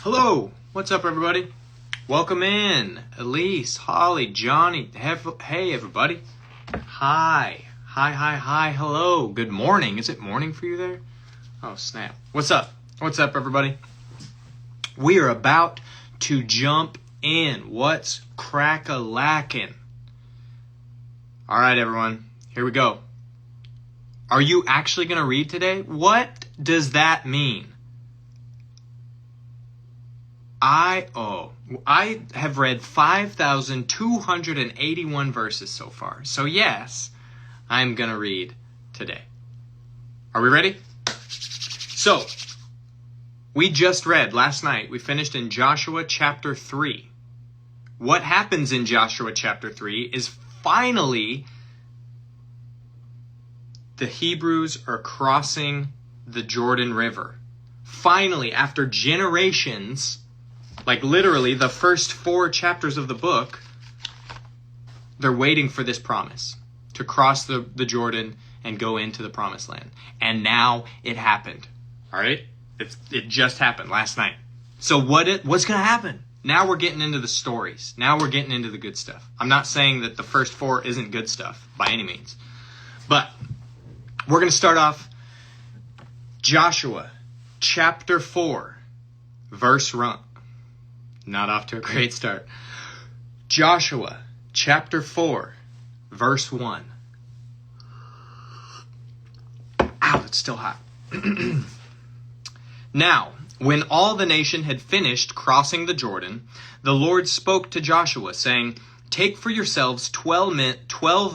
Hello, what's up everybody? Welcome in, Elise, Holly, Johnny, hey everybody. Hi, hello, good morning. Is it morning for you there? Oh snap. What's up everybody? We are about to jump in. What's crack-a-lackin'? Alright everyone, here we go. Are you actually going to read today? What does that mean? I have read 5,281 verses so far. So yes, I'm going to read today. Are we ready? So, we just read last night, we finished in Joshua chapter 3. What happens in Joshua chapter 3 is finally the Hebrews are crossing the Jordan River. Finally, after generations, like literally the first 4 chapters of the book, they're waiting for this promise to cross the Jordan and go into the promised land. And now it happened. All right? It just happened last night. So what's going to happen? Now we're getting into the stories. Now we're getting into the good stuff. I'm not saying that the first 4 isn't good stuff by any means. But we're going to start off Joshua chapter 4, verse 1. Not off to a great start. Joshua chapter 4, verse 1. Ow, it's still hot. Now, when all the nation had finished crossing the Jordan, the Lord spoke to Joshua, saying, "Take for yourselves 12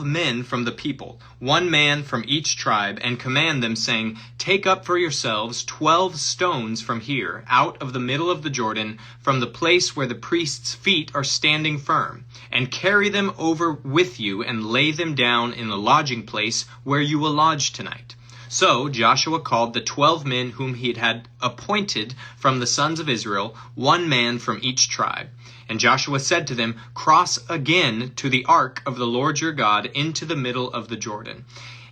men from the people, 1 man from each tribe, and command them, saying, Take up for yourselves 12 stones from here, out of the middle of the Jordan, from the place where the priests' feet are standing firm, and carry them over with you, and lay them down in the lodging place where you will lodge tonight." So Joshua called the 12 men whom he had appointed from the sons of Israel, 1 man from each tribe. And Joshua said to them, "Cross again to the ark of the Lord your God into the middle of the Jordan.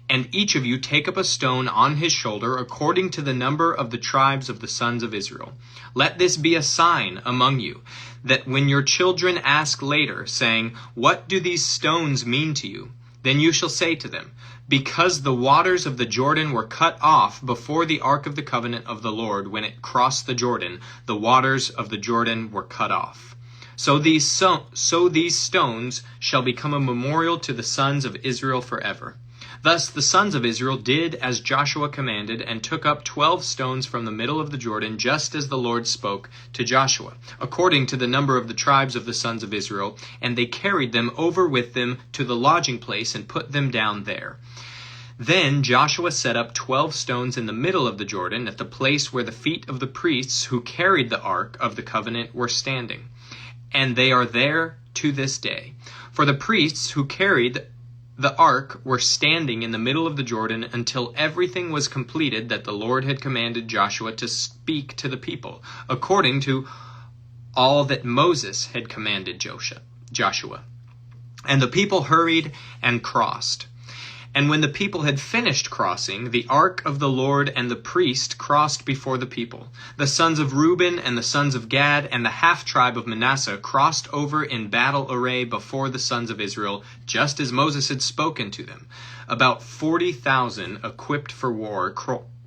And each of you take up a stone on his shoulder according to the number of the tribes of the sons of Israel. Let this be a sign among you, that when your children ask later, saying, 'What do these stones mean to you?' then you shall say to them, 'Because the waters of the Jordan were cut off before the ark of the covenant of the Lord when it crossed the Jordan, the waters of the Jordan were cut off. So these stones shall become a memorial to the sons of Israel forever.' Thus the sons of Israel did as Joshua commanded, and took up 12 stones from the middle of the Jordan, just as the Lord spoke to Joshua, according to the number of the tribes of the sons of Israel, and they carried them over with them to the lodging place and put them down there. Then Joshua set up 12 stones in the middle of the Jordan, at the place where the feet of the priests who carried the ark of the covenant were standing. And they are there to this day. For the priests who carried the ark were standing in the middle of the Jordan until everything was completed that the Lord had commanded Joshua to speak to the people, according to all that Moses had commanded Joshua. And the people hurried and crossed. And when the people had finished crossing, the ark of the Lord and the priest crossed before the people. The sons of Reuben and the sons of Gad and the half-tribe of Manasseh crossed over in battle array before the sons of Israel, just as Moses had spoken to them. About 40,000 equipped for war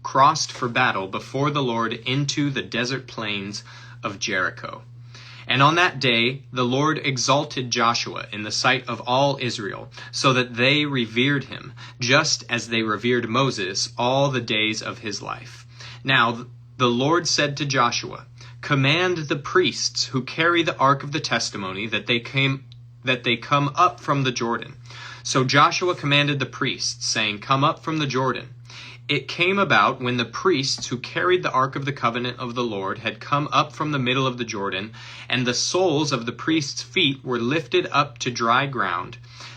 crossed for battle before the Lord into the desert plains of Jericho. And on that day the Lord exalted Joshua in the sight of all Israel, so that they revered him, just as they revered Moses all the days of his life. Now the Lord said to Joshua, "Command the priests who carry the ark of the testimony that they come up from the Jordan." So Joshua commanded the priests, saying, "Come up from the Jordan." It came about when the priests who carried the ark of the covenant of the Lord had come up from the middle of the Jordan, and the soles of the priests' feet were lifted up to dry ground,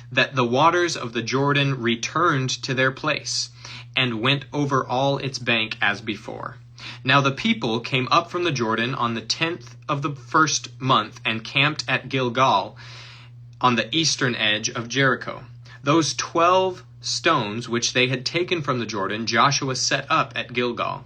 that the waters of the Jordan returned to their place, and went over all its bank as before. Now the people came up from the Jordan on the 10th of the first month, and camped at Gilgal on the eastern edge of Jericho. Those 12 stones which they had taken from the Jordan, Joshua set up at Gilgal.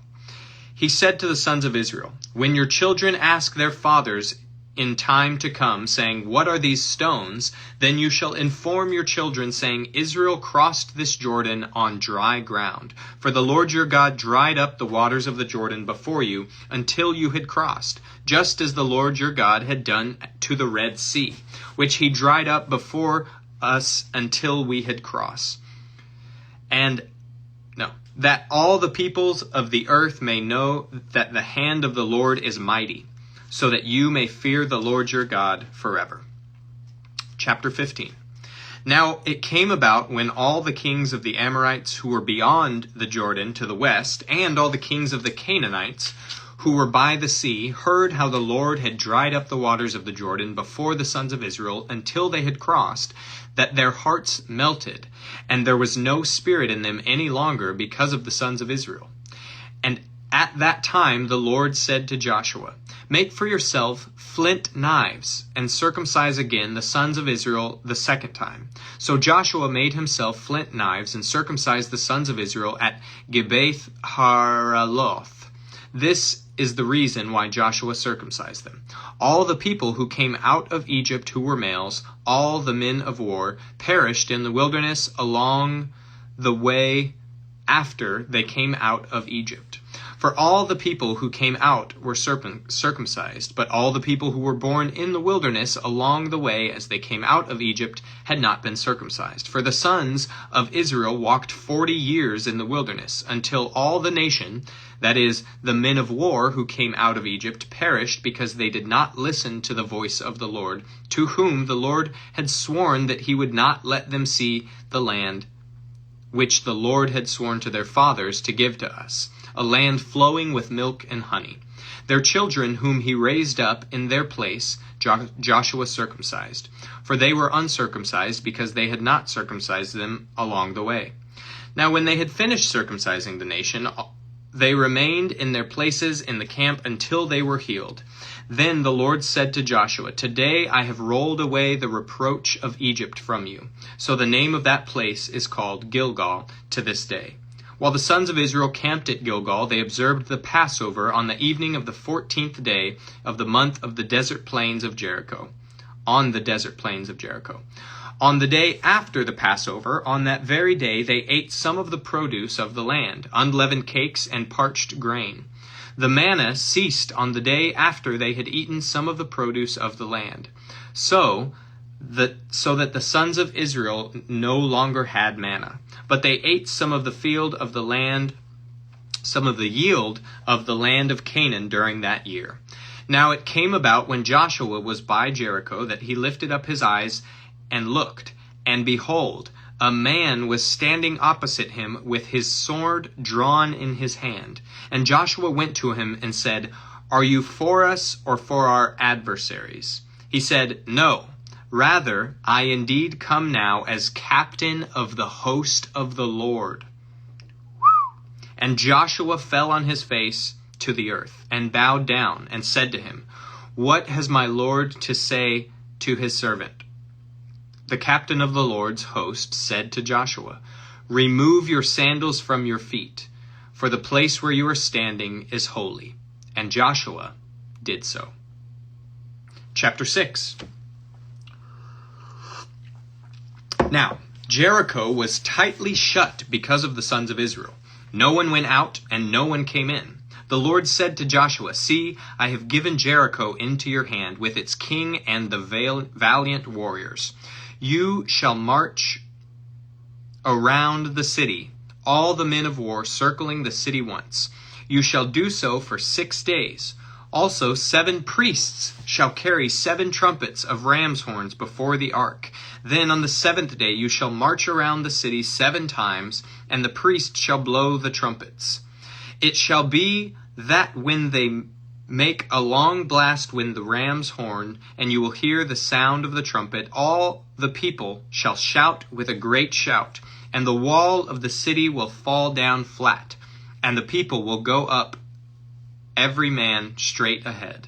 He said to the sons of Israel, "When your children ask their fathers in time to come, saying, 'What are these stones?' then you shall inform your children, saying, 'Israel crossed this Jordan on dry ground. For the Lord your God dried up the waters of the Jordan before you until you had crossed, just as the Lord your God had done to the Red Sea, which he dried up before us until we had crossed. That all the peoples of the earth may know that the hand of the Lord is mighty, so that you may fear the Lord your God forever." Chapter 15. Now it came about when all the kings of the Amorites who were beyond the Jordan to the west, and all the kings of the Canaanites who were by the sea, heard how the Lord had dried up the waters of the Jordan before the sons of Israel until they had crossed, that their hearts melted, and there was no spirit in them any longer because of the sons of Israel. And at that time the Lord said to Joshua, "Make for yourself flint knives, and circumcise again the sons of Israel the second time." So Joshua made himself flint knives, and circumcised the sons of Israel at Gibeath Haraloth. This is the reason why Joshua circumcised them. All the people who came out of Egypt who were males, all the men of war, perished in the wilderness along the way after they came out of Egypt. For all the people who came out were circumcised, but all the people who were born in the wilderness along the way as they came out of Egypt had not been circumcised. For the sons of Israel walked 40 years in the wilderness, until all the nation, that is, the men of war who came out of Egypt, perished because they did not listen to the voice of the Lord, to whom the Lord had sworn that he would not let them see the land which the Lord had sworn to their fathers to give to us, a land flowing with milk and honey. Their children whom he raised up in their place Joshua circumcised, for they were uncircumcised because they had not circumcised them along the way. Now when they had finished circumcising the nation, they remained in their places in the camp until they were healed. Then the Lord said to Joshua, "Today I have rolled away the reproach of Egypt from you." So the name of that place is called Gilgal to this day. While the sons of Israel camped at Gilgal, they observed the Passover on the evening of the 14th day of the month of the desert plains of Jericho. On the desert plains of Jericho. On the day after the Passover, on that very day, they ate some of the produce of the land, unleavened cakes and parched grain. The manna ceased on the day after they had eaten some of the produce of the land, so that the sons of Israel no longer had manna, but they ate some of the yield of the land of Canaan during that year. Now it came about when Joshua was by Jericho that he lifted up his eyes and looked, and behold, a man was standing opposite him with his sword drawn in his hand. And Joshua went to him and said, "Are you for us or for our adversaries?" He said, "No, rather, I indeed come now as captain of the host of the Lord." And Joshua fell on his face to the earth and bowed down and said to him, "What has my Lord to say to his servant?" The captain of the Lord's host said to Joshua, "Remove your sandals from your feet, for the place where you are standing is holy." And Joshua did so. Chapter 6. Now, Jericho was tightly shut because of the sons of Israel. No one went out and no one came in. The Lord said to Joshua, "See, I have given Jericho into your hand with its king and the valiant warriors. You shall march around the city, all the men of war circling the city once. You shall do so for 6 days. Also 7 priests shall carry 7 trumpets of ram's horns before the ark. Then on the 7th day you shall march around the city 7 times, and the priest shall blow the trumpets. It shall be that when they make a long blast with the ram's horn, and you will hear the sound of the trumpet, all the people shall shout with a great shout, and the wall of the city will fall down flat, and the people will go up every man straight ahead.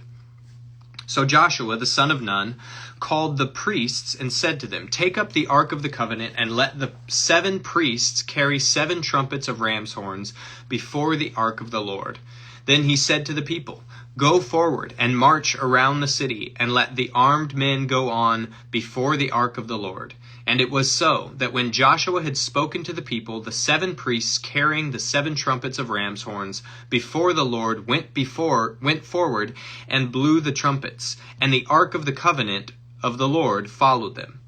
So Joshua, the son of Nun, called the priests and said to them, "Take up the ark of the covenant, and let the 7 priests carry 7 trumpets of ram's horns before the ark of the Lord." Then he said to the people, "Go forward and march around the city, and let the armed men go on before the ark of the Lord." And it was so, that when Joshua had spoken to the people, the 7 priests carrying the 7 trumpets of ram's horns before the Lord went forward and blew the trumpets, and the ark of the covenant of the Lord followed them.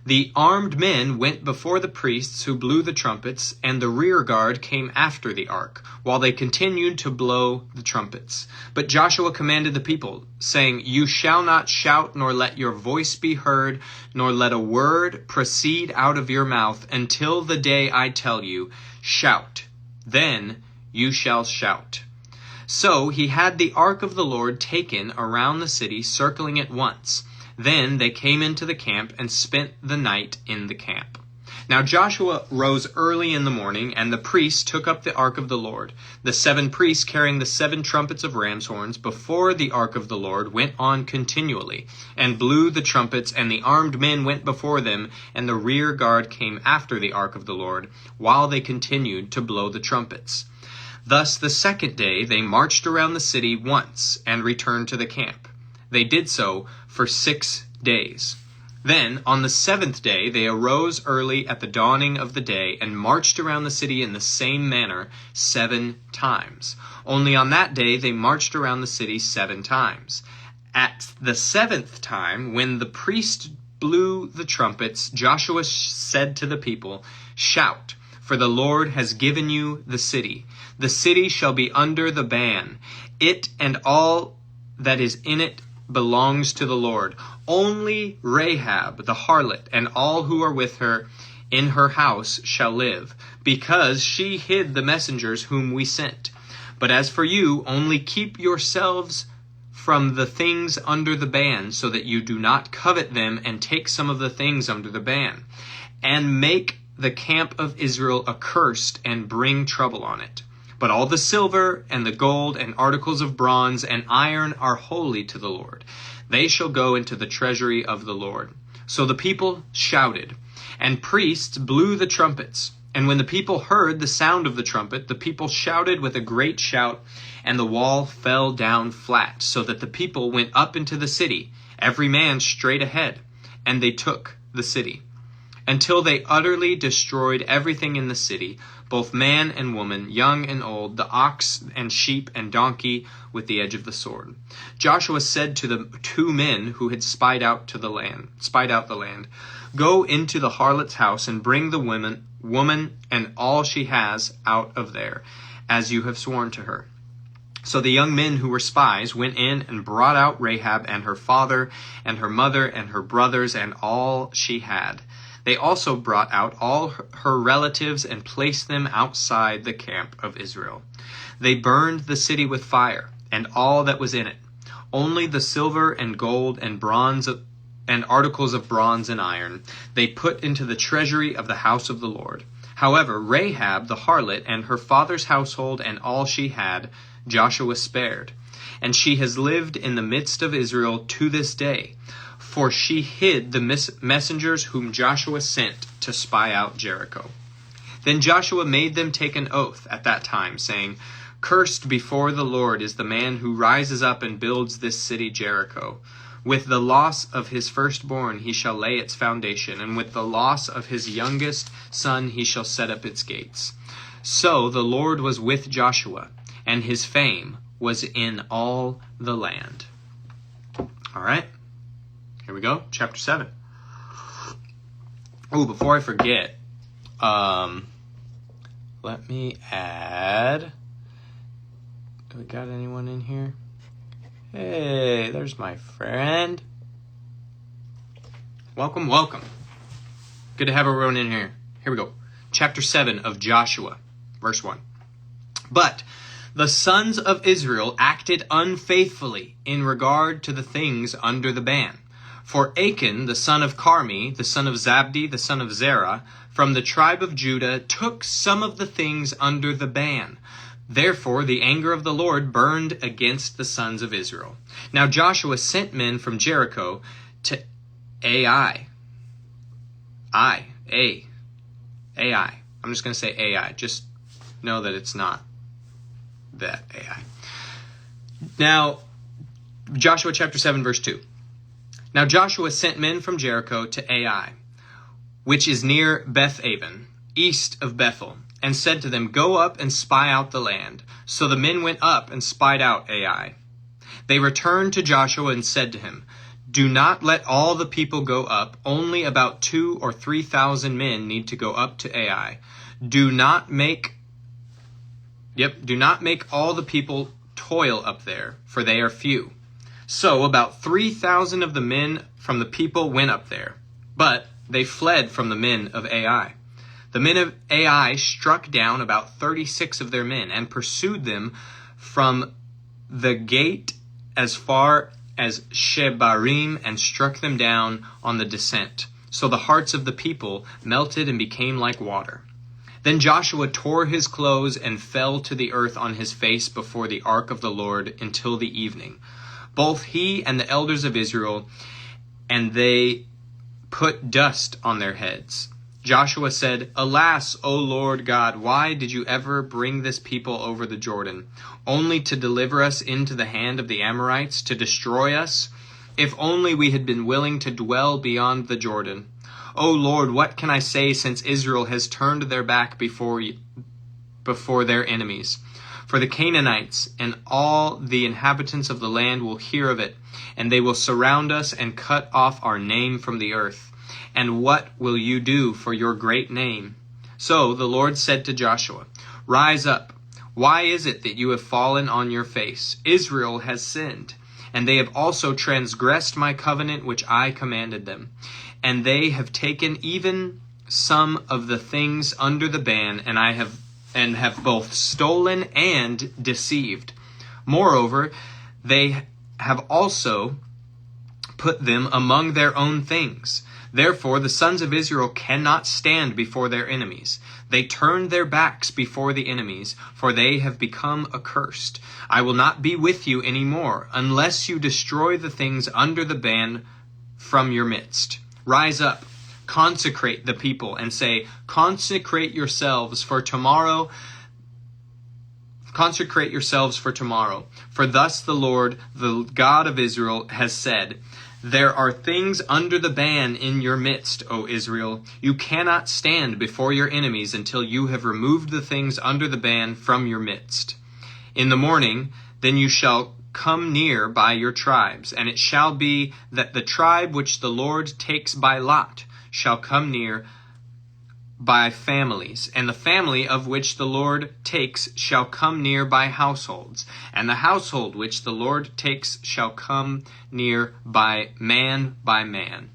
The armed men went before the priests who blew the trumpets, and the rear guard came after the ark, while they continued to blow the trumpets. But Joshua commanded the people, saying, "You shall not shout, nor let your voice be heard, nor let a word proceed out of your mouth until the day I tell you, 'Shout.' Then you shall shout." So he had the ark of the Lord taken around the city, circling it once. Then they came into the camp and spent the night in the camp. Now Joshua rose early in the morning, and the priests took up the ark of the Lord. The 7 priests carrying the 7 trumpets of ram's horns before the ark of the Lord went on continually, and blew the trumpets, and the armed men went before them, and the rear guard came after the ark of the Lord, while they continued to blow the trumpets. Thus the second day they marched around the city once, and returned to the camp. They did so for 6 days. Then, on the 7th day, they arose early at the dawning of the day, and marched around the city in the same manner 7 times. Only on that day they marched around the city 7 times. At the 7th time, when the priest blew the trumpets, Joshua said to the people, "Shout, for the Lord has given you the city. The city shall be under the ban. It and all that is in it belongs to the Lord. Only Rahab the harlot and all who are with her in her house shall live, because she hid the messengers whom we sent. But as for you, only keep yourselves from the things under the ban, so that you do not covet them and take some of the things under the ban, and make the camp of Israel accursed and bring trouble on it. But all the silver and the gold and articles of bronze and iron are holy to the Lord. They shall go into the treasury of the Lord." So the people shouted, and priests blew the trumpets. And when the people heard the sound of the trumpet, the people shouted with a great shout, and the wall fell down flat, so that the people went up into the city, every man straight ahead, and they took the city, until they utterly destroyed everything in the city, both man and woman, young and old, the ox and sheep and donkey, with the edge of the sword. Joshua said to the 2 men who had spied out the land, "Go into the harlot's house and bring the woman and all she has out of there, as you have sworn to her." So the young men who were spies went in and brought out Rahab and her father and her mother and her brothers and all she had. They also brought out all her relatives and placed them outside the camp of Israel. They burned the city with fire and all that was in it. Only the silver and gold and bronze and articles of bronze and iron they put into the treasury of the house of the Lord. However, Rahab the harlot and her father's household and all she had, Joshua spared. And she has lived in the midst of Israel to this day, for she hid the messengers whom Joshua sent to spy out Jericho. Then Joshua made them take an oath at that time, saying, "Cursed before the Lord is the man who rises up and builds this city Jericho. With the loss of his firstborn he shall lay its foundation, and with the loss of his youngest son he shall set up its gates." So the Lord was with Joshua, and his fame was in all the land. All right, here we go, chapter 7. Oh, before I forget, let me add, do we got anyone in here? Hey, there's my friend. Welcome, welcome. Good to have everyone in here. Here we go. Chapter 7 of Joshua, verse 1. But the sons of Israel acted unfaithfully in regard to the things under the ban. For Achan, the son of Carmi, the son of Zabdi, the son of Zerah, from the tribe of Judah, took some of the things under the ban, Therefore the anger of the Lord burned against the sons of Israel. Now Joshua sent men from Jericho to Ai. I'm just going to say Ai. Just know that it's not that Ai. Now, Joshua chapter 7, verse 2. Now Joshua sent men from Jericho to Ai, which is near Beth-aven, east of Bethel, and said to them, Go up and spy out the land. So the men went up and spied out Ai. They returned to Joshua and said to him, Do not let all the people go up. Only about 2,000 or 3,000 men need to go up to Ai. Do not make all the people toil up there, for they are few. So about 3,000 of the men from the people went up there, but they fled from the men of Ai. The men of Ai struck down about 36 of their men and pursued them from the gate as far as Shebarim and struck them down on the descent. So the hearts of the people melted and became like water. Then Joshua tore his clothes and fell to the earth on his face before the ark of the Lord until the evening. Both he and the elders of Israel, and they put dust on their heads. Joshua said, Alas, O Lord God, why did you ever bring this people over the Jordan, only to deliver us into the hand of the Amorites, to destroy us? If only we had been willing to dwell beyond the Jordan. O Lord, what can I say, since Israel has turned their back before their enemies? For the Canaanites and all the inhabitants of the land will hear of it, and they will surround us and cut off our name from the earth. And what will you do for your great name? So the Lord said to Joshua, Rise up. Why is it that you have fallen on your face? Israel has sinned, and they have also transgressed my covenant which I commanded them. And they have taken even some of the things under the ban, and have both stolen and deceived. Moreover, they have also put them among their own things. Therefore the sons of Israel cannot stand before their enemies. They turn their backs before the enemies, for they have become accursed. I will not be with you any more, unless you destroy the things under the ban from your midst. Rise up, consecrate the people, and say, Consecrate yourselves for tomorrow. Consecrate yourselves for tomorrow. For thus the Lord, the God of Israel, has said, There are things under the ban in your midst, O Israel. You cannot stand before your enemies until you have removed the things under the ban from your midst. In the morning, then you shall come near by your tribes, and it shall be that the tribe which the Lord takes by lot shall come near by families, and the family of which the Lord takes shall come near by households, and the household which the Lord takes shall come near by man by man.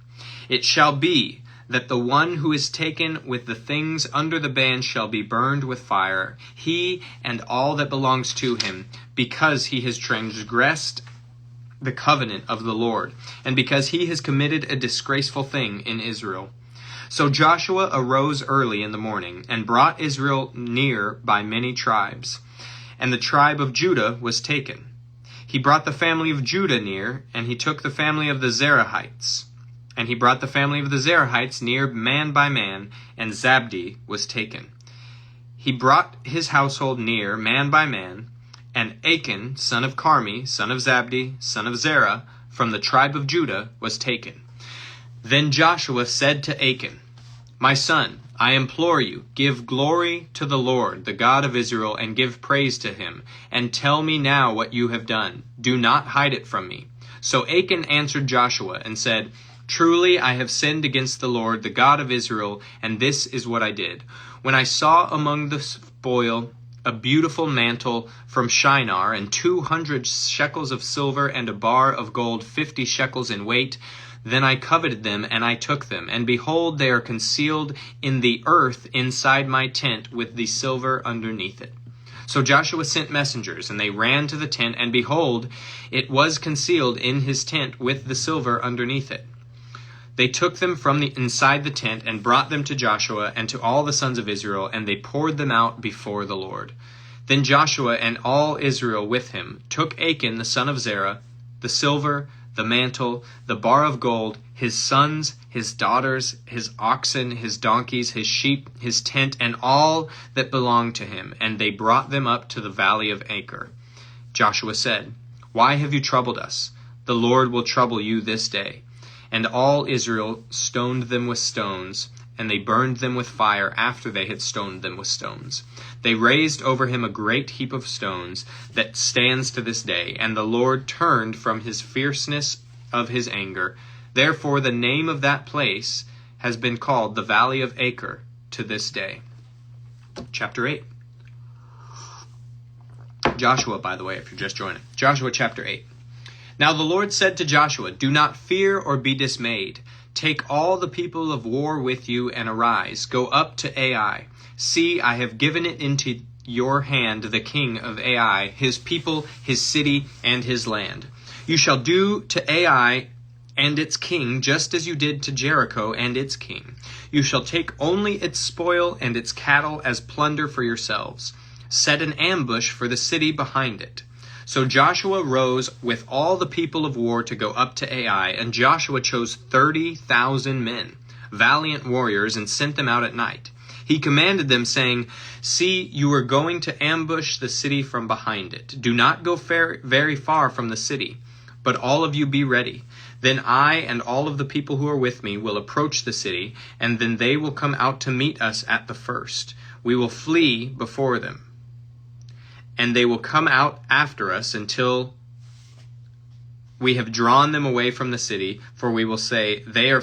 It shall be that the one who is taken with the things under the ban shall be burned with fire, he and all that belongs to him, because he has transgressed the covenant of the Lord, and because he has committed a disgraceful thing in Israel. So Joshua arose early in the morning, and brought Israel near by many tribes. And the tribe of Judah was taken. He brought the family of Judah near, and he took the family of the Zerahites. And he brought the family of the Zerahites near man by man, and Zabdi was taken. He brought his household near man by man, and Achan, son of Carmi, son of Zabdi, son of Zerah, from the tribe of Judah, was taken. Then Joshua said to Achan, My son, I implore you, give glory to the Lord, the God of Israel, and give praise to him, and tell me now what you have done. Do not hide it from me. So Achan answered Joshua and said, Truly I have sinned against the Lord, the God of Israel, and this is what I did. When I saw among the spoil a beautiful mantle from Shinar, and 200 shekels of silver, and a bar of gold 50 shekels in weight, then I coveted them, and I took them. And behold, they are concealed in the earth inside my tent, with the silver underneath it. So Joshua sent messengers, and they ran to the tent, and behold, it was concealed in his tent with the silver underneath it. They took them from inside the tent, and brought them to Joshua and to all the sons of Israel, and they poured them out before the Lord. Then Joshua and all Israel with him took Achan the son of Zerah, the silver, the mantle, the bar of gold, his sons, his daughters, his oxen, his donkeys, his sheep, his tent, and all that belonged to him, and they brought them up to the valley of Achor. Joshua said, "Why have you troubled us? The Lord will trouble you this day." And all Israel stoned them with stones, and they burned them with fire after they had stoned them with stones. They raised over him a great heap of stones that stands to this day, and the Lord turned from his fierceness of his anger. Therefore the name of that place has been called the Valley of Achor to this day. Chapter 8. Joshua, by the way, if you're just joining. Joshua chapter 8. Now the Lord said to Joshua, "Do not fear or be dismayed. Take all the people of war with you and arise. Go up to Ai. See, I have given it into your hand the king of Ai, his people, his city, and his land. You shall do to Ai and its king just as you did to Jericho and its king. You shall take only its spoil and its cattle as plunder for yourselves. Set an ambush for the city behind it." So Joshua rose with all the people of war to go up to Ai, and Joshua chose 30,000 men, valiant warriors, and sent them out at night. He commanded them, saying, "See, you are going to ambush the city from behind it. Do not go very far from the city, but all of you be ready. Then I and all of the people who are with me will approach the city, and then they will come out to meet us at the first. We will flee before them, and they will come out after us until we have drawn them away from the city, for we will say, they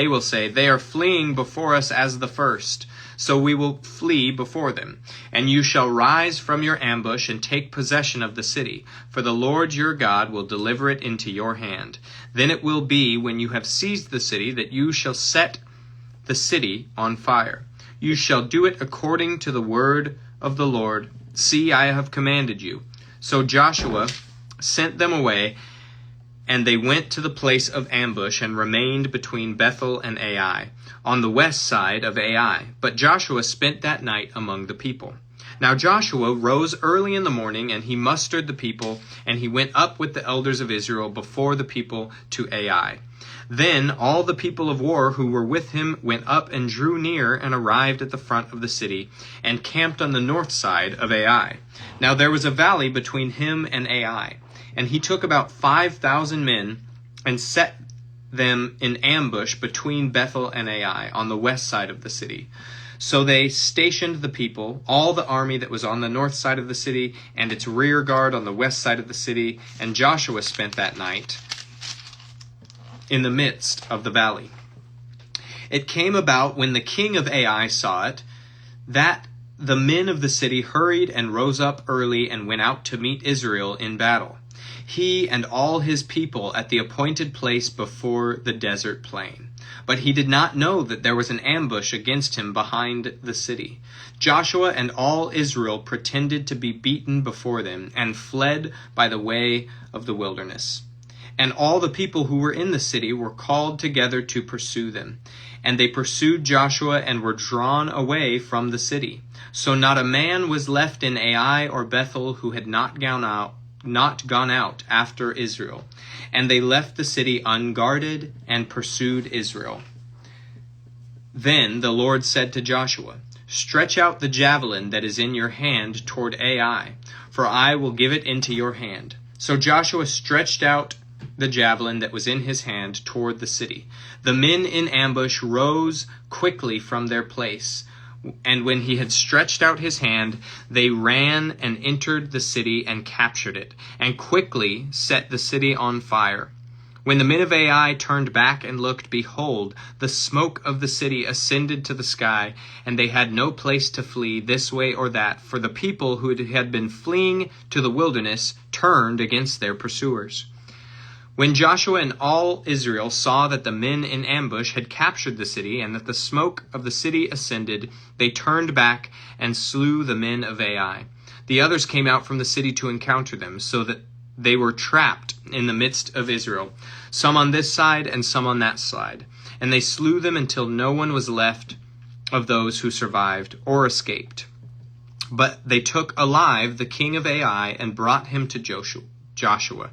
will say, they are fleeing before us as the first. So we will flee before them. And you shall rise from your ambush and take possession of the city, for the Lord your God will deliver it into your hand. Then it will be, when you have seized the city, that you shall set the city on fire. You shall do it according to the word of the Lord. See, I have commanded you." So Joshua sent them away, and they went to the place of ambush and remained between Bethel and Ai, on the west side of Ai. But Joshua spent that night among the people. Now Joshua rose early in the morning, and he mustered the people, and he went up with the elders of Israel before the people to Ai. Then all the people of war who were with him went up and drew near and arrived at the front of the city and camped on the north side of Ai. Now there was a valley between him and Ai, and he took about 5,000 men and set them in ambush between Bethel and Ai on the west side of the city. So they stationed the people, all the army that was on the north side of the city and its rear guard on the west side of the city, and Joshua spent that night in the midst of the valley. It came about when the king of Ai saw it, that the men of the city hurried and rose up early and went out to meet Israel in battle, he and all his people at the appointed place before the desert plain. But he did not know that there was an ambush against him behind the city. Joshua and all Israel pretended to be beaten before them and fled by the way of the wilderness. And all the people who were in the city were called together to pursue them. And they pursued Joshua and were drawn away from the city. So not a man was left in Ai or Bethel who had not gone out after Israel. And they left the city unguarded and pursued Israel. Then the Lord said to Joshua, "Stretch out the javelin that is in your hand toward Ai, for I will give it into your hand." So Joshua stretched out the javelin that was in his hand toward the city. The men in ambush rose quickly from their place, and when he had stretched out his hand, they ran and entered the city and captured it, and quickly set the city on fire. When the men of Ai turned back and looked, behold, the smoke of the city ascended to the sky, and they had no place to flee this way or that, for the people who had been fleeing to the wilderness turned against their pursuers. When Joshua and all Israel saw that the men in ambush had captured the city and that the smoke of the city ascended, they turned back and slew the men of Ai. The others came out from the city to encounter them, so that they were trapped in the midst of Israel, some on this side and some on that side. And they slew them until no one was left of those who survived or escaped. But they took alive the king of Ai and brought him to Joshua.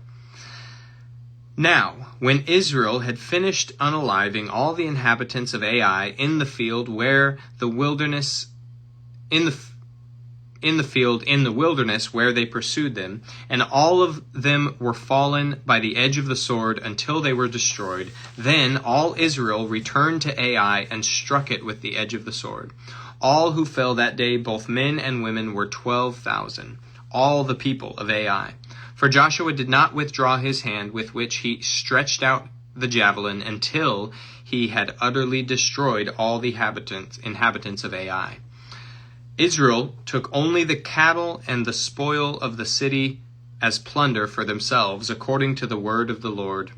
Now, when Israel had finished unaliving all the inhabitants of Ai in the field where the wilderness, in the field in the wilderness where they pursued them, and all of them were fallen by the edge of the sword until they were destroyed, then all Israel returned to Ai and struck it with the edge of the sword. All who fell that day, both men and women, were 12,000, all the people of Ai. For Joshua did not withdraw his hand with which he stretched out the javelin until he had utterly destroyed all the inhabitants of Ai. Israel took only the cattle and the spoil of the city as plunder for themselves, according to the word of the Lord,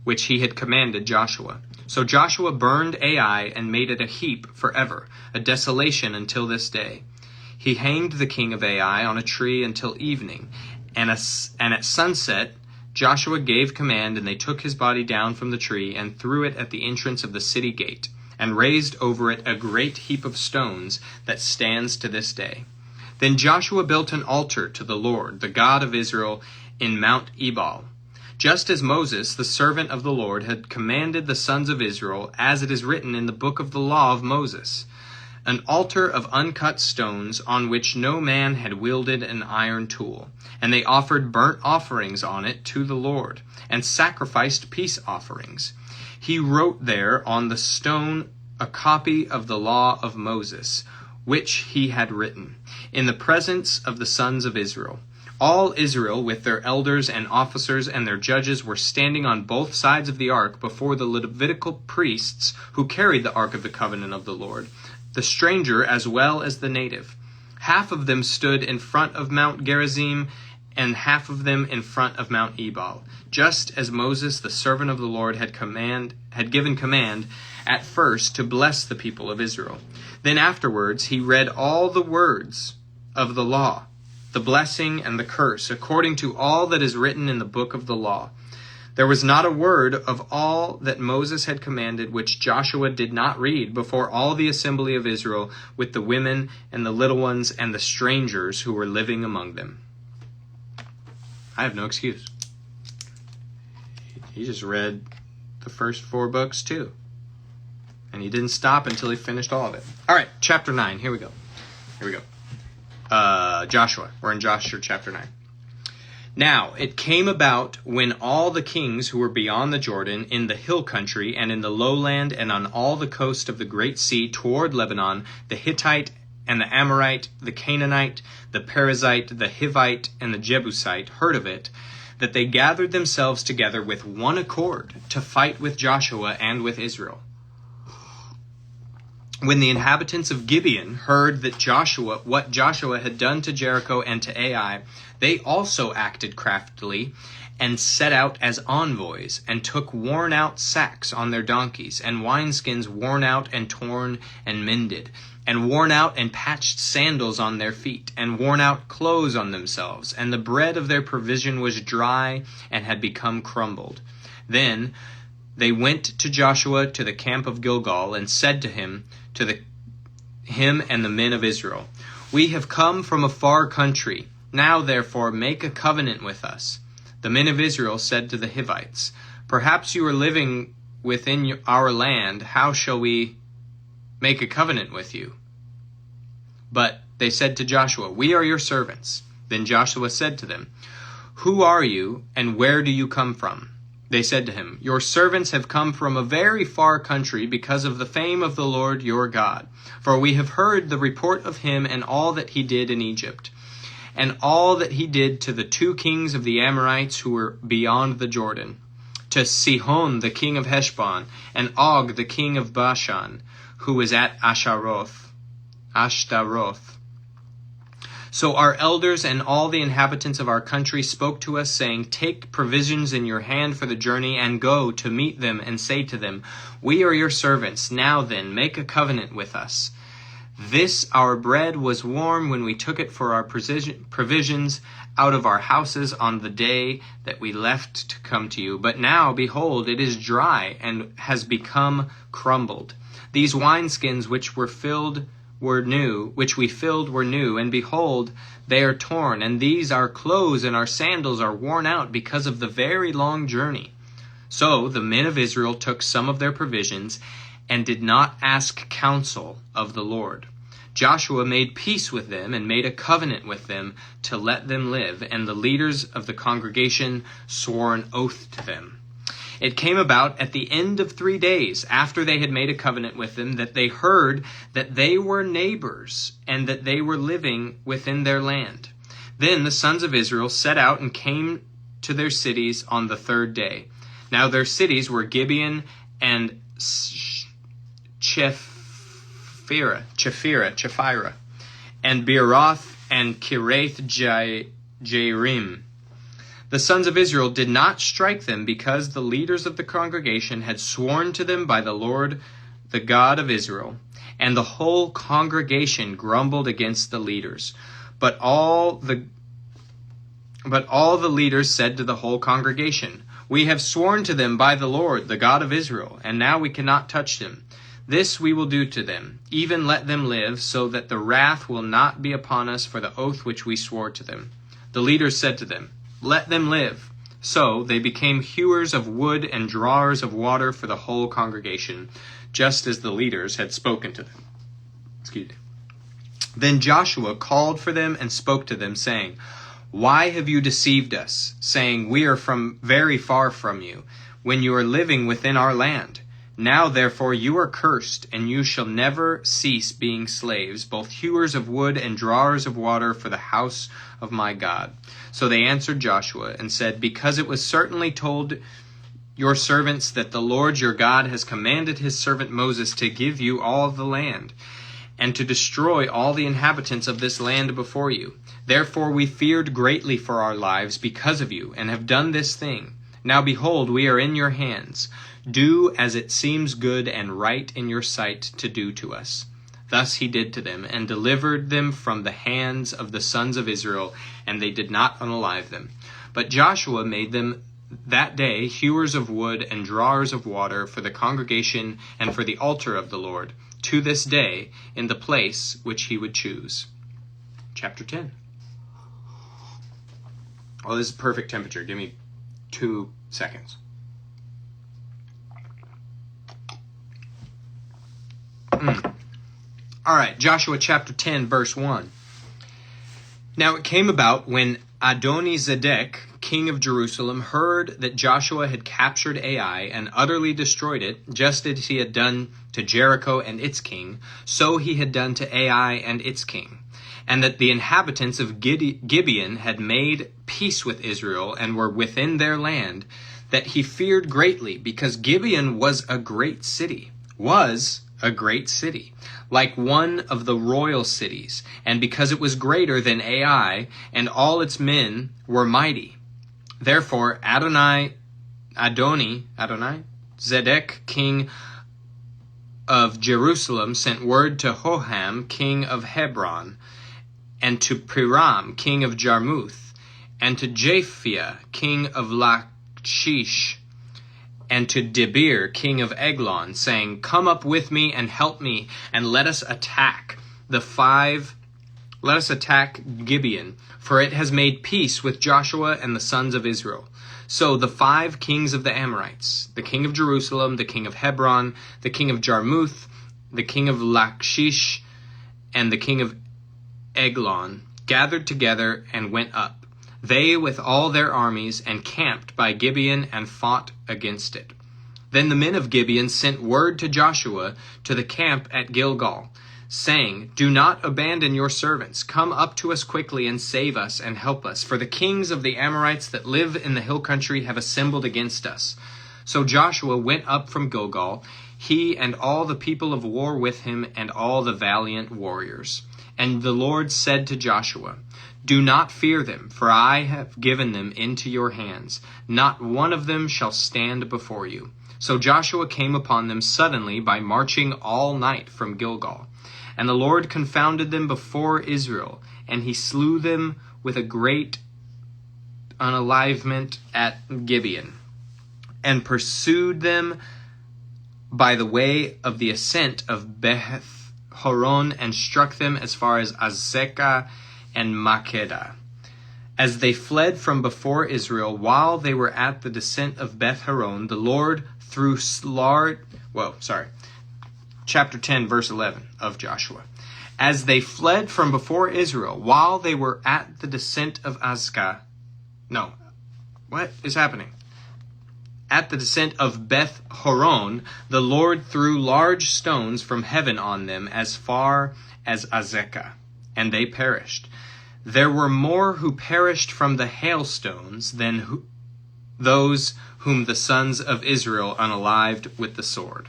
which he had commanded Joshua. So Joshua burned Ai and made it a heap forever, a desolation until this day. He hanged the king of Ai on a tree until evening, and at sunset Joshua gave command, and they took his body down from the tree and threw it at the entrance of the city gate, and raised over it a great heap of stones that stands to this day. Then Joshua built an altar to the Lord, the God of Israel, in Mount Ebal, just as Moses, the servant of the Lord, had commanded the sons of Israel, as it is written in the book of the law of Moses, an altar of uncut stones on which no man had wielded an iron tool. And they offered burnt offerings on it to the Lord, and sacrificed peace offerings. He wrote there on the stone a copy of the law of Moses, which he had written, in the presence of the sons of Israel. All Israel, with their elders and officers and their judges, were standing on both sides of the ark before the Levitical priests who carried the ark of the covenant of the Lord, the stranger as well as the native. Half of them stood in front of Mount Gerizim, and half of them in front of Mount Ebal, just as Moses, the servant of the Lord, had given command at first to bless the people of Israel. Then afterwards he read all the words of the law, the blessing and the curse, according to all that is written in the book of the law. There was not a word of all that Moses had commanded which Joshua did not read before all the assembly of Israel, with the women and the little ones and the strangers who were living among them. I have no excuse. He just read the first 4 books too. And he didn't stop until he finished all of it. All right, chapter 9. Here we go. Joshua. We're in Joshua chapter 9. Now, it came about when all the kings who were beyond the Jordan, in the hill country and in the lowland and on all the coast of the great sea toward Lebanon, the Hittite and the Amorite, the Canaanite, the Perizzite, the Hivite, and the Jebusite, heard of it, that they gathered themselves together with one accord to fight with Joshua and with Israel. When the inhabitants of Gibeon heard that what Joshua had done to Jericho and to Ai, they also acted craftily and set out as envoys, and took worn-out sacks on their donkeys, and wineskins worn out and torn and mended, and worn out and patched sandals on their feet, and worn out clothes on themselves, and the bread of their provision was dry and had become crumbled. Then they went to Joshua to the camp of Gilgal, and said to him and the men of Israel, "We have come from a far country. Now, therefore, make a covenant with us." The men of Israel said to the Hivites, "Perhaps you are living within our land. How shall we make a covenant with you?" But they said to Joshua, "We are your servants." Then Joshua said to them, "Who are you, and where do you come from?" They said to him, "Your servants have come from a very far country because of the fame of the Lord your God. For we have heard the report of him and all that he did in Egypt, and all that he did to the 2 kings of the Amorites who were beyond the Jordan, to Sihon the king of Heshbon, and Og the king of Bashan, who was at Ashtaroth. So our elders and all the inhabitants of our country spoke to us, saying, 'Take provisions in your hand for the journey, and go to meet them, and say to them, We are your servants. Now then, make a covenant with us. This our bread was warm when we took it for our provisions out of our houses on the day that we left to come to you. But now, behold, it is dry and has become crumbled. These wineskins which were filled which we filled were new, and behold, they are torn, and these our clothes and our sandals are worn out because of the very long journey. So the men of Israel took some of their provisions and did not ask counsel of the Lord. Joshua made peace with them and made a covenant with them to let them live, and the leaders of the congregation swore an oath to them. It came about at the end of 3 days, after they had made a covenant with them, that they heard that they were neighbors and that they were living within their land. Then the sons of Israel set out and came to their cities on the 3rd day. Now their cities were Gibeon and Chephirah, and Beeroth and Kiriath Jearim. The sons of Israel did not strike them because the leaders of the congregation had sworn to them by the Lord, the God of Israel. And the whole congregation grumbled against the leaders. But all the leaders said to the whole congregation, "We have sworn to them by the Lord, the God of Israel, and now we cannot touch them. This we will do to them, even let them live, so that the wrath will not be upon us for the oath which we swore to them." The leaders said to them, "Let them live." So they became hewers of wood and drawers of water for the whole congregation, just as the leaders had spoken to them. Then Joshua called for them and spoke to them, saying, "Why have you deceived us, saying, 'We are very far from you,' when you are living within our land? Now therefore you are cursed, and you shall never cease being slaves, both hewers of wood and drawers of water for the house of my God." So they answered Joshua and said, "Because it was certainly told your servants that the Lord your God has commanded his servant Moses to give you all the land, and to destroy all the inhabitants of this land before you. Therefore we feared greatly for our lives because of you, and have done this thing. Now behold, we are in your hands. Do as it seems good and right in your sight to do to us." Thus he did to them, and delivered them from the hands of the sons of Israel, and they did not unalive them. But Joshua made them that day hewers of wood and drawers of water for the congregation and for the altar of the Lord, to this day, in the place which he would choose. Chapter 10. Oh, this is perfect temperature. Give me 2 seconds. All right, Joshua chapter 10, verse 1. Now it came about when Adoni-Zedek, king of Jerusalem, heard that Joshua had captured Ai and utterly destroyed it, just as he had done to Jericho and its king, so he had done to Ai and its king, and that the inhabitants of Gibeon had made peace with Israel and were within their land, that he feared greatly, because Gibeon was a great city, like one of the royal cities, and because it was greater than Ai, and all its men were mighty. Therefore Adoni-Zedek, king of Jerusalem, sent word to Hoham, king of Hebron, and to Piram, king of Jarmuth, and to Japhia, king of Lachish, and to Debir, king of Eglon, saying, "Come up with me and help me, and let us attack Gibeon, for it has made peace with Joshua and the sons of Israel." So the 5 kings of the Amorites, the king of Jerusalem, the king of Hebron, the king of Jarmuth, the king of Lachish, and the king of Eglon, gathered together and went up, they with all their armies, and camped by Gibeon and fought against it. Then the men of Gibeon sent word to Joshua to the camp at Gilgal, saying, "Do not abandon your servants. Come up to us quickly and save us and help us, for the kings of the Amorites that live in the hill country have assembled against us." So Joshua went up from Gilgal, he and all the people of war with him, and all the valiant warriors. And the Lord said to Joshua, "Do not fear them, for I have given them into your hands. Not one of them shall stand before you." So Joshua came upon them suddenly by marching all night from Gilgal. And the Lord confounded them before Israel, and he slew them with a great unalivement at Gibeon, and pursued them by the way of the ascent of Horon and struck them as far as Azekah and Makkedah. As they fled from before Israel, while they were at the descent of Beth Horon, the Lord threw chapter 10, verse 11 of Joshua. As they fled from before Israel, while they were at the descent of Azekah. No, what is happening? At the descent of Beth Horon, the Lord threw large stones from heaven on them as far as Azekah, and they perished. There were more who perished from the hailstones than those whom the sons of Israel unalived with the sword.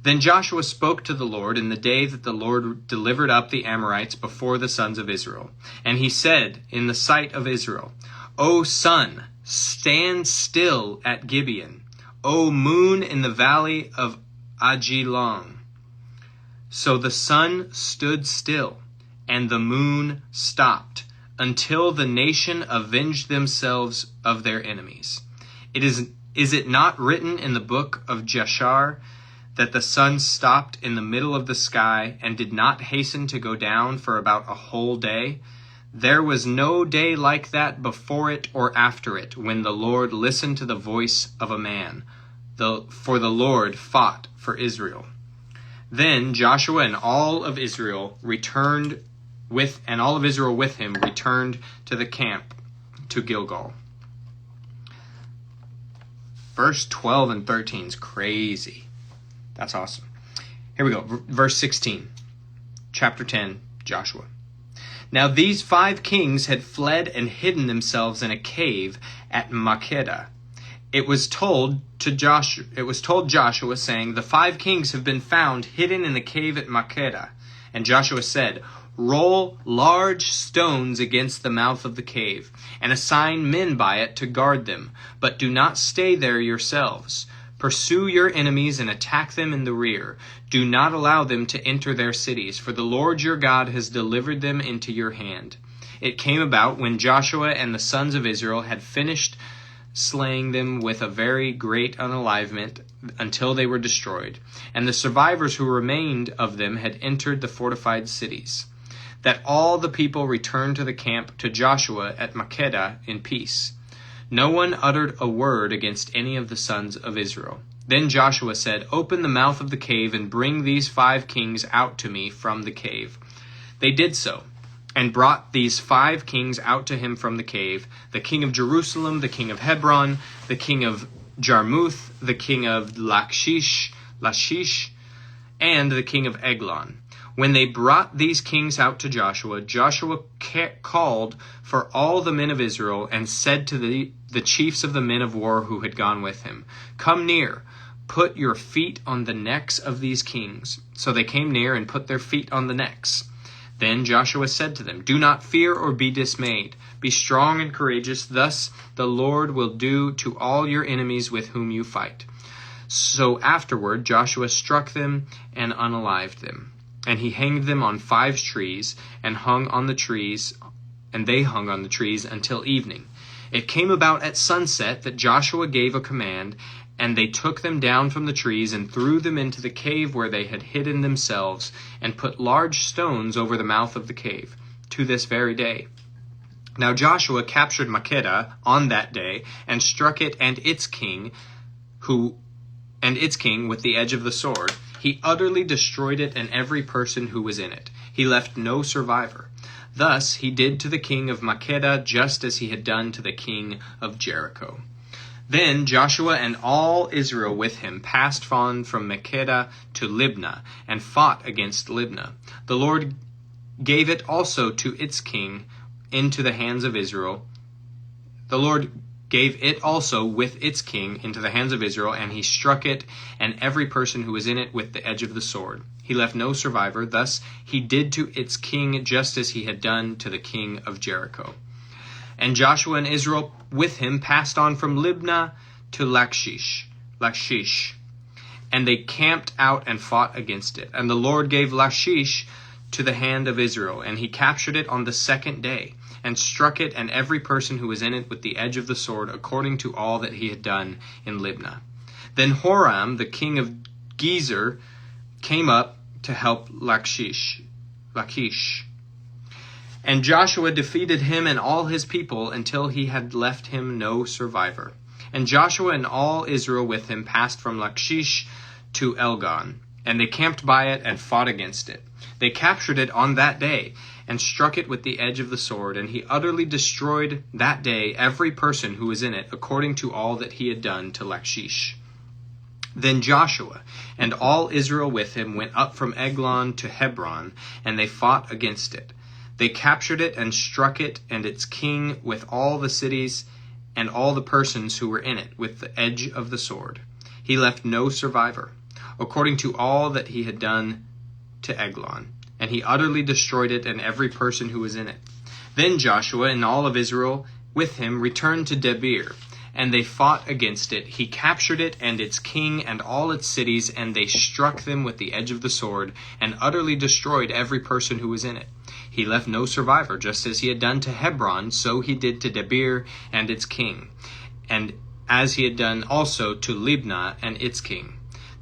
Then Joshua spoke to the Lord in the day that the Lord delivered up the Amorites before the sons of Israel. And he said in the sight of Israel, O sun, stand still at Gibeon, O moon in the valley of Ajalon. So the sun stood still, and the moon stopped, until the nation avenged themselves of their enemies. Is it not written in the book of Jashar that the sun stopped in the middle of the sky and did not hasten to go down for about a whole day? There was no day like that before it or after it, when the Lord listened to the voice of a man. For the Lord fought for Israel. Then Joshua and all of Israel with him returned to the camp to Gilgal. Verse 12 and 13 is crazy. That's awesome. Here we go. Verse 16. Chapter 10, Joshua. Now these 5 kings had fled and hidden themselves in a cave at Makkedah. It was told Joshua, saying, The 5 kings have been found hidden in the cave at Makkedah. And Joshua said, Roll large stones against the mouth of the cave, and assign men by it to guard them, but do not stay there yourselves. Pursue your enemies and attack them in the rear. Do not allow them to enter their cities, for the Lord your God has delivered them into your hand. It came about when Joshua and the sons of Israel had finished slaying them with a very great unalivement until they were destroyed, and the survivors who remained of them had entered the fortified cities, that all the people returned to the camp to Joshua at Makkedah in peace. No one uttered a word against any of the sons of Israel. Then Joshua said, Open the mouth of the cave and bring these 5 kings out to me from the cave. They did so, and brought these 5 kings out to him from the cave, the king of Jerusalem, the king of Hebron, the king of Jarmuth, the king of Lachish, and the king of Eglon. When they brought these kings out to Joshua, Joshua called for all the men of Israel and said to the chiefs of the men of war who had gone with him, Come near, put your feet on the necks of these kings. So they came near and put their feet on the necks. Then Joshua said to them, Do not fear or be dismayed. Be strong and courageous. Thus the Lord will do to all your enemies with whom you fight. So afterward Joshua struck them and unalived them. And he hanged them on 5 trees, and they hung on the trees until evening. It came about at sunset that Joshua gave a command, and they took them down from the trees and threw them into the cave where they had hidden themselves, and put large stones over the mouth of the cave, to this very day. Now Joshua captured Makkedah on that day, and struck it and its king with the edge of the sword. He utterly destroyed it and every person who was in it. He left no survivor. Thus he did to the king of Makkedah just as he had done to the king of Jericho. Then Joshua and all Israel with him passed on from Makkedah to Libnah, and fought against Libnah. The Lord gave it also to its king into the hands of Israel. The Lord gave it also with its king into the hands of Israel, and he struck it and every person who was in it with the edge of the sword. He left no survivor. Thus he did to its king just as he had done to the king of Jericho. And Joshua and Israel with him passed on from Libnah to Lachish, and they camped out and fought against it. And the Lord gave Lachish to the hand of Israel, and he captured it on the 2nd day, and struck it and every person who was in it with the edge of the sword, according to all that he had done in Libnah. Then Horam, the king of Gezer, came up to help Lachish. And Joshua defeated him and all his people until he had left him no survivor. And Joshua and all Israel with him passed from Lachish to Elgon, and they camped by it and fought against it. They captured it on that day and struck it with the edge of the sword, and he utterly destroyed that day every person who was in it, according to all that he had done to Lachish. Then Joshua and all Israel with him went up from Eglon to Hebron, and they fought against it. They captured it and struck it and its king with all the cities and all the persons who were in it with the edge of the sword. He left no survivor, according to all that he had done to Eglon, and he utterly destroyed it and every person who was in it. Then Joshua and all of Israel with him returned to Debir, and they fought against it. He captured it and its king and all its cities, and they struck them with the edge of the sword, and utterly destroyed every person who was in it. He left no survivor, just as he had done to Hebron, so he did to Debir and its king, and as he had done also to Libnah and its king.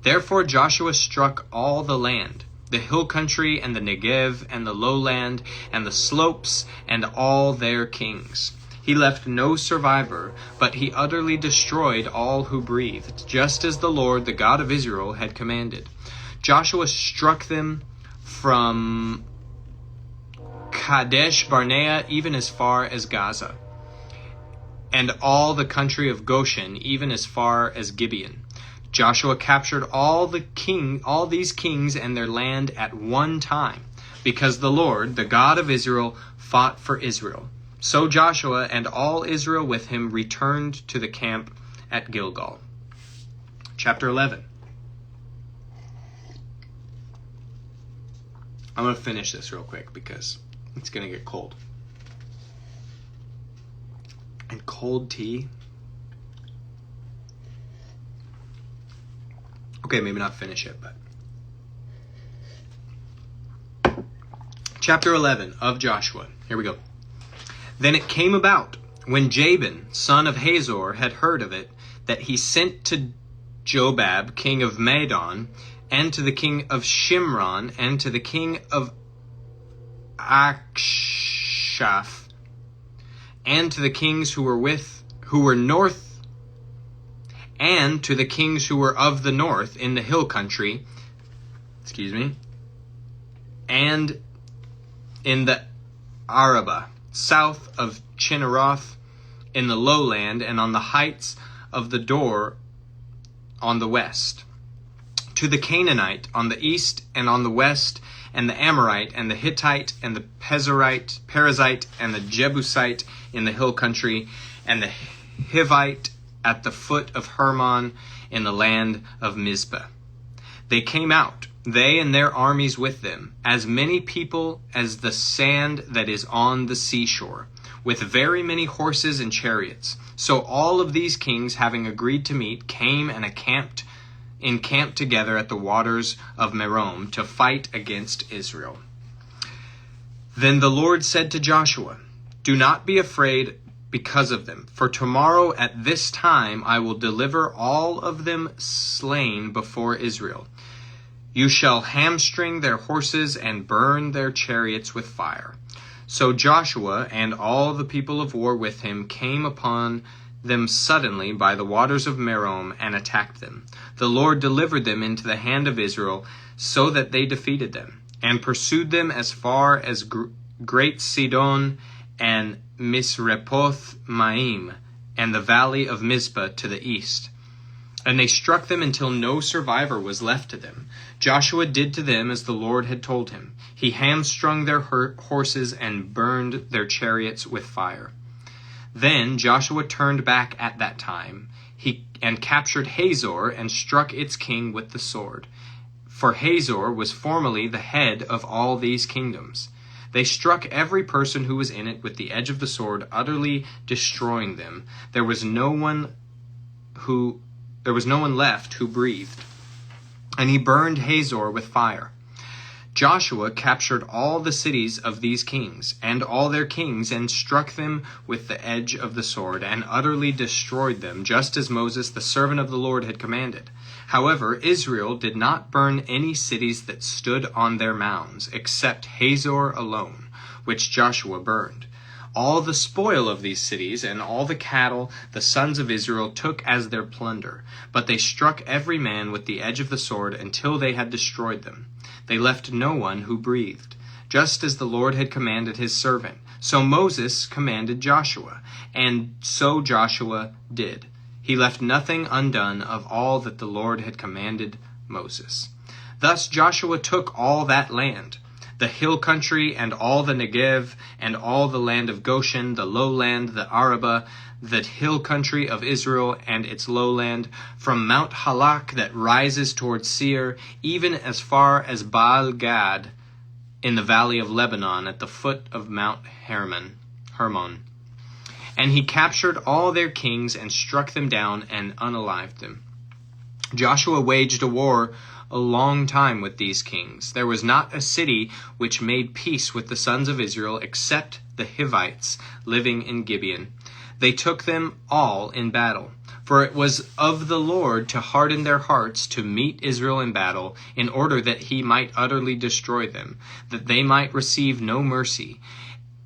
Therefore Joshua struck all the land, the hill country and the Negev and the lowland and the slopes and all their kings. He left no survivor, but he utterly destroyed all who breathed, just as the Lord, the God of Israel, had commanded. Joshua struck them from Kadesh Barnea even as far as Gaza, and all the country of Goshen even as far as Gibeon. Joshua captured all these kings and their land at one time, because the Lord, the God of Israel, fought for Israel. So Joshua and all Israel with him returned to the camp at Gilgal. Chapter 11. I'm going to finish this real quick because it's going to get cold. And cold tea. Okay, maybe not finish it, but. Chapter 11 of Joshua. Here we go. Then it came about, when Jabin, son of Hazor, had heard of it, that he sent to Jobab, king of Madon, and to the king of Shimron, and to the king of Akshaph, and to the kings who were north, and to the kings who were of the north in the hill country, and in the Arabah, south of Chinneroth, in the lowland, and on the heights of the Dor on the west, to the Canaanite on the east and on the west, and the Amorite, and the Hittite, and the Perizzite, and the Jebusite in the hill country, and the Hivite at the foot of Hermon in the land of Mizpah. They came out, they and their armies with them, as many people as the sand that is on the seashore, with very many horses and chariots. So all of these kings, having agreed to meet, came and encamped together at the waters of Merom to fight against Israel. Then the Lord said to Joshua, "Do not be afraid because of them, for tomorrow at this time I will deliver all of them slain before Israel. You shall hamstring their horses and burn their chariots with fire." So Joshua and all the people of war with him came upon them suddenly by the waters of Merom and attacked them. The Lord delivered them into the hand of Israel, so that they defeated them, and pursued them as far as Great Sidon and Misrepoth Maim, and the valley of Mizpah to the east. And they struck them until no survivor was left to them. Joshua did to them as the Lord had told him. He hamstrung their horses and burned their chariots with fire. Then Joshua turned back at that time, and captured Hazor and struck its king with the sword. For Hazor was formerly the head of all these kingdoms. They struck every person who was in it with the edge of the sword, utterly destroying them. There was no one left who breathed. And he burned Hazor with fire. Joshua captured all the cities of these kings, and all their kings, and struck them with the edge of the sword, and utterly destroyed them, just as Moses the servant of the Lord had commanded. However, Israel did not burn any cities that stood on their mounds, except Hazor alone, which Joshua burned. All the spoil of these cities and all the cattle the sons of Israel took as their plunder, but they struck every man with the edge of the sword until they had destroyed them. They left no one who breathed, just as the Lord had commanded his servant. So Moses commanded Joshua, and so Joshua did. He left nothing undone of all that the Lord had commanded Moses. Thus Joshua took all that land, the hill country, and all the Negev, and all the land of Goshen, the lowland, the Arabah, the hill country of Israel and its lowland, from Mount Halak that rises toward Seir, even as far as Baal Gad, in the valley of Lebanon, at the foot of Mount Hermon. And he captured all their kings and struck them down and unalived them. Joshua waged a war a long time with these kings. There was not a city which made peace with the sons of Israel except the Hivites living in Gibeon. They took them all in battle. For it was of the Lord to harden their hearts to meet Israel in battle, in order that he might utterly destroy them, that they might receive no mercy,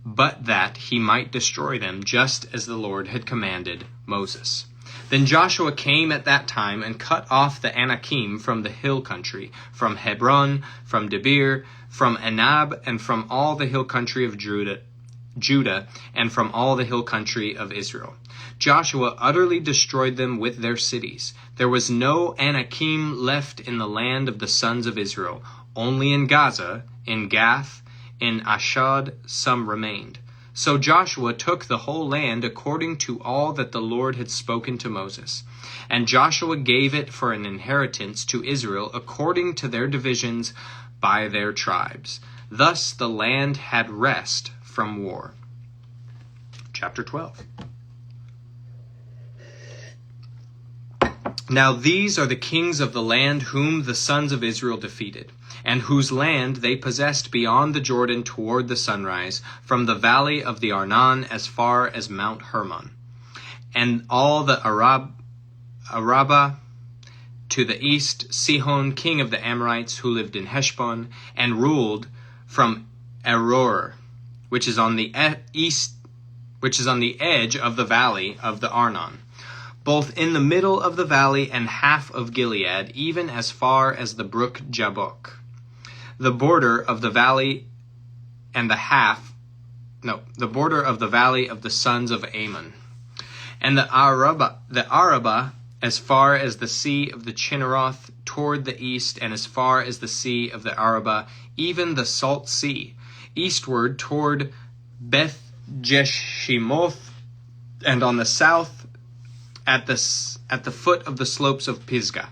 but that he might destroy them, just as the Lord had commanded Moses. Then Joshua came at that time and cut off the Anakim from the hill country, from Hebron, from Debir, from Anab, and from all the hill country of Judah, and from all the hill country of Israel. Joshua utterly destroyed them with their cities. There was no Anakim left in the land of the sons of Israel. Only in Gaza, in Gath, in Ashdod, some remained. So Joshua took the whole land according to all that the Lord had spoken to Moses. And Joshua gave it for an inheritance to Israel according to their divisions by their tribes. Thus the land had rest from war. Chapter 12. Now these are the kings of the land whom the sons of Israel defeated, and whose land they possessed beyond the Jordan toward the sunrise, from the valley of the Arnon as far as Mount Hermon. And all the Arabah to the east, Sihon, king of the Amorites, who lived in Heshbon, and ruled from Aroer, which is on the east, which is on the edge of the valley of the Arnon, both in the middle of the valley and half of Gilead, even as far as the brook Jabbok. The border of the valley and the border of the valley of the sons of Ammon. And the Arabah as far as the sea of the Chinneroth toward the east, and as far as the sea of the Arabah, even the salt sea, eastward toward Beth Jeshimoth, and on the south at the foot of the slopes of Pisgah,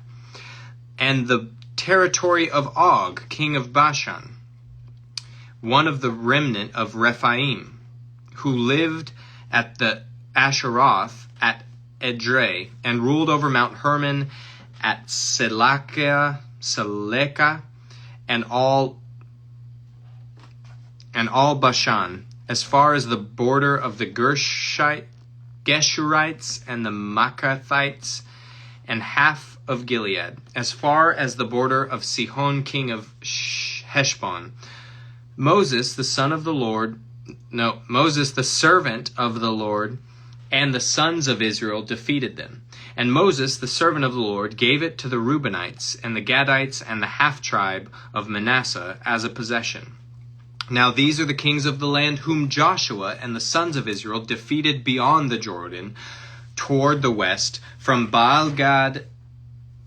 and the territory of Og, king of Bashan, one of the remnant of Rephaim, who lived at the Asheroth at Edrei, and ruled over Mount Hermon at Seleka, and all Bashan, as far as the border of the Geshurites and the Maacathites, and half of Gilead, as far as the border of Sihon, king of Heshbon. Moses, the servant of the Lord, and the sons of Israel defeated them. And Moses, the servant of the Lord, gave it to the Reubenites and the Gadites and the half-tribe of Manasseh as a possession. Now these are the kings of the land whom Joshua and the sons of Israel defeated beyond the Jordan toward the west, from Baal-Gad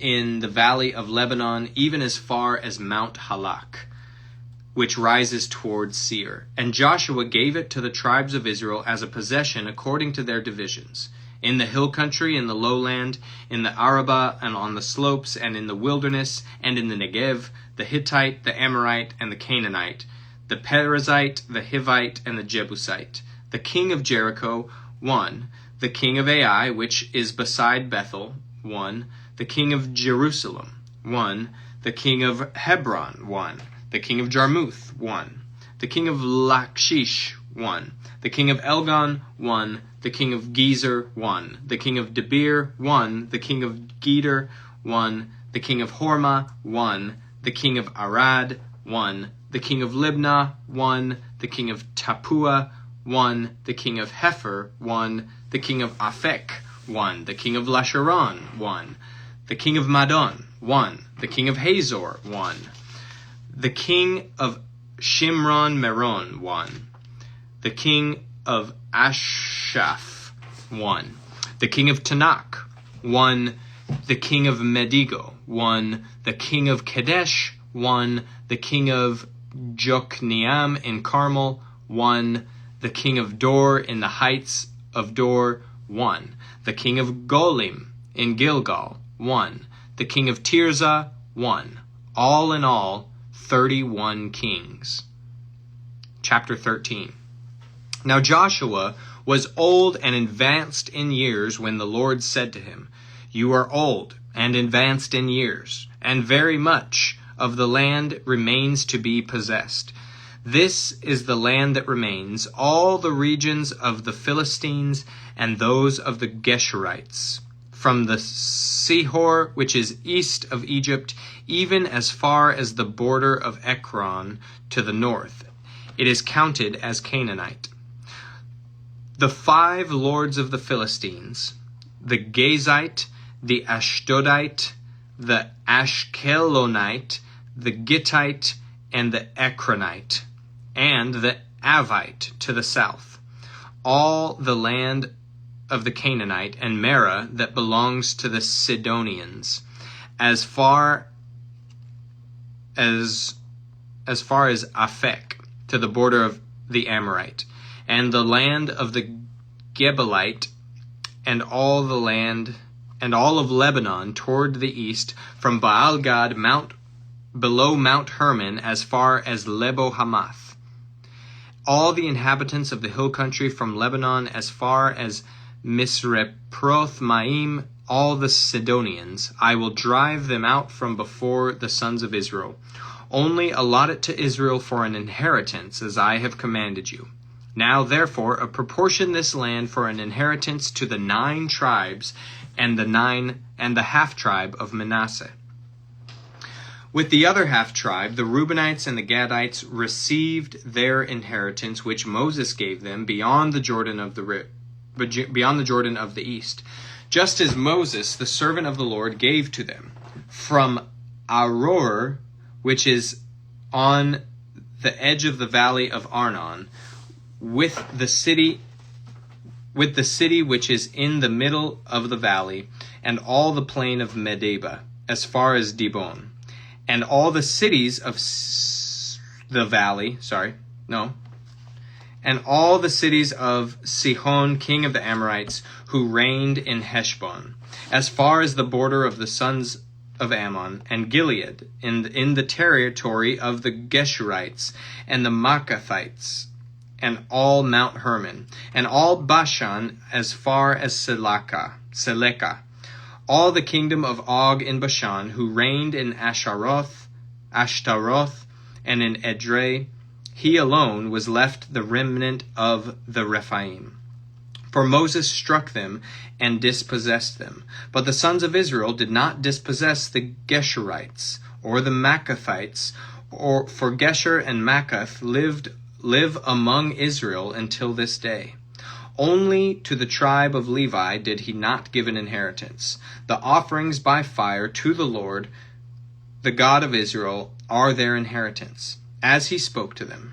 in the valley of Lebanon, even as far as Mount Halak, which rises toward Seir. And Joshua gave it to the tribes of Israel as a possession according to their divisions, in the hill country, in the lowland, in the Arabah, and on the slopes, and in the wilderness, and in the Negev, the Hittite, the Amorite, and the Canaanite, the Perizzite, the Hivite, and the Jebusite. The king of Jericho, 1. The king of Ai, which is beside Bethel, 1. The king of Jerusalem, 1. The king of Hebron, 1. The king of Jarmuth, 1. The king of Lachish, 1. The king of Elgon, 1. The king of Gezer, 1. The king of Debir, 1. The king of Geder, 1. The king of Hormah, 1. The king of Arad, 1. The king of Libnah, 1. The king of Tapua, 1. The king of Hepher, 1. The king of Aphek, 1. The king of Lasharon, 1. The king of Madon, 1. The king of Hazor, 1. The king of Shimron Meron, 1. The king of Ashaph, 1. The king of Tanakh, 1. The king of Medigo, 1. The king of Kadesh, 1. The king of Jokneam in Carmel, 1. The king of Dor in the heights of Dor, 1. The king of Golim in Gilgal, 1. The king of Tirzah, 1. All in all, 31 kings. Chapter 13. Now Joshua was old and advanced in years when the Lord said to him, "You are old and advanced in years, and very much of the land remains to be possessed. This is the land that remains, all the regions of the Philistines and those of the Geshurites, from the Sihor, which is east of Egypt, even as far as the border of Ekron to the north. It is counted as Canaanite. The 5 lords of the Philistines, the Gazite, the Ashdodite, the Ashkelonite, the Gittite, and the Ekronite, and the Avite to the south, all the land of the Canaanite, and Merah that belongs to the Sidonians, as far as Aphek, to the border of the Amorite, and the land of the Gebelite, and all of Lebanon toward the east, from Baal-Gad below Mount Hermon, as far as Lebo Hamath. All the inhabitants of the hill country from Lebanon as far as Misreproth Maim, all the Sidonians, I will drive them out from before the sons of Israel. Only allot it to Israel for an inheritance, as I have commanded you. Now therefore apportion this land for an inheritance to the 9 tribes and the half tribe of Manasseh. With the other half tribe, the Reubenites and the Gadites received their inheritance, which Moses gave them beyond the Jordan of the east, just as Moses, the servant of the Lord, gave to them, from Aroer, which is on the edge of the valley of Arnon, with the city which is in the middle of the valley, and all the plain of Medeba, as far as Dibon, and all the cities of the valley, and all the cities of Sihon, king of the Amorites, who reigned in Heshbon, as far as the border of the sons of Ammon, and Gilead, in the territory of the Geshurites, and the Maacathites, and all Mount Hermon, and all Bashan as far as Seleka, all the kingdom of Og in Bashan, who reigned in Ashtaroth, and in Edrei. He alone was left the remnant of the Rephaim. For Moses struck them and dispossessed them. But the sons of Israel did not dispossess the Geshurites or the Maacathites, for Gesher and Maacath live among Israel until this day. Only to the tribe of Levi did he not give an inheritance. The offerings by fire to the Lord, the God of Israel, are their inheritance, as he spoke to them.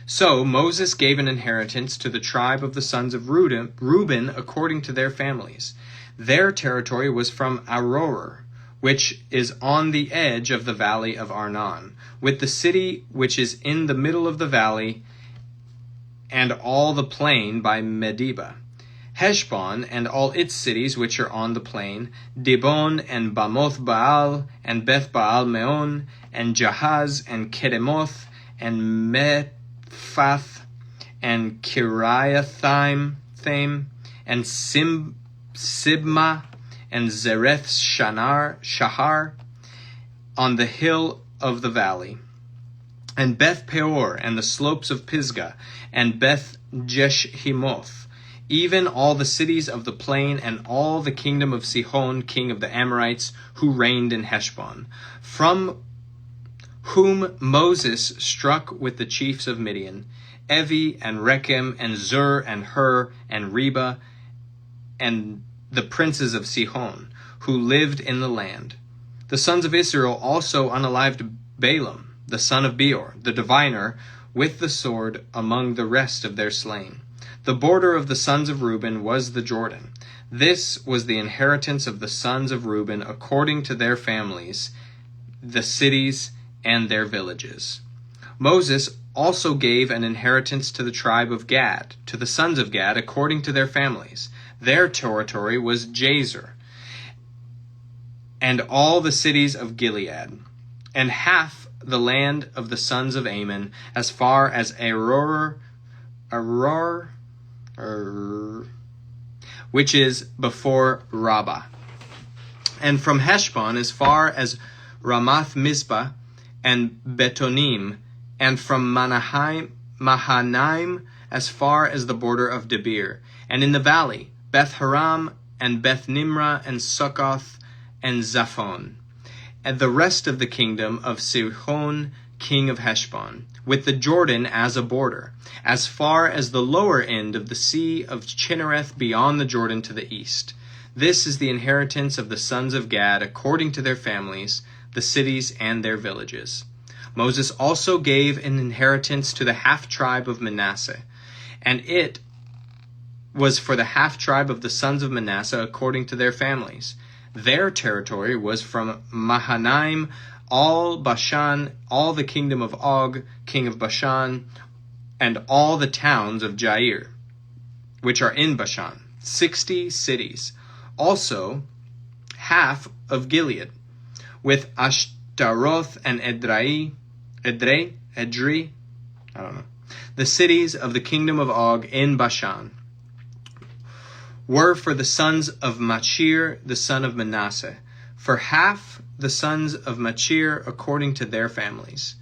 So Moses gave an inheritance to the tribe of the sons of Reuben according to their families. Their territory was from Aroer, which is on the edge of the valley of Arnon, with the city which is in the middle of the valley, and all the plain by Medeba, Heshbon and all its cities which are on the plain, Dibon and Bamoth Baal and Beth Baal Meon and Jahaz and Kedemoth and Mephath and Kiriathaim and Sibma and Zereth Shahar on the hill of the valley, and Beth Peor, and the slopes of Pisgah, and Beth Jeshimoth, even all the cities of the plain, and all the kingdom of Sihon, king of the Amorites, who reigned in Heshbon, from whom Moses struck with the chiefs of Midian, Evi, and Rechem, and Zur, and Hur, and Reba, and the princes of Sihon, who lived in the land. The sons of Israel also unalived Balaam, the son of Beor, the diviner, with the sword among the rest of their slain. The border of the sons of Reuben was the Jordan. This was the inheritance of the sons of Reuben according to their families, the cities and their villages. Moses also gave an inheritance to the tribe of Gad, to the sons of Gad according to their families. Their territory was Jazer, and all the cities of Gilead, and half the land of the sons of Ammon, as far as Aroer, which is before Rabbah, and from Heshbon as far as Ramath Mizpah and Betonim, and from Mahanaim as far as the border of Debir, and in the valley Beth Haram and Beth Nimrah and Succoth and Zaphon, and the rest of the kingdom of Sihon, king of Heshbon, with the Jordan as a border, as far as the lower end of the sea of Chinnereth beyond the Jordan to the east. This is the inheritance of the sons of Gad according to their families, the cities and their villages. Moses also gave an inheritance to the half-tribe of Manasseh, and it was for the half-tribe of the sons of Manasseh according to their families. Their territory was from Mahanaim, all Bashan, all the kingdom of Og, king of Bashan, and all the towns of Jair, which are in Bashan, 60 cities. Also, half of Gilead, with Ashtaroth and Edrei, the cities of the kingdom of Og in Bashan, were for the sons of Machir, the son of Manasseh, for half the sons of Machir according to their families.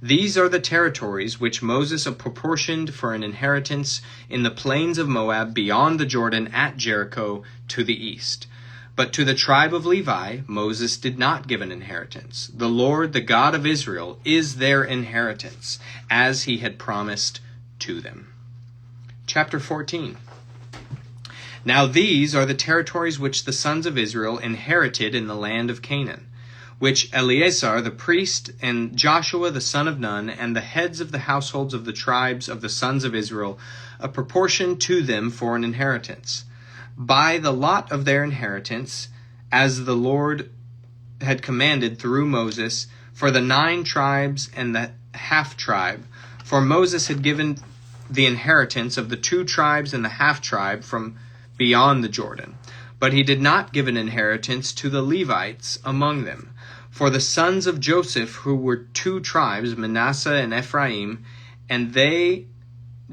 These are the territories which Moses apportioned for an inheritance in the plains of Moab beyond the Jordan at Jericho to the east. But to the tribe of Levi, Moses did not give an inheritance. The Lord, the God of Israel, is their inheritance, as he had promised to them. Chapter 14. Now these are the territories which the sons of Israel inherited in the land of Canaan, which Eleazar the priest and Joshua the son of Nun and the heads of the households of the tribes of the sons of Israel apportioned to them for an inheritance, by the lot of their inheritance, as the Lord had commanded through Moses, for the 9 tribes and the half-tribe. For Moses had given the inheritance of the 2 tribes and the half-tribe from beyond the Jordan. But he did not give an inheritance to the Levites among them. For the sons of Joseph, who were 2 tribes, Manasseh and Ephraim, and they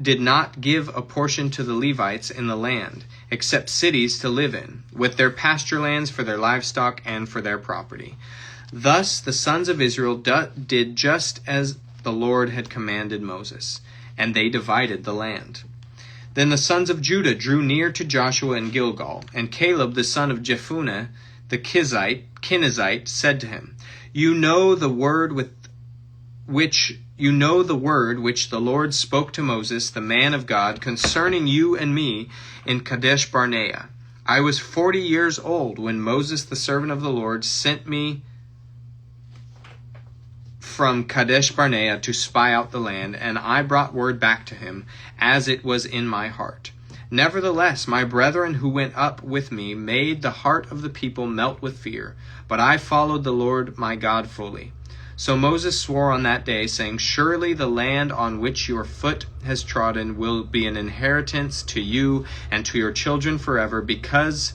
did not give a portion to the Levites in the land, except cities to live in, with their pasture lands for their livestock and for their property. Thus the sons of Israel did just as the Lord had commanded Moses, and they divided the land. Then the sons of Judah drew near to Joshua in Gilgal, and Caleb the son of Jephunneh the Kenizzite said to him, You know the word which the Lord spoke to Moses, the man of God, concerning you and me in Kadesh Barnea. I was 40 years old when Moses, the servant of the Lord, sent me from Kadesh Barnea to spy out the land, and I brought word back to him, as it was in my heart. Nevertheless, my brethren who went up with me made the heart of the people melt with fear, but I followed the Lord my God fully. So Moses swore on that day, saying, Surely the land on which your foot has trodden will be an inheritance to you and to your children forever, because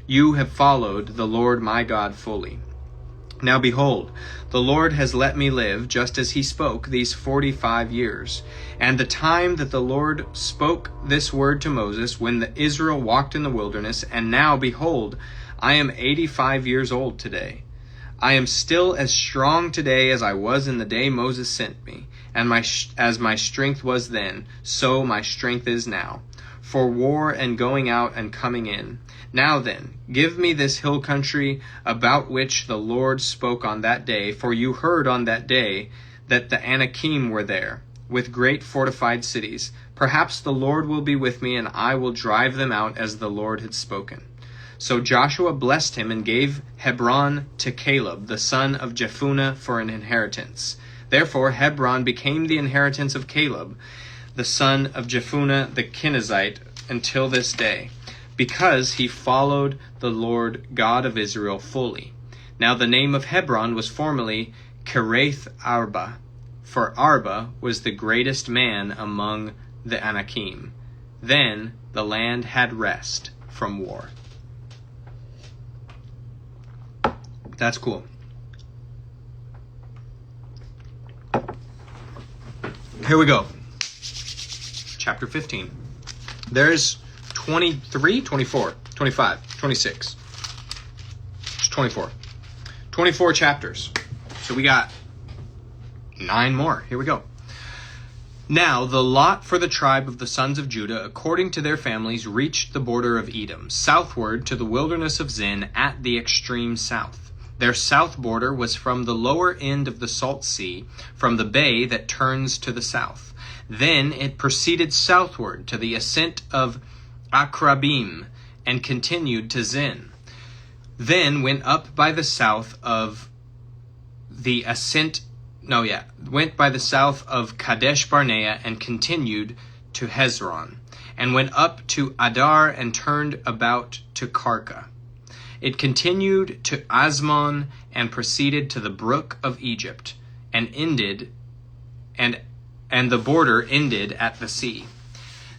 you have followed the Lord my God fully. Now behold, the Lord has let me live, just as he spoke, these 45 years. And the time that the Lord spoke this word to Moses, when Israel walked in the wilderness, and now behold, I am 85 years old today. I am still as strong today as I was in the day Moses sent me, and as my strength was then, so my strength is now, for war and going out and coming in. Now then, give me this hill country about which the Lord spoke on that day, for you heard on that day that the Anakim were there, with great fortified cities. Perhaps the Lord will be with me, and I will drive them out as the Lord had spoken. So Joshua blessed him and gave Hebron to Caleb, the son of Jephunneh, for an inheritance. Therefore Hebron became the inheritance of Caleb, the son of Jephunneh the Kenizzite, until this day, because he followed the Lord God of Israel fully. Now the name of Hebron was formerly Kiriath Arba, for Arba was the greatest man among the Anakim. Then the land had rest from war. That's cool. Here we go. Chapter 15. There's 23, 24, 25, 26. It's 24. 24 chapters. So we got 9 more. Here we go. Now the lot for the tribe of the sons of Judah, according to their families, reached the border of Edom, southward to the wilderness of Zin at the extreme south. Their south border was from the lower end of the Salt Sea, from the bay that turns to the south. Then it proceeded southward to the ascent of Akrabim and continued to Zin. Then went up by the south of went by the south of Kadesh Barnea and continued to Hezron, and went up to Adar and turned about to Karka. It continued to Asmon and proceeded to the brook of Egypt, and the border ended at the sea.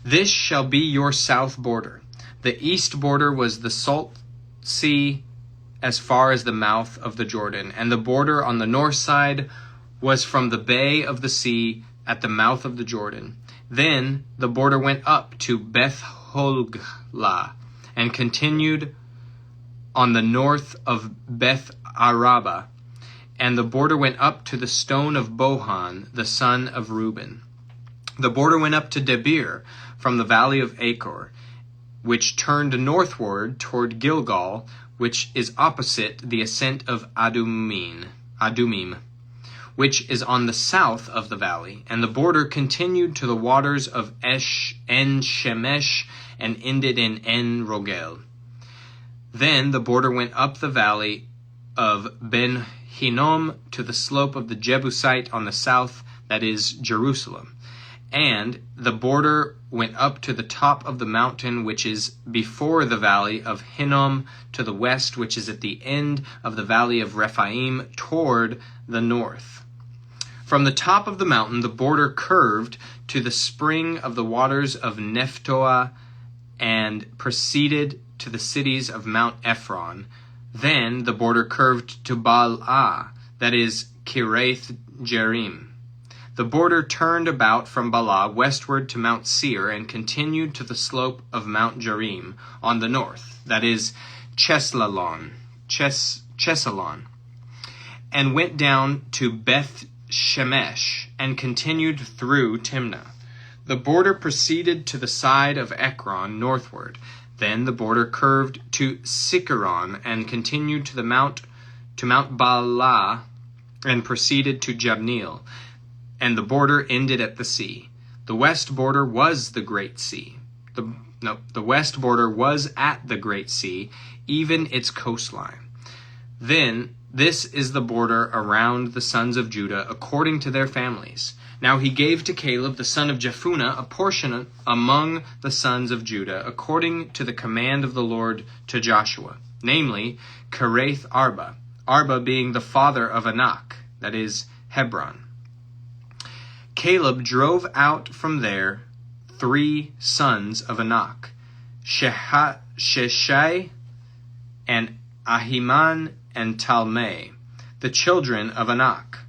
This shall be your south border. The east border was the Salt Sea as far as the mouth of the Jordan, and the border on the north side was from the bay of the sea at the mouth of the Jordan. Then the border went up to Beth Hoglah and continued on the north of Beth Araba, and the border went up to the stone of Bohan, the son of Reuben. The border went up to Debir from the valley of Achor, which turned northward toward Gilgal, which is opposite the ascent of Adumim, which is on the south of the valley, and the border continued to the waters of En-Shemesh and ended in En-Rogel. Then the border went up the valley of Ben-Hinnom to the slope of the Jebusite on the south, that is, Jerusalem. And the border went up to the top of the mountain which is before the valley of Hinnom to the west, which is at the end of the valley of Rephaim toward the north. From the top of the mountain the border curved to the spring of the waters of Nephtoah and proceeded to the cities of Mount Ephron. Then the border curved to Baalah, that is, Kiriath Jearim. The border turned about from Baalah westward to Mount Seir and continued to the slope of Mount Jearim on the north, that is, Chesalon, and went down to Beth Shemesh and continued through Timnah. The border proceeded to the side of Ekron northward. Then the border curved to Sikaron and continued to Mount Baalah and proceeded to Jabneel, and the border ended at the sea. The west border was the Great Sea. The west border was at the Great Sea, even its coastline. Then this is the border around the sons of Judah according to their families. Now he gave to Caleb the son of Jephunneh a portion among the sons of Judah, according to the command of the Lord to Joshua, namely Kiriath Arba, Arba being the father of Anak, that is, Hebron. Caleb drove out from there 3 sons of Anak, Sheshai and Ahiman and Talmai, the children of Anak.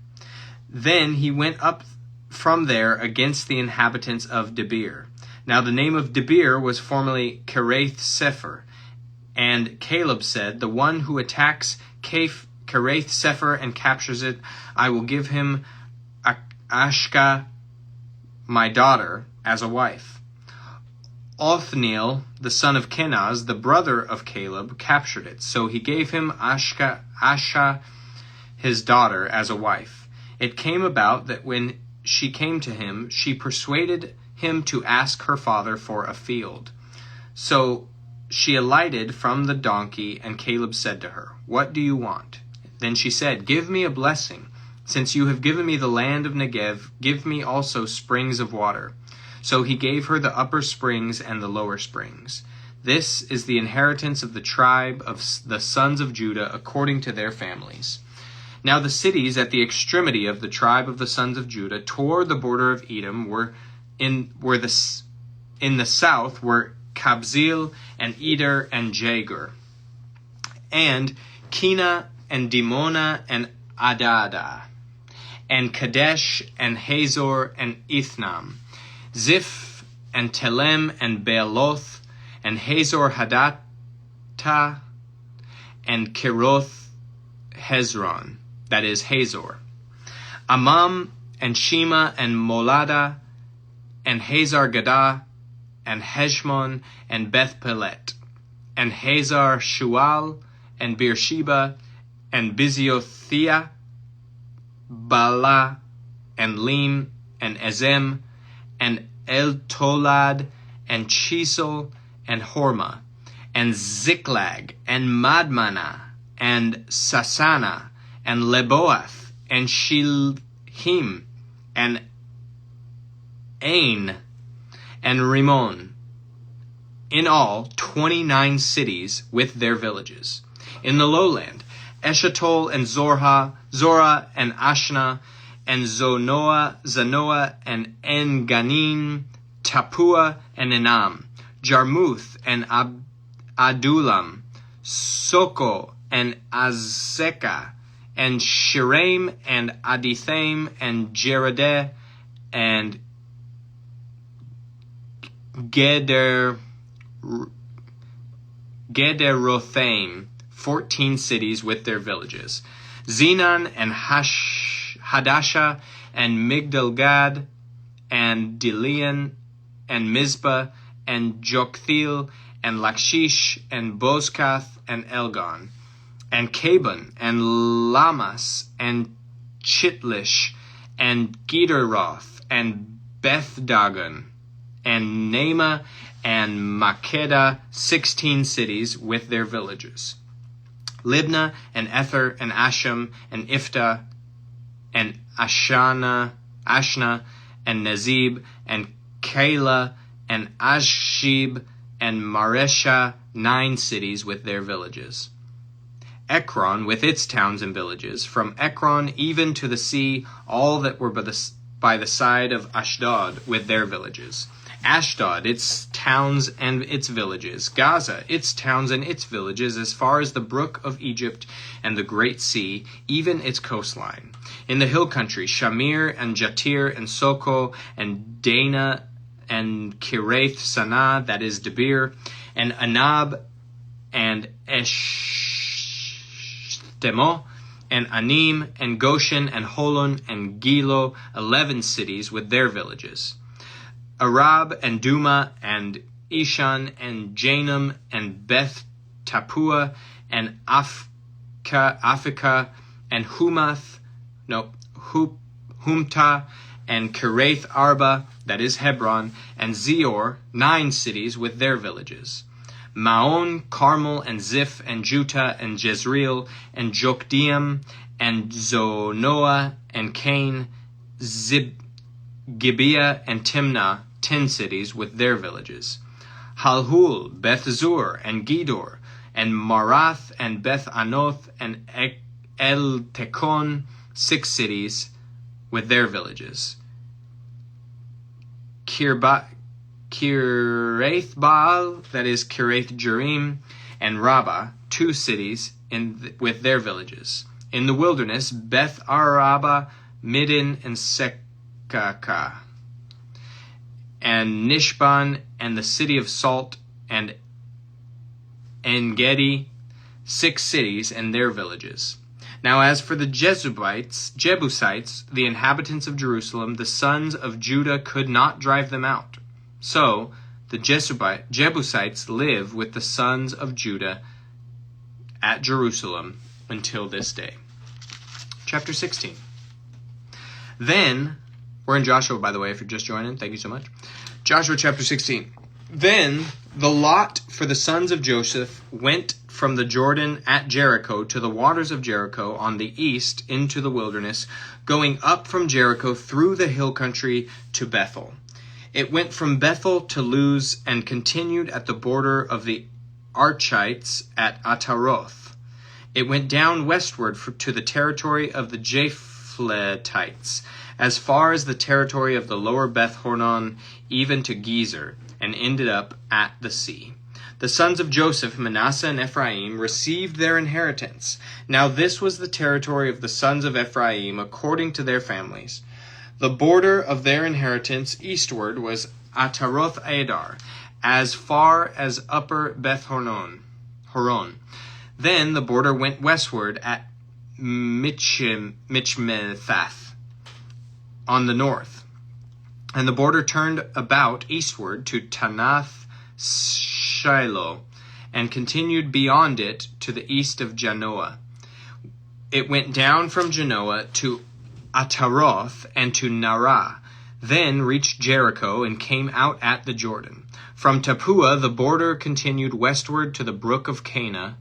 Then he went up from there against the inhabitants of Debir. Now the name of Debir was formerly Kiriath Sepher, and Caleb said, the one who attacks Kiriath Sepher and captures it, I will give him Ashka, my daughter, as a wife. Othniel, the son of Kenaz, the brother of Caleb, captured it. So he gave him Asha, his daughter, as a wife. It came about that when she came to him, she persuaded him to ask her father for a field. So she alighted from the donkey, and Caleb said to her, "What do you want?" Then she said, "Give me a blessing. Since you have given me the land of Negev, give me also springs of water." So he gave her the upper springs and the lower springs. This is the inheritance of the tribe of the sons of Judah according to their families. Now the cities at the extremity of the tribe of the sons of Judah toward the border of Edom were in the south were Kabzeel and Eder and Jagur, and Kena and Dimona and Adada, and Kadesh and Hazor and Ithnam, Ziph and Telem and Bealoth, and Hazor Hadattah, and Kiroth Hezron, that is Hazor, Amam and Shema and Molada, and Hazar Gadah, and Heshmon and Beth Pelet, and Hazar Shual, and Beersheba, and Biziothia, Bala, and Lim, and Ezem, and El-Tolad, and Chisel, and Hormah, and Ziklag, and Madmana, and Sasana, and Leboath, and Shilhim, and Ain, and Rimmon. In all, 29 cities with their villages. In the lowland, Eshtaol and Zorah and Ashna, and Zanoah and En-Ganim, Tapua and Enam, Jarmuth and Adullam, Soko and Azekah, and Shiraim and Adithaim and Jeredeh and Gederothaim, 14 cities with their villages. Zenon and Hadasha and Migdalgad and Delian and Mizpah and Joktheel and Lachish and Bozkath and Elgon and Caban and Lamas and Chitlish and Gederoth and Beth Dagon and Naamah and Makkedah, 16 cities with their villages. Libnah and Ether and Asham and Iftah and Ashna and Nezib and Keilah and Ashib and Maresha, 9 cities with their villages. Ekron with its towns and villages, from Ekron even to the sea, all that were by the side of Ashdod with their villages. Ashdod, its towns and its villages. Gaza, its towns and its villages, as far as the brook of Egypt and the great sea, even its coastline. In the hill country, Shamir and Jatir and Soko and Dana and Kirath Sanah, that is Debir, and Anab and Eshtemo and Anim and Goshen and Holon and Gilo, 11 cities with their villages. Arab and Duma and Ishan and Janam and Beth Tapua and Afika and Humta and Kirath Arba, that is Hebron, and Zior, 9 cities with their villages. Maon, Carmel, and Ziph, and Juttah, and Jezreel, and Jokdeam, and Zonoah, and Cain, Gibeah, and Timnah, 10 cities with their villages. Halhul, Beth Zur, and Gedor, and Marath, and Beth Anoth, and El Tekon, 6 cities with their villages. Kirath Baal, that is Kirath Jearim, and Rabbah, 2 cities with their villages. In the wilderness, Beth Araba, Middin, and Sekaka, and Nishban, and the city of Salt, and En-Gedi, 6 cities and their villages. Now as for the Jebusites, the inhabitants of Jerusalem, the sons of Judah could not drive them out. So the Jebusites live with the sons of Judah at Jerusalem until this day. Chapter 16. Then, we're in Joshua, by the way, if you're just joining. Thank you so much. Joshua chapter 16. Then the lot for the sons of Joseph went from the Jordan at Jericho to the waters of Jericho on the east into the wilderness, going up from Jericho through the hill country to Bethel. It went from Bethel to Luz and continued at the border of the Archites at Ataroth. It went down westward to the territory of the Japhletites, as far as the territory of the lower Beth Horon, even to Gezer, and ended up at the sea. The sons of Joseph, Manasseh and Ephraim, received their inheritance. Now this was the territory of the sons of Ephraim according to their families. The border of their inheritance eastward was Ataroth Adar, as far as upper Beth Horon. Then the border went westward at Michmethath on the north, and the border turned about eastward to Tanath Shiloh, and continued beyond it to the east of Janoah. It went down from Janoah to Ataroth and to Narah, then reached Jericho and came out at the Jordan. From Tappuah the border continued westward to the brook of Cana,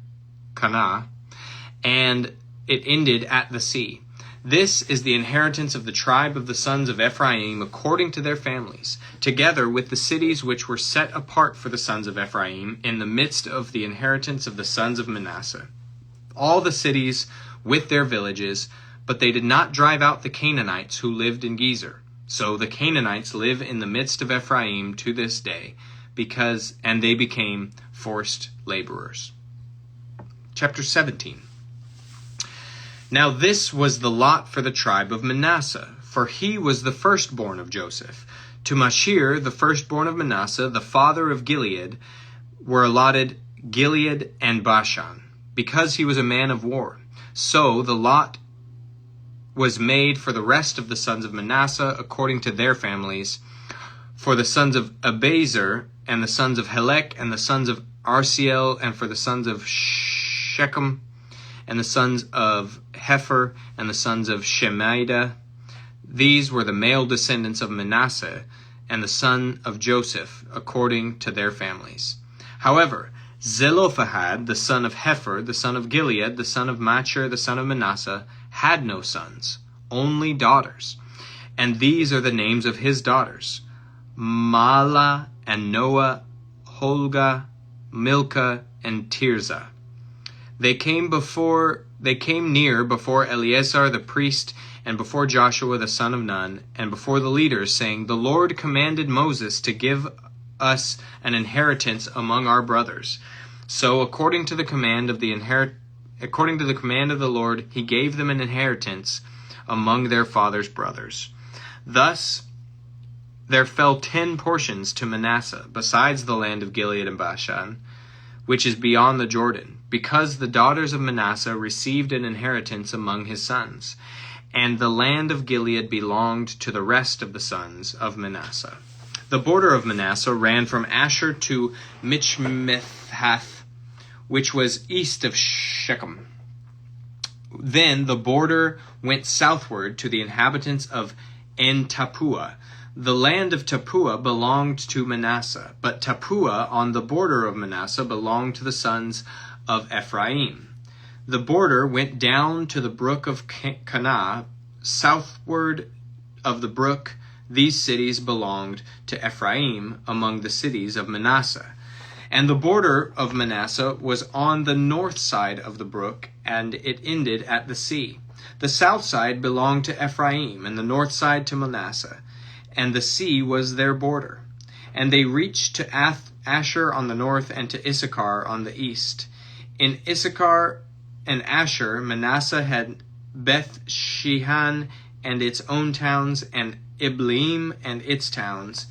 and it ended at the sea. This is the inheritance of the tribe of the sons of Ephraim according to their families, together with the cities which were set apart for the sons of Ephraim in the midst of the inheritance of the sons of Manasseh. All the cities with their villages, but they did not drive out the Canaanites who lived in Gezer. So the Canaanites live in the midst of Ephraim to this day, and they became forced laborers. Chapter 17. Now this was the lot for the tribe of Manasseh, for he was the firstborn of Joseph. To Machir, the firstborn of Manasseh, the father of Gilead, were allotted Gilead and Bashan, because he was a man of war. So the lot was made for the rest of the sons of Manasseh according to their families, for the sons of Abizer, and the sons of Helek, and the sons of Arsiel, and for the sons of Shechem, and the sons of Hepher, and the sons of Shemida. These were the male descendants of Manasseh, and the son of Joseph, according to their families. However, Zelophehad, the son of Hepher, the son of Gilead, the son of Machir, the son of Manasseh, had no sons, only daughters. And these are the names of his daughters: Mahlah and Noah, Holga, Milcah, and Tirzah. They came near before Eleazar the priest, and before Joshua the son of Nun, and before the leaders, saying, The Lord commanded Moses to give us an inheritance among our brothers. So according to the command of the Lord, he gave them an inheritance among their father's brothers. Thus there fell 10 portions to Manasseh, besides the land of Gilead and Bashan, which is beyond the Jordan, because the daughters of Manasseh received an inheritance among his sons, and the land of Gilead belonged to the rest of the sons of Manasseh. The border of Manasseh ran from Asher to Michmethath, which was east of Shechem. Then the border went southward to the inhabitants of En-Tappuah. The land of Tappuah belonged to Manasseh, but Tappuah on the border of Manasseh belonged to the sons of Ephraim. The border went down to the brook of Cana. Southward of the brook, these cities belonged to Ephraim among the cities of Manasseh. And the border of Manasseh was on the north side of the brook, and it ended at the sea. The south side belonged to Ephraim, and the north side to Manasseh, and the sea was their border. And they reached to Asher on the north, and to Issachar on the east. In Issachar and Asher, Manasseh had Beth Shehan and its own towns, and Ibleam and its towns,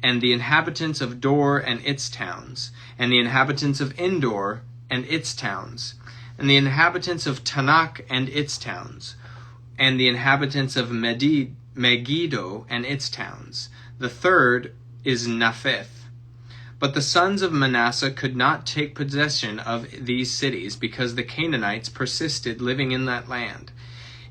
and the inhabitants of Dor and its towns, and the inhabitants of Endor and its towns. and the inhabitants of Tanakh and its towns, and the inhabitants of Megiddo and its towns. The third is Naphith. But the sons of Manasseh could not take possession of these cities, because the Canaanites persisted living in that land.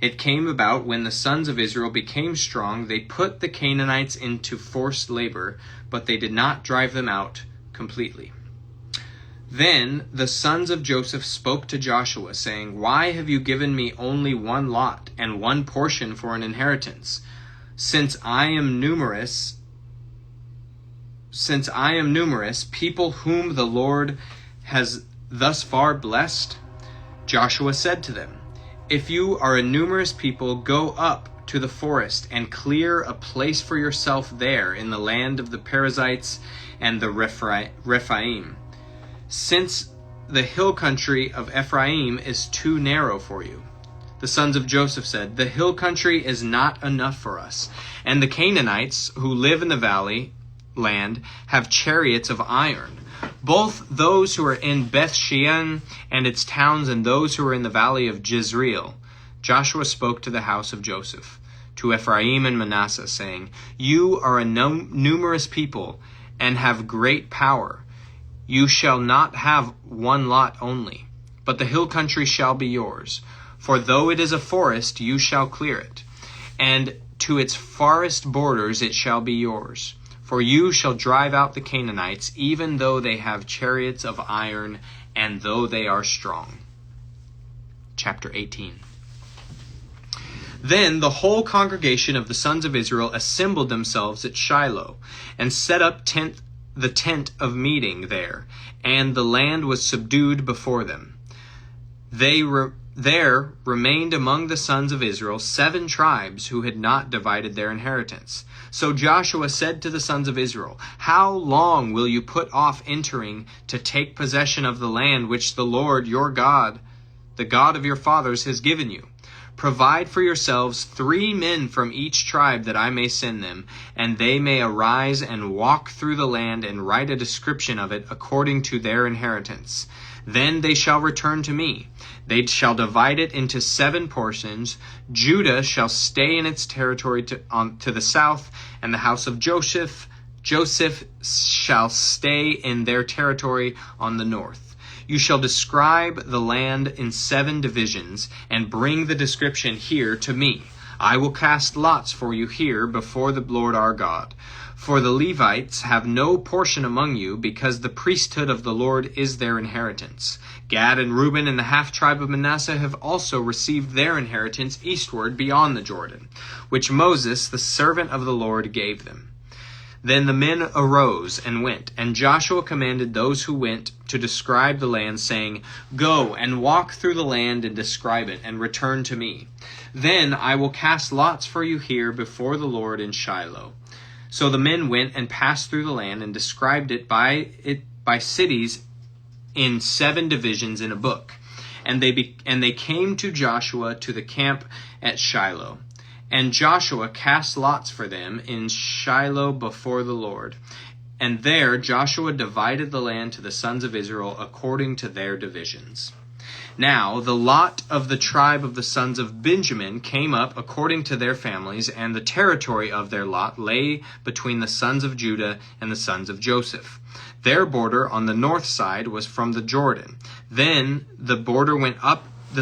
It came about when the sons of Israel became strong, they put the Canaanites into forced labor, but they did not drive them out completely. Then the sons of Joseph spoke to Joshua, saying, "Why have you given me only one lot and one portion for an inheritance? Since I am numerous, people whom the Lord has thus far blessed?" Joshua said to them, "If you are a numerous people, go up to the forest and clear a place for yourself there in the land of the Perizzites and the Rephaim, since the hill country of Ephraim is too narrow for you." The sons of Joseph said, "The hill country is not enough for us, and the Canaanites who live in the valley land have chariots of iron, both those who are in Beth Shean and its towns and those who are in the valley of Jezreel." Joshua spoke to the house of Joseph, to Ephraim and Manasseh, saying, "You are a numerous people and have great power. You shall not have one lot only, but the hill country shall be yours. For though it is a forest, you shall clear it, and to its farthest borders it shall be yours. For you shall drive out the Canaanites, even though they have chariots of iron, and though they are strong." Chapter 18. Then the whole congregation of the sons of Israel assembled themselves at Shiloh, and set up the tent of meeting there, and the land was subdued before them. There remained among the sons of Israel 7 tribes who had not divided their inheritance. So Joshua said to the sons of Israel, "How long will you put off entering to take possession of the land which the Lord your God, the God of your fathers, has given you? Provide for yourselves 3 men from each tribe, that I may send them, and they may arise and walk through the land and write a description of it according to their inheritance. Then they shall return to me. They shall divide it into 7 portions. Judah shall stay in its territory to the south, and the house of Joseph shall stay in their territory on the north. You shall describe the land in 7 divisions, and bring the description here to me. I will cast lots for you here before the Lord our God. For the Levites have no portion among you, because the priesthood of the Lord is their inheritance. Gad and Reuben and the half-tribe of Manasseh have also received their inheritance eastward beyond the Jordan, which Moses, the servant of the Lord, gave them." Then the men arose and went, and Joshua commanded those who went to describe the land, saying, "Go and walk through the land and describe it, and return to me. Then I will cast lots for you here before the Lord in Shiloh." So the men went and passed through the land and described it by cities in 7 divisions in a book. And they came to Joshua to the camp at Shiloh. And Joshua cast lots for them in Shiloh before the Lord. And there Joshua divided the land to the sons of Israel according to their divisions. Now the lot of the tribe of the sons of Benjamin came up according to their families, and the territory of their lot lay between the sons of Judah and the sons of Joseph. Their border on the north side was from the Jordan. Then the border went up to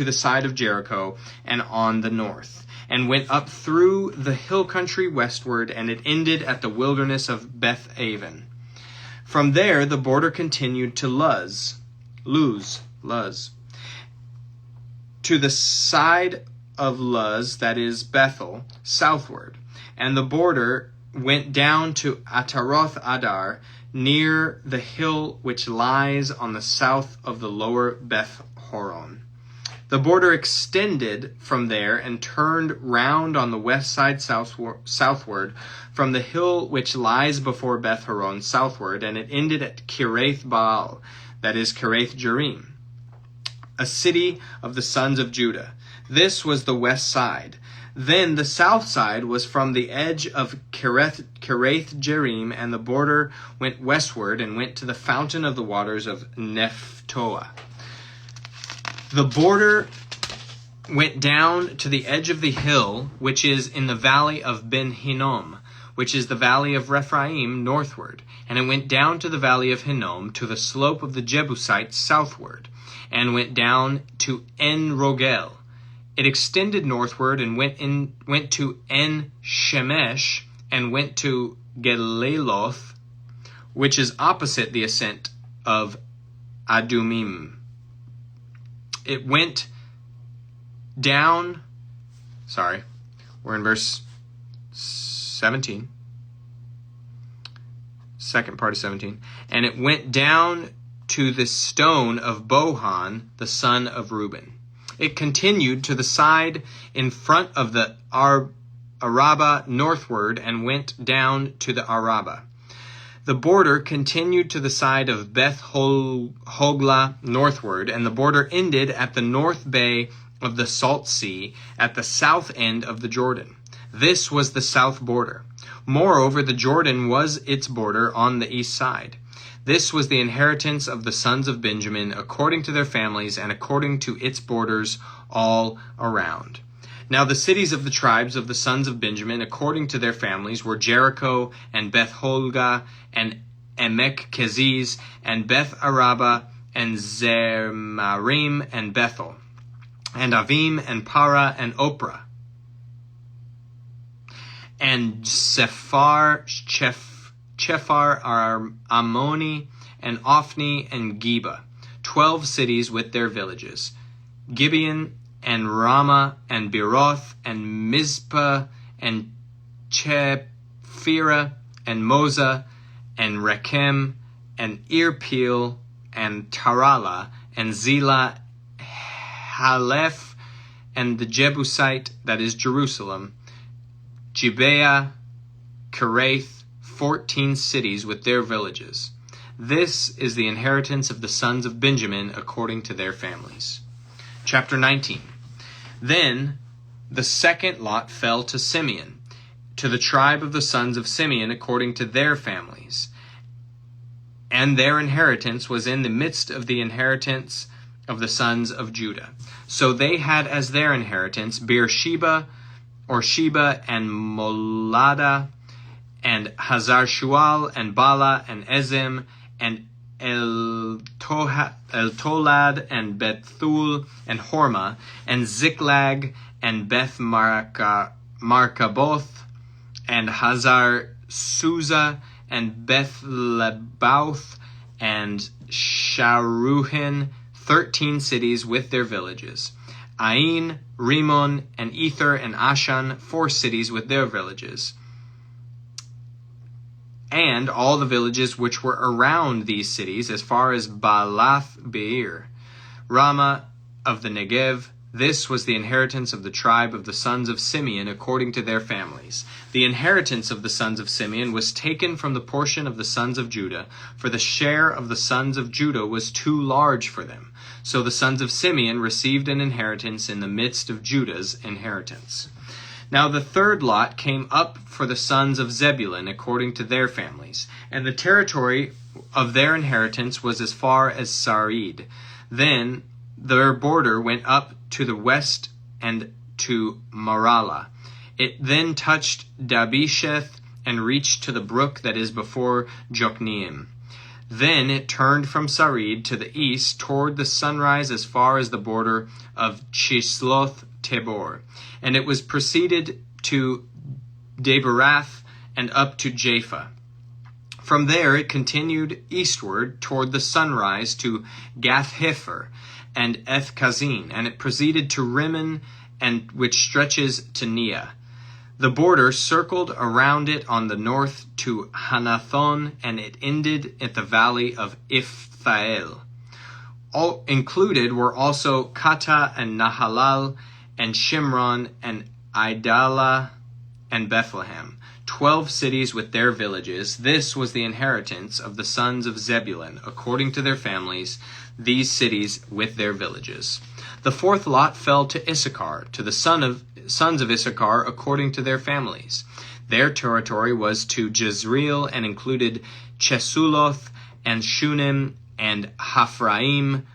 the side of Jericho and on the north, and went up through the hill country westward, and it ended at the wilderness of Beth-aven. From there the border continued to Luz, to the side of Luz, that is Bethel, southward. And the border went down to Ataroth Adar, near the hill which lies on the south of the lower Beth Horon. The border extended from there and turned round on the west side southward from the hill which lies before Beth Horon southward, and it ended at Kiriath Baal, that is Kiriath Jearim, a city of the sons of Judah. This was the west side. Then the south side was from the edge of Kiriath Jearim, and the border went westward and went to the fountain of the waters of Nephtoah. The border went down to the edge of the hill, which is in the valley of Ben Hinnom, which is the valley of Rephaim northward. And it went down to the valley of Hinnom, to the slope of the Jebusites southward, and went down to En Rogel. It extended northward and went to En Shemesh, and went to Geliloth, which is opposite the ascent of Adumim. It went down, we're in verse 17, second part of 17, and it went down to the stone of Bohan, the son of Reuben. It continued to the side in front of the Arabah northward and went down to the Arabah. The border continued to the side of Beth Hogla northward, and the border ended at the north bay of the Salt Sea at the south end of the Jordan. This was the south border. Moreover, the Jordan was its border on the east side. This was the inheritance of the sons of Benjamin according to their families and according to its borders all around. Now the cities of the tribes of the sons of Benjamin according to their families were Jericho and Beth Holga and Emek Keziz and Beth Araba and Zemarim and Bethel and Avim and Para and Oprah and Chephar Ammoni and Ophni and Geba, 12 cities with their villages, Gibeon and Ramah and Beeroth and Mizpah and Chephirah and Moza and Rechem and Irpeel and Tarala and Zillah, Halef and the Jebusite, that is Jerusalem, Gibeah, Kirath, 14 cities with their villages. This is the inheritance of the sons of Benjamin according to their families. Chapter 19. Then the second lot fell to Simeon, to the tribe of the sons of Simeon according to their families. And their inheritance was in the midst of the inheritance of the sons of Judah. So they had as their inheritance Beersheba, or Sheba, and Molada, and Hazar Shual, and Bala, and Ezem, and El-Tolad, and Bethul, and Hormah, and Ziklag, and Beth Markaboth, and Hazar Susa, and Beth Lebauth, and Sharuhin, 13 cities with their villages. Ain, Rimon, and Ether, and Ashan, 4 cities with their villages. And all the villages which were around these cities, as far as Baalath Beer, Ramah of the Negev. This was the inheritance of the tribe of the sons of Simeon according to their families. The inheritance of the sons of Simeon was taken from the portion of the sons of Judah, for the share of the sons of Judah was too large for them. So the sons of Simeon received an inheritance in the midst of Judah's inheritance. Now the third lot came up for the sons of Zebulun according to their families, and the territory of their inheritance was as far as Sarid. Then their border went up to the west and to Maralah. It then touched Dabisheth and reached to the brook that is before Jokneam. Then it turned from Sarid to the east toward the sunrise as far as the border of Chisloth Tabor, and it was proceeded to Daberath and up to Japha. From there it continued eastward toward the sunrise to Gath-Hepher and Eth-Kazin, and it proceeded to Rimmon, and which stretches to Neah. The border circled around it on the north to Hanathon, and it ended at the valley of Iphtha'el. All included were also Kata and Nahalal and Shimron and Idalah and Bethlehem, 12 cities with their villages. This was the inheritance of the sons of Zebulun according to their families, these cities with their villages. The fourth lot fell to Issachar, to the sons of Issachar according to their families. Their territory was to Jezreel and included Chesuloth and Shunem and Hapharaim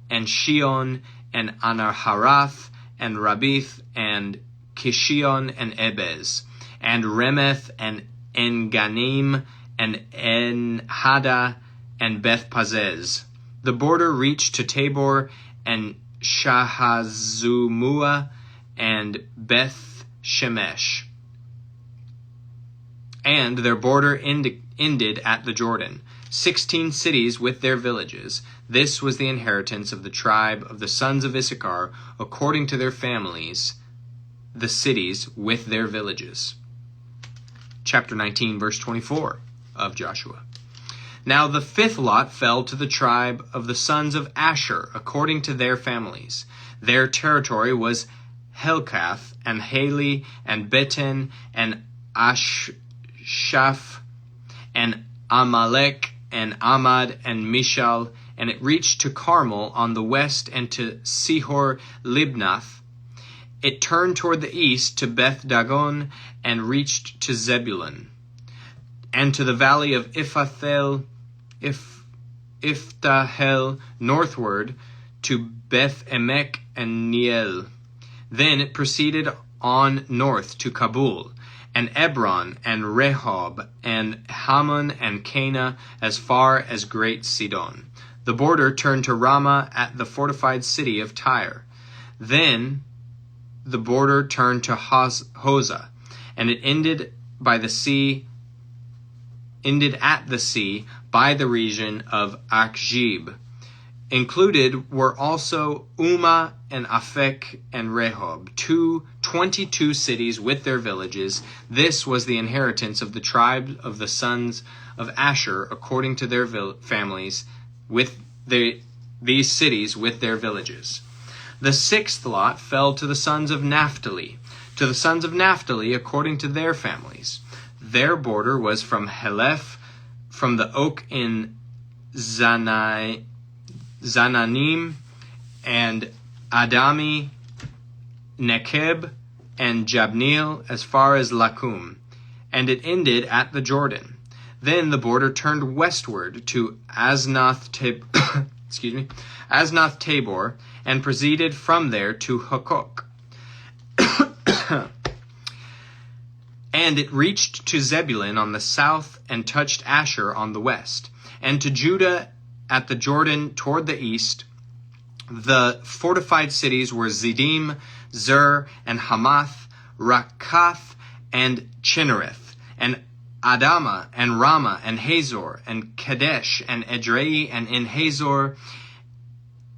and Shion, and Anaharath, and Rabith, and Kishion, and Ebez, and Remeth, and Enganim, and Enhada, and Beth-Pazez. The border reached to Tabor, and Shahazumua, and Beth-Shemesh. And their border ended at the Jordan, 16 cities with their villages. This was the inheritance of the tribe of the sons of Issachar, according to their families, the cities with their villages. Chapter 19, verse 24 of Joshua. Now the fifth lot fell to the tribe of the sons of Asher, according to their families. Their territory was Helkath, and Haley, and Beten, and Ashshaph, and Amalek, and Amad, and Mishal, and it reached to Carmel on the west, and to Sihor Libnath. It turned toward the east to Beth Dagon, and reached to Zebulun, and to the valley of Iftahel northward, to Beth Emek and Neiel. Then it proceeded on north to Kabul, and Ebron, and Rehob, and Hammon, and Cana, as far as Great Sidon. The border turned to Ramah at the fortified city of Tyre. Then the border turned to Hosah, and it ended at the sea by the region of Akjib. Included were also Umah and Aphek and Rehob, 22 cities with their villages. This was the inheritance of the tribe of the sons of Asher, according to their families, with these cities with their villages. The sixth lot fell to the sons of Naphtali, according to their families. Their border was from Heleph, from the oak in Zananim, and Adami, Nekeb, and Jabneel, as far as Lakum, and it ended at the Jordan. Then the border turned westward to Aznath Tabor, and proceeded from there to Hukok. And it reached to Zebulun on the south, and touched Asher on the west, and to Judah at the Jordan toward the east. The fortified cities were Ziddim, Zer, and Hamath, Rakath, and Chinnereth, and Adama, and Ramah, and Hazor, and Kadesh, and Edrei, and En Hazor,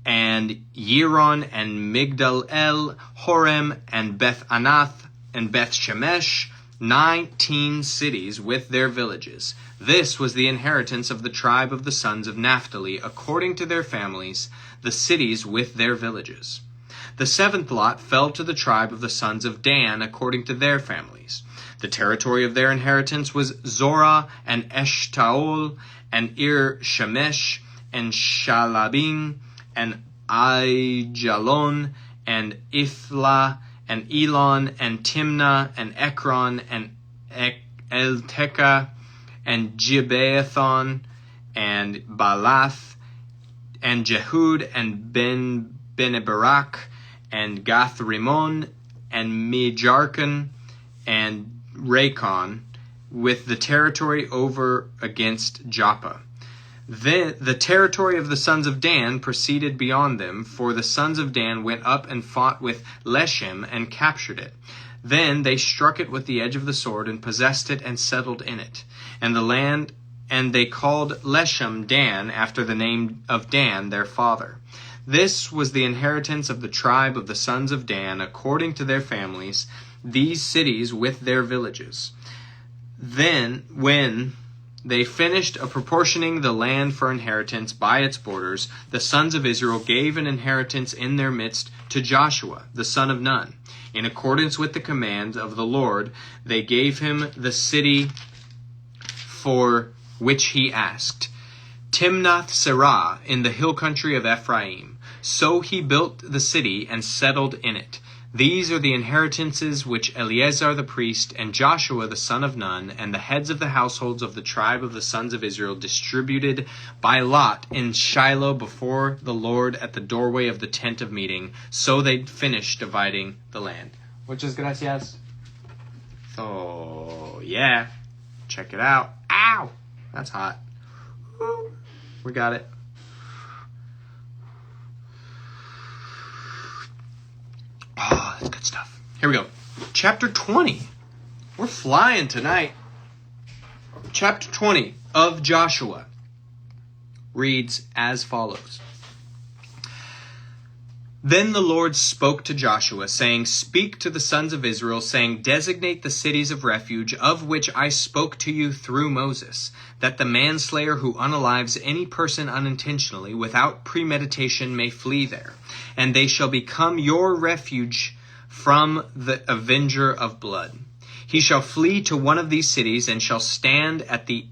and Yiron, and Migdal El, Horem, and Beth Anath, and Beth Shemesh, 19 cities with their villages. This was the inheritance of the tribe of the sons of Naphtali, according to their families, the cities with their villages. The seventh lot fell to the tribe of the sons of Dan, according to their families. The territory of their inheritance was Zorah, and Eshtaol, and Ir Shemesh, and Shalabin, and Aijalon, and Ithla, and Elon, and Timnah, and Ekron, and Eltekah, and Gibeathon, and Balath, and Jehud, and Beneberak, and Gath-Rimmon, and Mijarkon, and Racon, with the territory over against Joppa. Then the territory of the sons of Dan proceeded beyond them, for the sons of Dan went up and fought with Leshem and captured it. Then they struck it with the edge of the sword and possessed it and settled in it. And they called Leshem Dan, after the name of Dan their father. This was the inheritance of the tribe of the sons of Dan, according to their families, these cities with their villages. Then, when they finished apportioning the land for inheritance by its borders, the sons of Israel gave an inheritance in their midst to Joshua, the son of Nun. In accordance with the command of the Lord, they gave him the city for which he asked, Timnath-Serah, in the hill country of Ephraim. So he built the city and settled in it. These are the inheritances which Eleazar the priest and Joshua the son of Nun and the heads of the households of the tribe of the sons of Israel distributed by lot in Shiloh before the Lord at the doorway of the tent of meeting. So they finished dividing the land. Muchas gracias. So, yeah. Check it out. Ow! That's hot. Woo. We got it. Oh, that's good stuff. Here we go. Chapter 20. We're flying tonight. Chapter 20 of Joshua reads as follows. Then the Lord spoke to Joshua, saying, Speak to the sons of Israel, saying, Designate the cities of refuge, of which I spoke to you through Moses, that the manslayer who unalives any person unintentionally without premeditation may flee there, and they shall become your refuge from the avenger of blood. He shall flee to one of these cities, and shall stand at the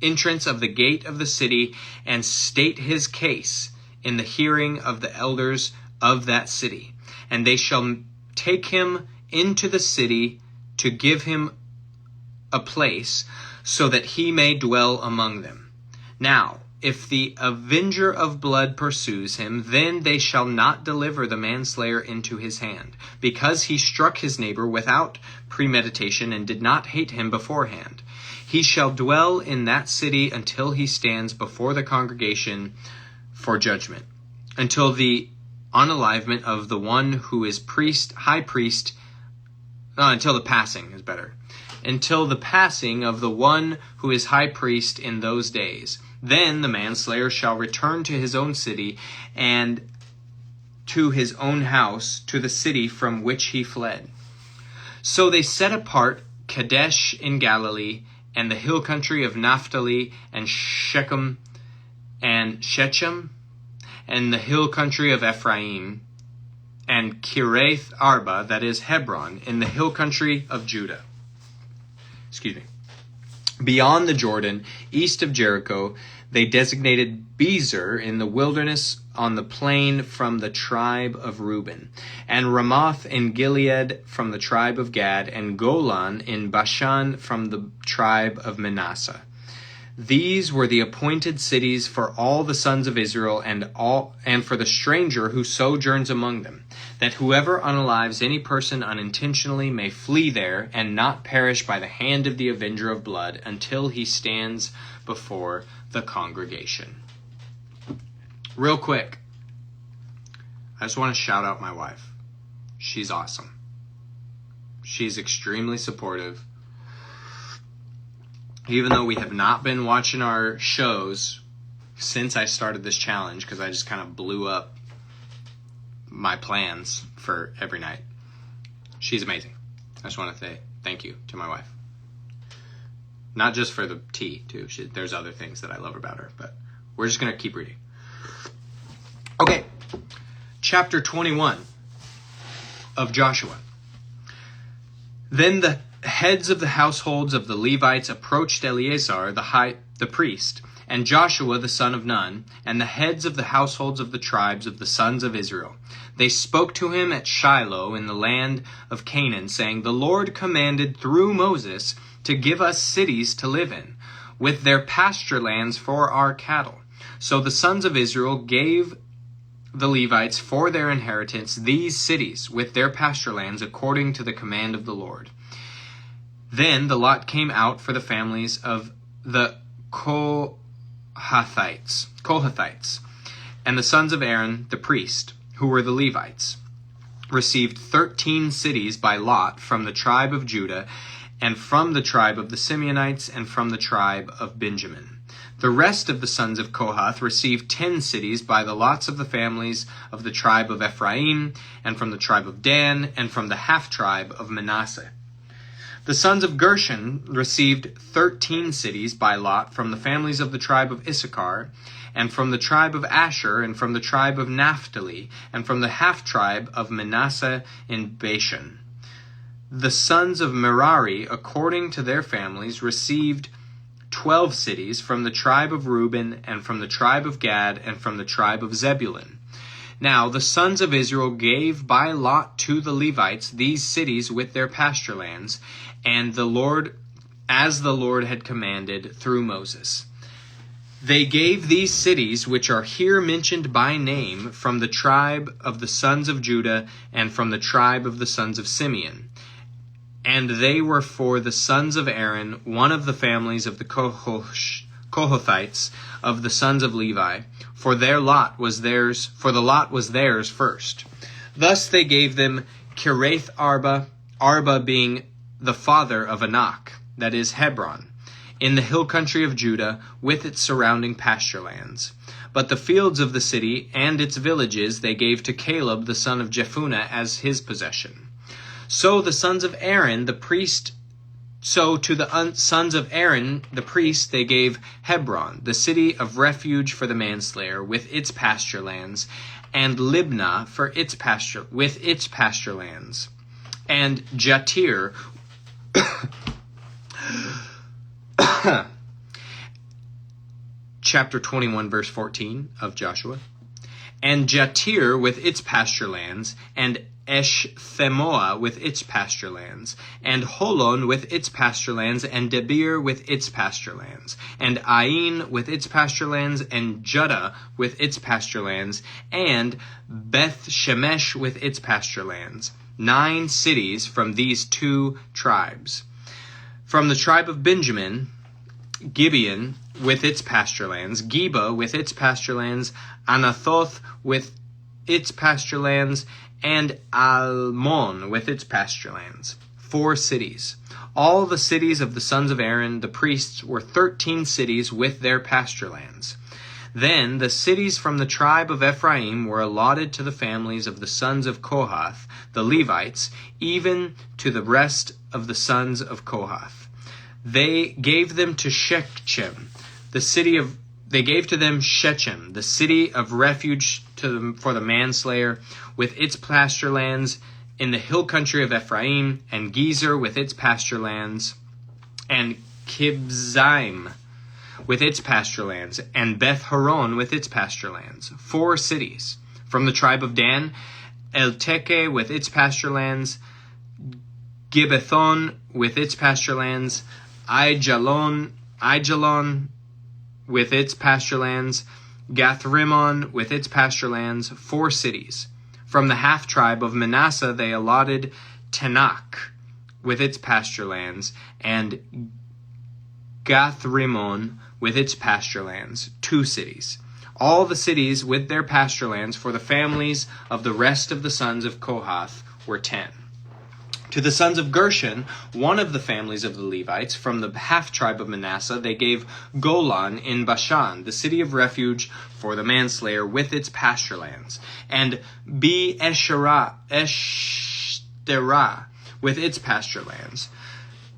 entrance of the gate of the city, and state his case in the hearing of the elders of that city. And they shall take him into the city to give him a place, so that he may dwell among them. Now, if the avenger of blood pursues him, then they shall not deliver the manslayer into his hand, because he struck his neighbor without premeditation and did not hate him beforehand. He shall dwell in that city until he stands before the congregation for judgment, until the unalivement of the one who is high priest, until the passing is better, until the passing of the one who is high priest in those days. Then the manslayer shall return to his own city and to his own house, to the city from which he fled. So they set apart Kadesh in Galilee, and the hill country of Naphtali, and Shechem, and the hill country of Ephraim, and Kiriath Arba, that is Hebron, in the hill country of Judah. Beyond the Jordan, east of Jericho, they designated Bezer in the wilderness on the plain from the tribe of Reuben, and Ramoth in Gilead from the tribe of Gad, and Golan in Bashan from the tribe of Manasseh. These were the appointed cities for all the sons of Israel and for the stranger who sojourns among them, that whoever unalives any person unintentionally may flee there and not perish by the hand of the avenger of blood until he stands before the congregation. Real quick, I just want to shout out my wife. She's awesome. She's extremely supportive. Even though we have not been watching our shows since I started this challenge, because I just kind of blew up my plans for every night. She's amazing. I just want to say thank you to my wife. Not just for the tea, too. There's other things that I love about her, but we're just going to keep reading. Okay, chapter 21 of Joshua. Then the heads of the households of the Levites approached Eleazar the priest, and Joshua the son of Nun, and the heads of the households of the tribes of the sons of Israel. They spoke to him at Shiloh in the land of Canaan, saying, The Lord commanded through Moses to give us cities to live in, with their pasture lands for our cattle. So the sons of Israel gave the Levites for their inheritance these cities with their pasture lands according to the command of the Lord. Then the lot came out for the families of the Kohathites, and the sons of Aaron the priest, who were the Levites, received 13 cities by lot from the tribe of Judah, and from the tribe of the Simeonites, and from the tribe of Benjamin. The rest of the sons of Kohath received 10 cities by the lots of the families of the tribe of Ephraim, and from the tribe of Dan, and from the half-tribe of Manasseh. The sons of Gershon received 13 cities by lot from the families of the tribe of Issachar, and from the tribe of Asher, and from the tribe of Naphtali, and from the half-tribe of Manasseh in Bashan. The sons of Merari, according to their families, received 12 cities from the tribe of Reuben, and from the tribe of Gad, and from the tribe of Zebulun. Now the sons of Israel gave by lot to the Levites these cities with their pasture lands, and as the Lord had commanded through Moses. They gave these cities, which are here mentioned by name, from the tribe of the sons of Judah and from the tribe of the sons of Simeon. And they were for the sons of Aaron, one of the families of the Kohathites of the sons of Levi, for the lot was theirs first. Thus they gave them Kiriath Arba being the father of Anak, that is Hebron, in the hill country of Judah, with its surrounding pasture lands. But the fields of the city and its villages they gave to Caleb the son of Jephunneh as his possession. So to the sons of Aaron the priest they gave Hebron, the city of refuge for the manslayer, with its pasture lands, and Libnah with its pasture lands, and Jattir chapter 21, verse 14 of Joshua. And Jattir with its pasture lands, and Eshthemoa with its pasture lands, and Holon with its pasture lands, and Debir with its pasture lands, and Ain with its pasture lands, and Judah with its pasture lands, and Beth Shemesh with its pasture lands. 9 cities from these 2 tribes. From the tribe of Benjamin, Gibeon with its pasture lands, Geba with its pasture lands, Anathoth with its pasture lands, and Almon with its pasture lands. 4 cities. All the cities of the sons of Aaron, the priests, were 13 cities with their pasture lands. Then the cities from the tribe of Ephraim were allotted to the families of the sons of Kohath, the Levites, even to the rest of the sons of Kohath. They gave them to Shechem, They gave to them Shechem, the city of refuge for the manslayer, with its pasture lands in the hill country of Ephraim, and Gezer with its pasture lands, and Kibzaim with its pasture lands, and Beth Horon with its pasture lands. 4 cities. From the tribe of Dan, Elteke with its pasture lands, Gibbethon with its pasture lands, Aijalon with its pasture lands, Gathrimmon with its pasture lands. 4 cities. From the half-tribe of Manasseh they allotted Tanakh with its pasture lands, and Gathrimmon with its pasture lands. 2 cities. All the cities with their pasture lands for the families of the rest of the sons of Kohath were 10. To the sons of Gershon, one of the families of the Levites, from the half-tribe of Manasseh, they gave Golan in Bashan, the city of refuge for the manslayer, with its pasture lands, and Be-Eshterah with its pasture lands.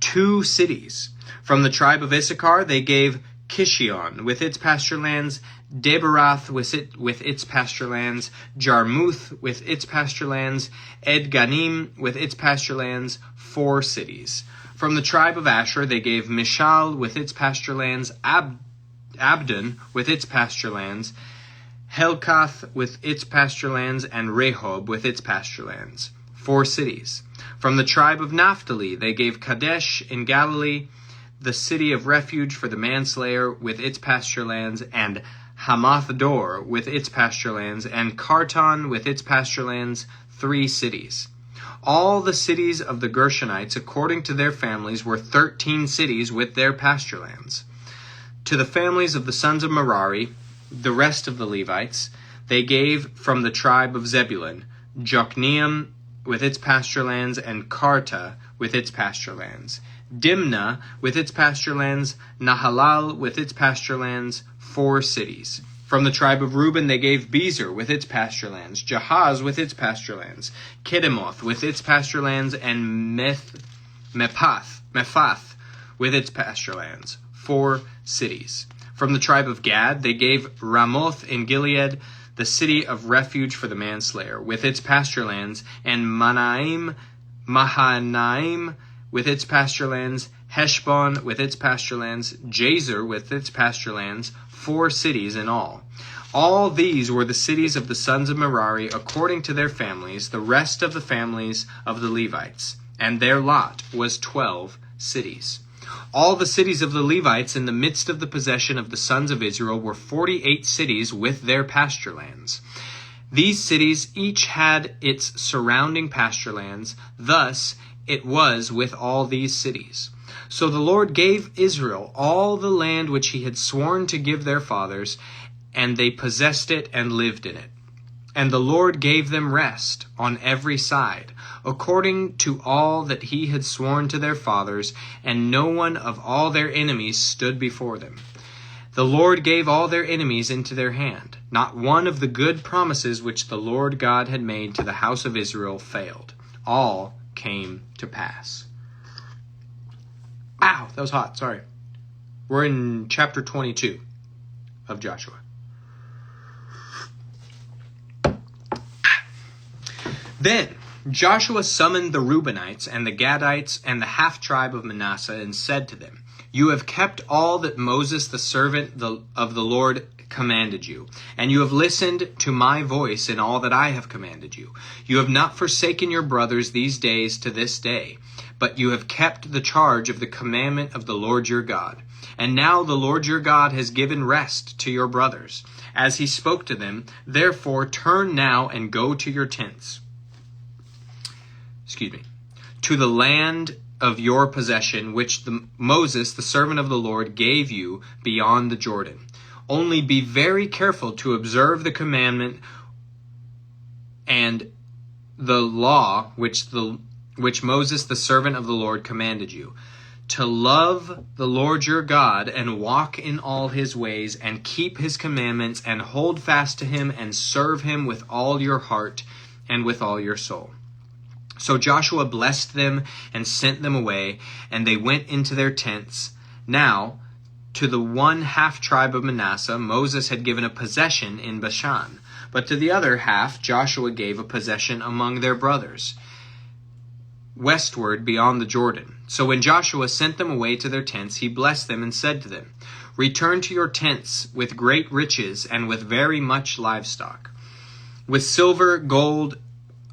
2 cities. From the tribe of Issachar, they gave Kishion with its pasture lands, Deberath with its pasture lands, Jarmuth with its pasture lands, Edganim with its pasture lands. 4 cities. From the tribe of Asher they gave Mishal with its pasture lands, Abdon with its pasture lands, Helkath with its pasture lands, and Rehob with its pasture lands. 4 cities. From the tribe of Naphtali they gave Kadesh in Galilee, the city of refuge for the manslayer, with its pasture lands, and Hamath-dor with its pasture lands, and Kartan with its pasture lands. 3 cities. All the cities of the Gershonites, according to their families, were 13 cities with their pasture lands. To the families of the sons of Merari, the rest of the Levites, they gave from the tribe of Zebulun, Jokneam with its pasture lands, and Karta with its pasture lands, Dimnah with its pasture lands, Nahalal with its pasture lands. 4 cities. From the tribe of Reuben they gave Bezer with its pasture lands, Jahaz with its pasture lands, Kedemoth with its pasture lands, and Mephath with its pasture lands. 4 cities. From the tribe of Gad they gave Ramoth in Gilead, the city of refuge for the manslayer, with its pasture lands, and Mahanaim with its pasture lands, Heshbon with its pasture lands, Jazer with its pasture lands. 4 cities in all. All these were the cities of the sons of Merari according to their families, the rest of the families of the Levites. And their lot was 12 cities. All the cities of the Levites in the midst of the possession of the sons of Israel were 48 cities with their pasture lands. These cities each had its surrounding pasture lands. Thus it was with all these cities. So the Lord gave Israel all the land which he had sworn to give their fathers, and they possessed it and lived in it. And the Lord gave them rest on every side, according to all that he had sworn to their fathers, and no one of all their enemies stood before them. The Lord gave all their enemies into their hand. Not one of the good promises which the Lord God had made to the house of Israel failed. All came to pass. Ow, that was hot, sorry. We're in chapter 22 of Joshua. Then Joshua summoned the Reubenites and the Gadites and the half-tribe of Manasseh and said to them, You have kept all that Moses the servant of the Lord commanded you, and you have listened to my voice in all that I have commanded you. You have not forsaken your brothers these days to this day, but you have kept the charge of the commandment of the Lord your God. And now the Lord your God has given rest to your brothers, as he spoke to them. Therefore turn now and go to your tents. To the land of your possession, which Moses, the servant of the Lord, gave you beyond the Jordan. Only be very careful to observe the commandment and the law which Moses, the servant of the Lord, commanded you, to love the Lord your God and walk in all his ways and keep his commandments and hold fast to him and serve him with all your heart and with all your soul. So Joshua blessed them and sent them away, and they went into their tents. Now, to the one half-tribe of Manasseh, Moses had given a possession in Bashan, but to the other half Joshua gave a possession among their brothers, westward beyond the Jordan. So when Joshua sent them away to their tents, he blessed them and said to them, Return to your tents with great riches and with very much livestock, with silver, gold,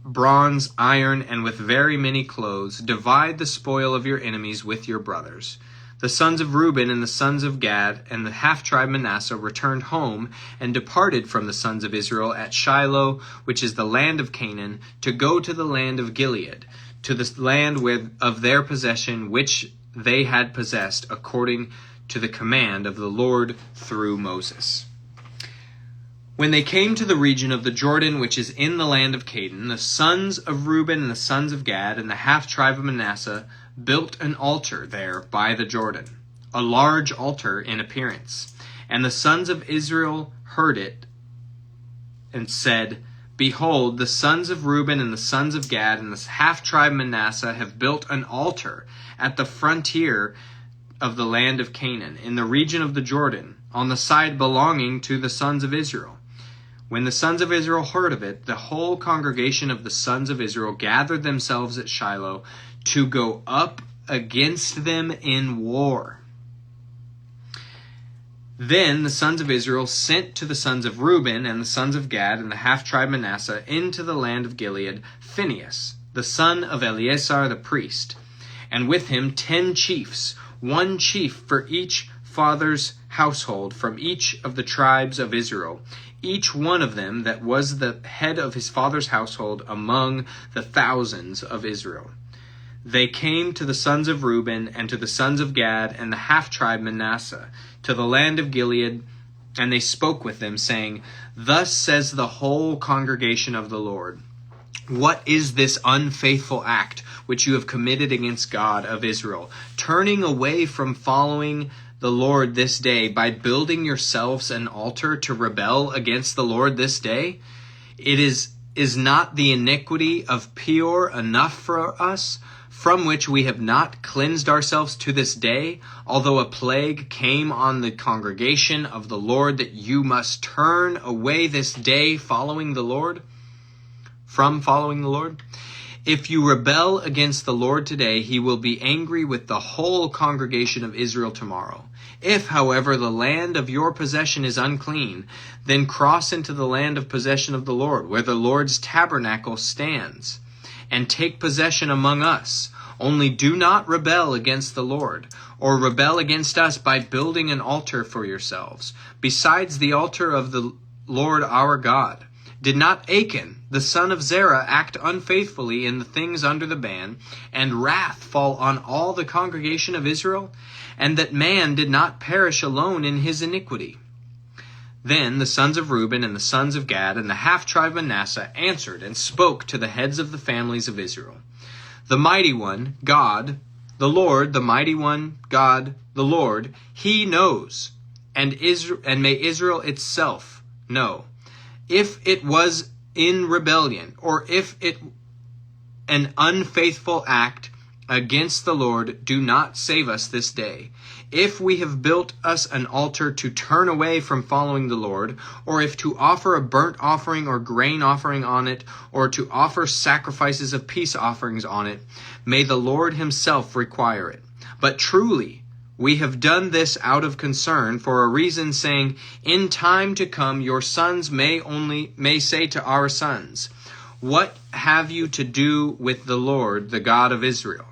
bronze, iron, and with very many clothes. Divide the spoil of your enemies with your brothers. The sons of Reuben and the sons of Gad and the half-tribe Manasseh returned home and departed from the sons of Israel at Shiloh, which is the land of Canaan, to go to the land of Gilead, to the land of their possession which they had possessed, according to the command of the Lord through Moses. When they came to the region of the Jordan, which is in the land of Canaan, the sons of Reuben and the sons of Gad and the half-tribe of Manasseh built an altar there by the Jordan, a large altar in appearance. And the sons of Israel heard it and said, Behold, the sons of Reuben and the sons of Gad and the half-tribe Manasseh have built an altar at the frontier of the land of Canaan, in the region of the Jordan, on the side belonging to the sons of Israel. When the sons of Israel heard of it, the whole congregation of the sons of Israel gathered themselves at Shiloh to go up against them in war. Then the sons of Israel sent to the sons of Reuben and the sons of Gad and the half-tribe Manasseh into the land of Gilead Phinehas, the son of Eleazar the priest, and with him 10 chiefs, 1 chief for each father's household from each of the tribes of Israel, each one of them that was the head of his father's household among the thousands of Israel. They came to the sons of Reuben and to the sons of Gad and the half-tribe Manasseh to the land of Gilead, and they spoke with them, saying, Thus says the whole congregation of the Lord, What is this unfaithful act which you have committed against God of Israel, turning away from following the Lord this day by building yourselves an altar to rebel against the Lord this day? It is not the iniquity of Peor enough for us, from which we have not cleansed ourselves to this day, although a plague came on the congregation of the Lord, that you must turn away this day from following the Lord? If you rebel against the Lord today, he will be angry with the whole congregation of Israel tomorrow. If, however, the land of your possession is unclean, then cross into the land of possession of the Lord, where the Lord's tabernacle stands, and take possession among us. Only do not rebel against the Lord, or rebel against us by building an altar for yourselves, besides the altar of the Lord our God. Did not Achan, the son of Zerah, act unfaithfully in the things under the ban, and wrath fall on all the congregation of Israel? And that man did not perish alone in his iniquity. Then the sons of Reuben and the sons of Gad and the half-tribe of Manasseh answered and spoke to the heads of the families of Israel. The mighty one, God, the Lord, the mighty one, God, the Lord, he knows, and may Israel itself know. If it was in rebellion, or if it an unfaithful act against the Lord, do not save us this day. If we have built us an altar to turn away from following the Lord, or if to offer a burnt offering or grain offering on it, or to offer sacrifices of peace offerings on it, may the Lord himself require it. But truly, we have done this out of concern, for a reason, saying, in time to come your sons may say to our sons, what have you to do with the Lord, the God of Israel?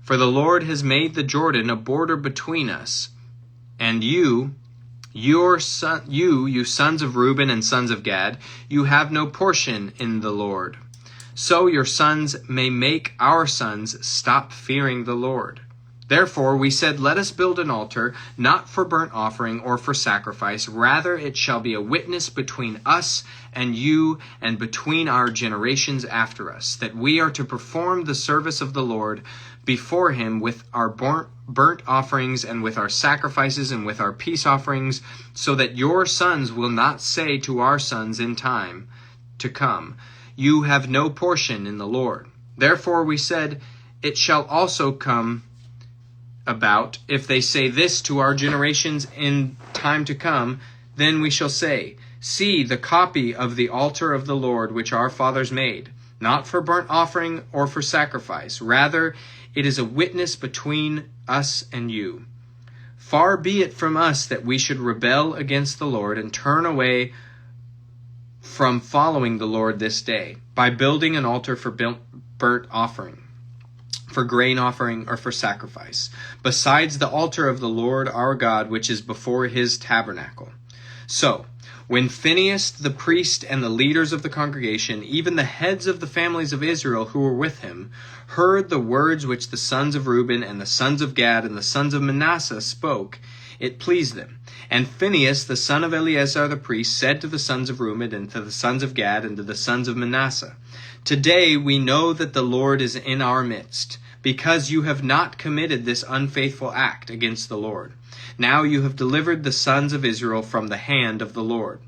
For the Lord has made the Jordan a border between us, and you sons of Reuben and sons of Gad, you have no portion in the Lord. So your sons may make our sons stop fearing the Lord. Therefore we said, let us build an altar, not for burnt offering or for sacrifice. Rather it shall be a witness between us and you, and between our generations after us, that we are to perform the service of the Lord before him with our burnt offerings and with our sacrifices and with our peace offerings, so that your sons will not say to our sons in time to come, you have no portion in the Lord. Therefore we said, it shall also come about, if they say this to our generations in time to come, then we shall say, see the copy of the altar of the Lord which our fathers made, not for burnt offering or for sacrifice. Rather, it is a witness between us and you. Far be it from us that we should rebel against the Lord and turn away from following the Lord this day, by building an altar for burnt offering, for grain offering, or for sacrifice, besides the altar of the Lord our God, which is before his tabernacle. So, when Phinehas the priest and the leaders of the congregation, even the heads of the families of Israel who were with him, heard the words which the sons of Reuben and the sons of Gad and the sons of Manasseh spoke, it pleased them. And Phinehas the son of Eleazar the priest said to the sons of Reuben and to the sons of Gad and to the sons of Manasseh, today we know that the Lord is in our midst, because you have not committed this unfaithful act against the Lord. Now you have delivered the sons of Israel from the hand of the Lord.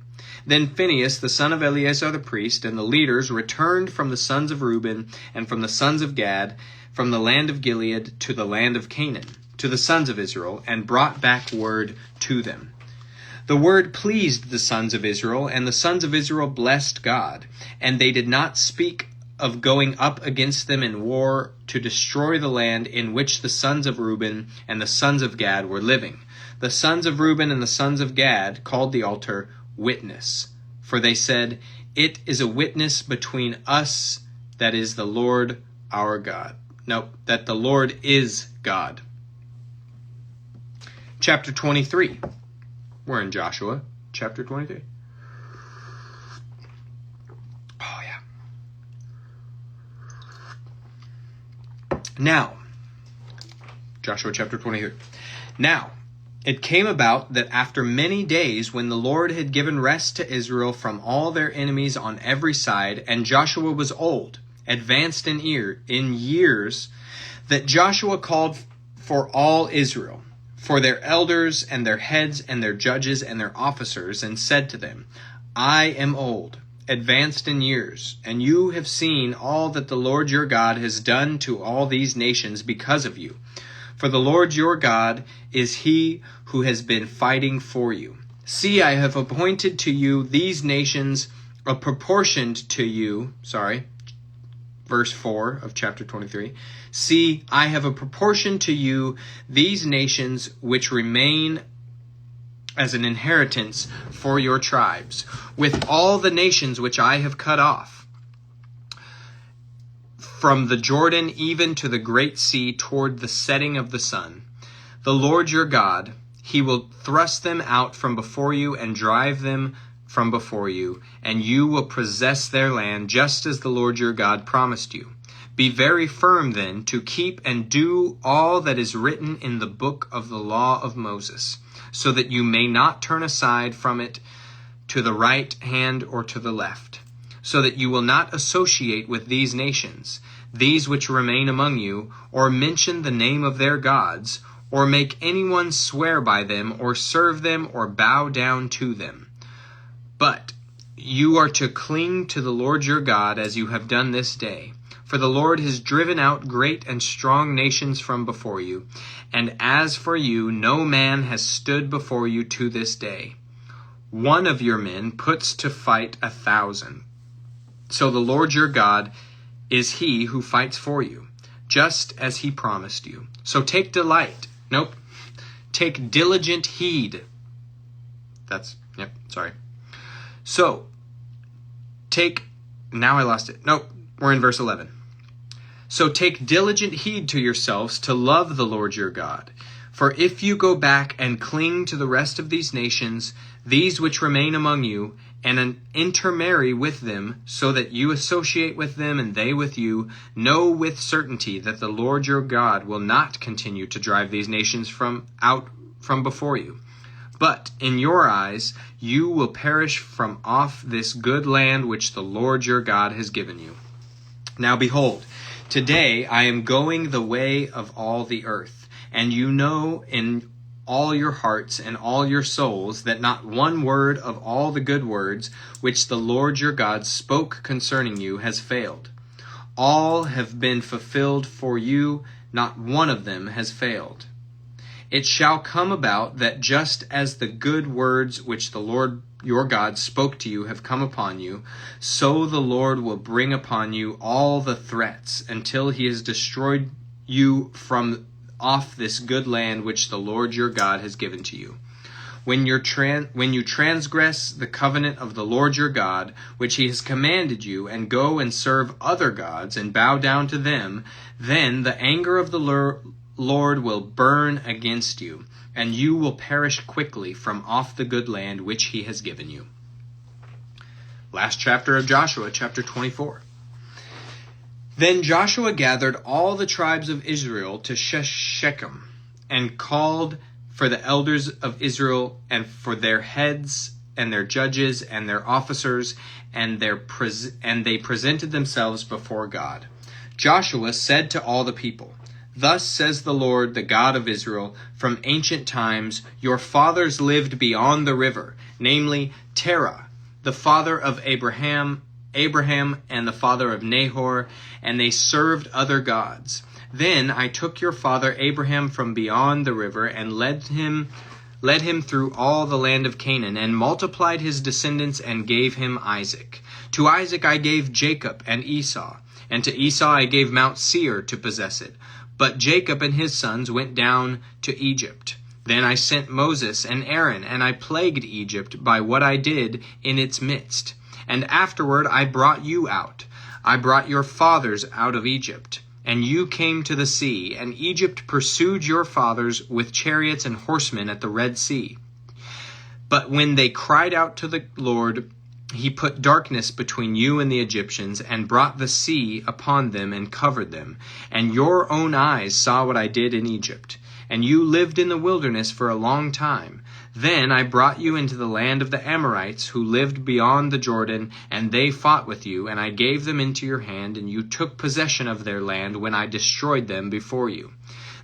Then Phinehas, the son of Eleazar the priest, and the leaders returned from the sons of Reuben and from the sons of Gad, from the land of Gilead to the land of Canaan, to the sons of Israel, and brought back word to them. The word pleased the sons of Israel, and the sons of Israel blessed God, and they did not speak of going up against them in war to destroy the land in which the sons of Reuben and the sons of Gad were living. The sons of Reuben and the sons of Gad called the altar Witness, for they said, it is a witness between us, that is the Lord our God. No, that the Lord is God. Chapter 23. We're in Joshua, chapter 23. Oh, yeah. Now, Joshua chapter 23. Now, it came about that after many days, when the Lord had given rest to Israel from all their enemies on every side, and Joshua was old, advanced in years, that Joshua called for all Israel, for their elders and their heads and their judges and their officers, and said to them, I am old, advanced in years, and you have seen all that the Lord your God has done to all these nations because of you. For the Lord your God is he who has been fighting for you. See, I have appointed to you these nations, apportioned to you, verse 4 of chapter 23. See, I have a proportion to you these nations which remain as an inheritance for your tribes, with all the nations which I have cut off, from the Jordan even to the great sea toward the setting of the sun. The Lord your God, he will thrust them out from before you and drive them from before you, and you will possess their land just as the Lord your God promised you. Be very firm then to keep and do all that is written in the book of the law of Moses, so that you may not turn aside from it to the right hand or to the left, so that you will not associate with these nations, these which remain among you, or mention the name of their gods, or make anyone swear by them, or serve them, or bow down to them. But you are to cling to the Lord your God as you have done this day. For the Lord has driven out great and strong nations from before you, and as for you, no man has stood before you to this day. One of your men puts to flight 1,000. So the Lord your God is he who fights for you, just as he promised you. So take diligent heed. We're in verse 11. So take diligent heed to yourselves to love the Lord your God. For if you go back and cling to the rest of these nations, these which remain among you, and intermarry with them, so that you associate with them and they with you, know with certainty that the Lord your God will not continue to drive these nations out from before you. But in your eyes you will perish from off this good land which the Lord your God has given you. Now behold, today I am going the way of all the earth, and you know in all your hearts and all your souls that not one word of all the good words which the Lord your God spoke concerning you has failed. All have been fulfilled for you, not one of them has failed. It shall come about that just as the good words which the Lord your God spoke to you have come upon you, so the Lord will bring upon you all the threats until he has destroyed you from off this good land which the Lord your God has given to you. When you transgress the covenant of the Lord your God, which he has commanded you, and go and serve other gods and bow down to them, then the anger of the Lord will burn against you, and you will perish quickly from off the good land which he has given you. Last chapter of Joshua, chapter 24. Then Joshua gathered all the tribes of Israel to Shechem, and called for the elders of Israel, and for their heads, and their judges, and their officers, and they presented themselves before God. Joshua said to all the people, Thus says the Lord, the God of Israel, from ancient times your fathers lived beyond the river, namely Terah, the father of Abraham, and the father of Nahor, and they served other gods. Then I took your father Abraham from beyond the river and led him through all the land of Canaan, and multiplied his descendants and gave him Isaac. To Isaac I gave Jacob and Esau, and to Esau I gave Mount Seir to possess it. But Jacob and his sons went down to Egypt. Then I sent Moses and Aaron, and I plagued Egypt by what I did in its midst. And afterward I brought you out. I brought your fathers out of Egypt. And you came to the sea, and Egypt pursued your fathers with chariots and horsemen at the Red Sea. But when they cried out to the Lord, he put darkness between you and the Egyptians, and brought the sea upon them and covered them. And your own eyes saw what I did in Egypt. And you lived in the wilderness for a long time. Then I brought you into the land of the Amorites, who lived beyond the Jordan, and they fought with you, and I gave them into your hand, and you took possession of their land when I destroyed them before you.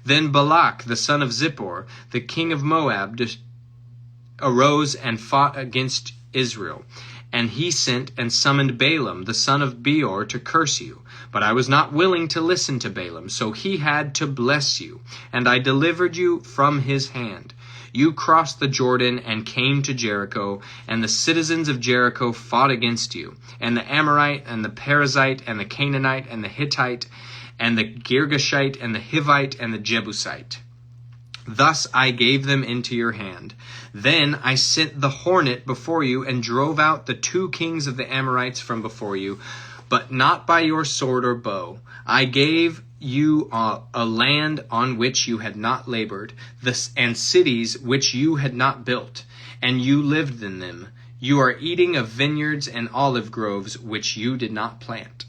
Then Balak, the son of Zippor, the king of Moab, arose and fought against Israel. And he sent and summoned Balaam, the son of Beor, to curse you. But I was not willing to listen to Balaam, so he had to bless you, and I delivered you from his hand. You crossed the Jordan and came to Jericho, and the citizens of Jericho fought against you, and the Amorite, and the Perizzite, and the Canaanite, and the Hittite, and the Girgashite, and the Hivite, and the Jebusite. Thus I gave them into your hand. Then I sent the hornet before you and drove out the 2 kings of the Amorites from before you, but not by your sword or bow. I gave you a land on which you had not labored, and cities which you had not built, and you lived in them. You are eating of vineyards and olive groves which you did not plant.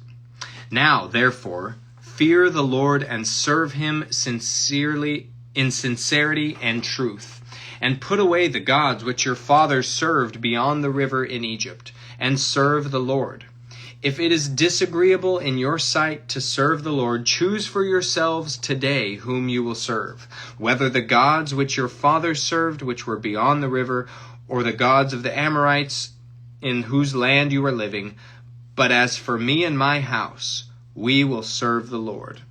Now, therefore, fear the Lord and serve him sincerely, in sincerity and truth, and put away the gods which your fathers served beyond the river in Egypt, and serve the Lord. If it is disagreeable in your sight to serve the Lord, choose for yourselves today whom you will serve, whether the gods which your fathers served, which were beyond the river, or the gods of the Amorites in whose land you are living. But as for me and my house, we will serve the Lord.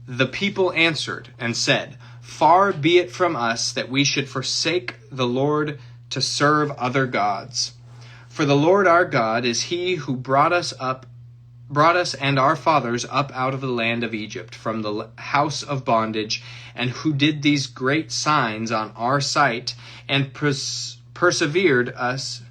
The people answered and said, Far be it from us that we should forsake the Lord to serve other gods. For the Lord our God is he who brought us and our fathers up out of the land of Egypt from the house of bondage, and who did these great signs on our sight, and preserved us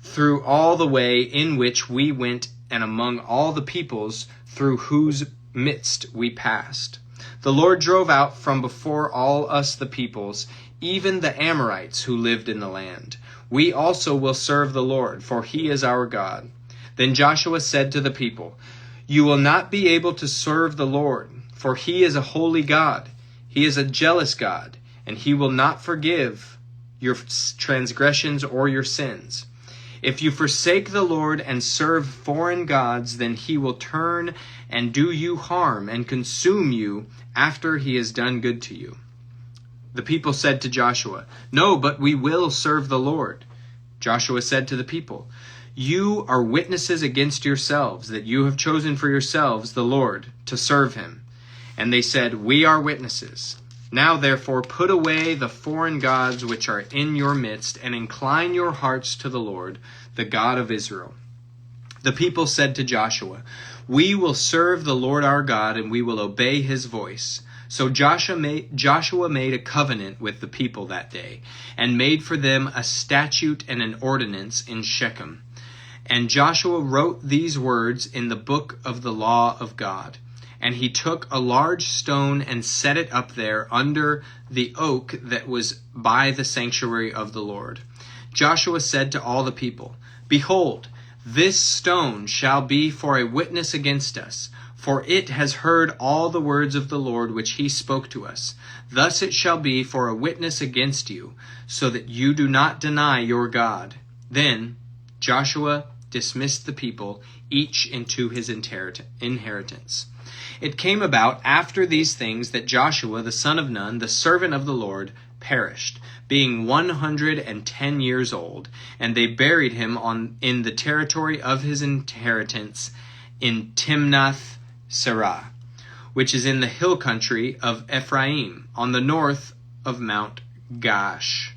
through all the way in which we went, and among all the peoples through whose midst we passed. The Lord drove out from before all us the peoples, even the Amorites who lived in the land. We also will serve the Lord, for he is our God. Then Joshua said to the people, You will not be able to serve the Lord, for he is a holy God. He is a jealous God, and he will not forgive your transgressions or your sins. If you forsake the Lord and serve foreign gods, then he will turn and do you harm and consume you after he has done good to you. The people said to Joshua, No, but we will serve the Lord. Joshua said to the people, You are witnesses against yourselves that you have chosen for yourselves the Lord to serve him. And they said, We are witnesses. Now therefore put away the foreign gods which are in your midst, and incline your hearts to the Lord, the God of Israel. The people said to Joshua, We will serve the Lord our God, and we will obey his voice. So Joshua made a covenant with the people that day, and made for them a statute and an ordinance in Shechem. And Joshua wrote these words in the book of the law of God. And he took a large stone and set it up there under the oak that was by the sanctuary of the Lord. Joshua said to all the people, Behold, this stone shall be for a witness against us, for it has heard all the words of the Lord which he spoke to us. Thus it shall be for a witness against you, so that you do not deny your God. Then Joshua dismissed the people, each into his inheritance. It came about after these things that Joshua the son of Nun, the servant of the Lord, perished, being 110 years old, and they buried him in the territory of his inheritance in Timnath Serah, which is in the hill country of Ephraim, on the north of Mount Gaash.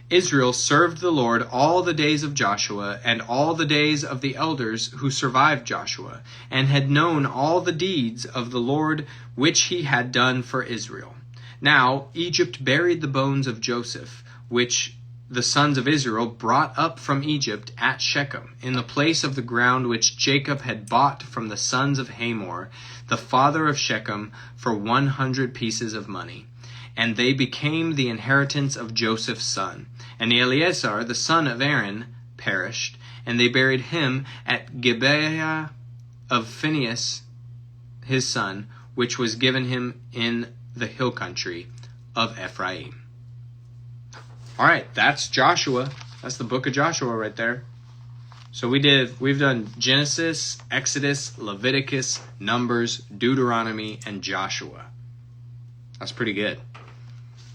Israel served the Lord all the days of Joshua and all the days of the elders who survived Joshua, and had known all the deeds of the Lord which he had done for Israel. Now Egypt buried the bones of Joseph, which the sons of Israel brought up from Egypt at Shechem, in the place of the ground which Jacob had bought from the sons of Hamor, the father of Shechem, for 100 pieces of money. And they became the inheritance of Joseph's son. And Eleazar, the son of Aaron, perished, and they buried him at Gibeah of Phinehas, his son, which was given him in the hill country of Ephraim. All right, that's Joshua. That's the book of Joshua right there. So we've done Genesis, Exodus, Leviticus, Numbers, Deuteronomy, and Joshua. That's pretty good.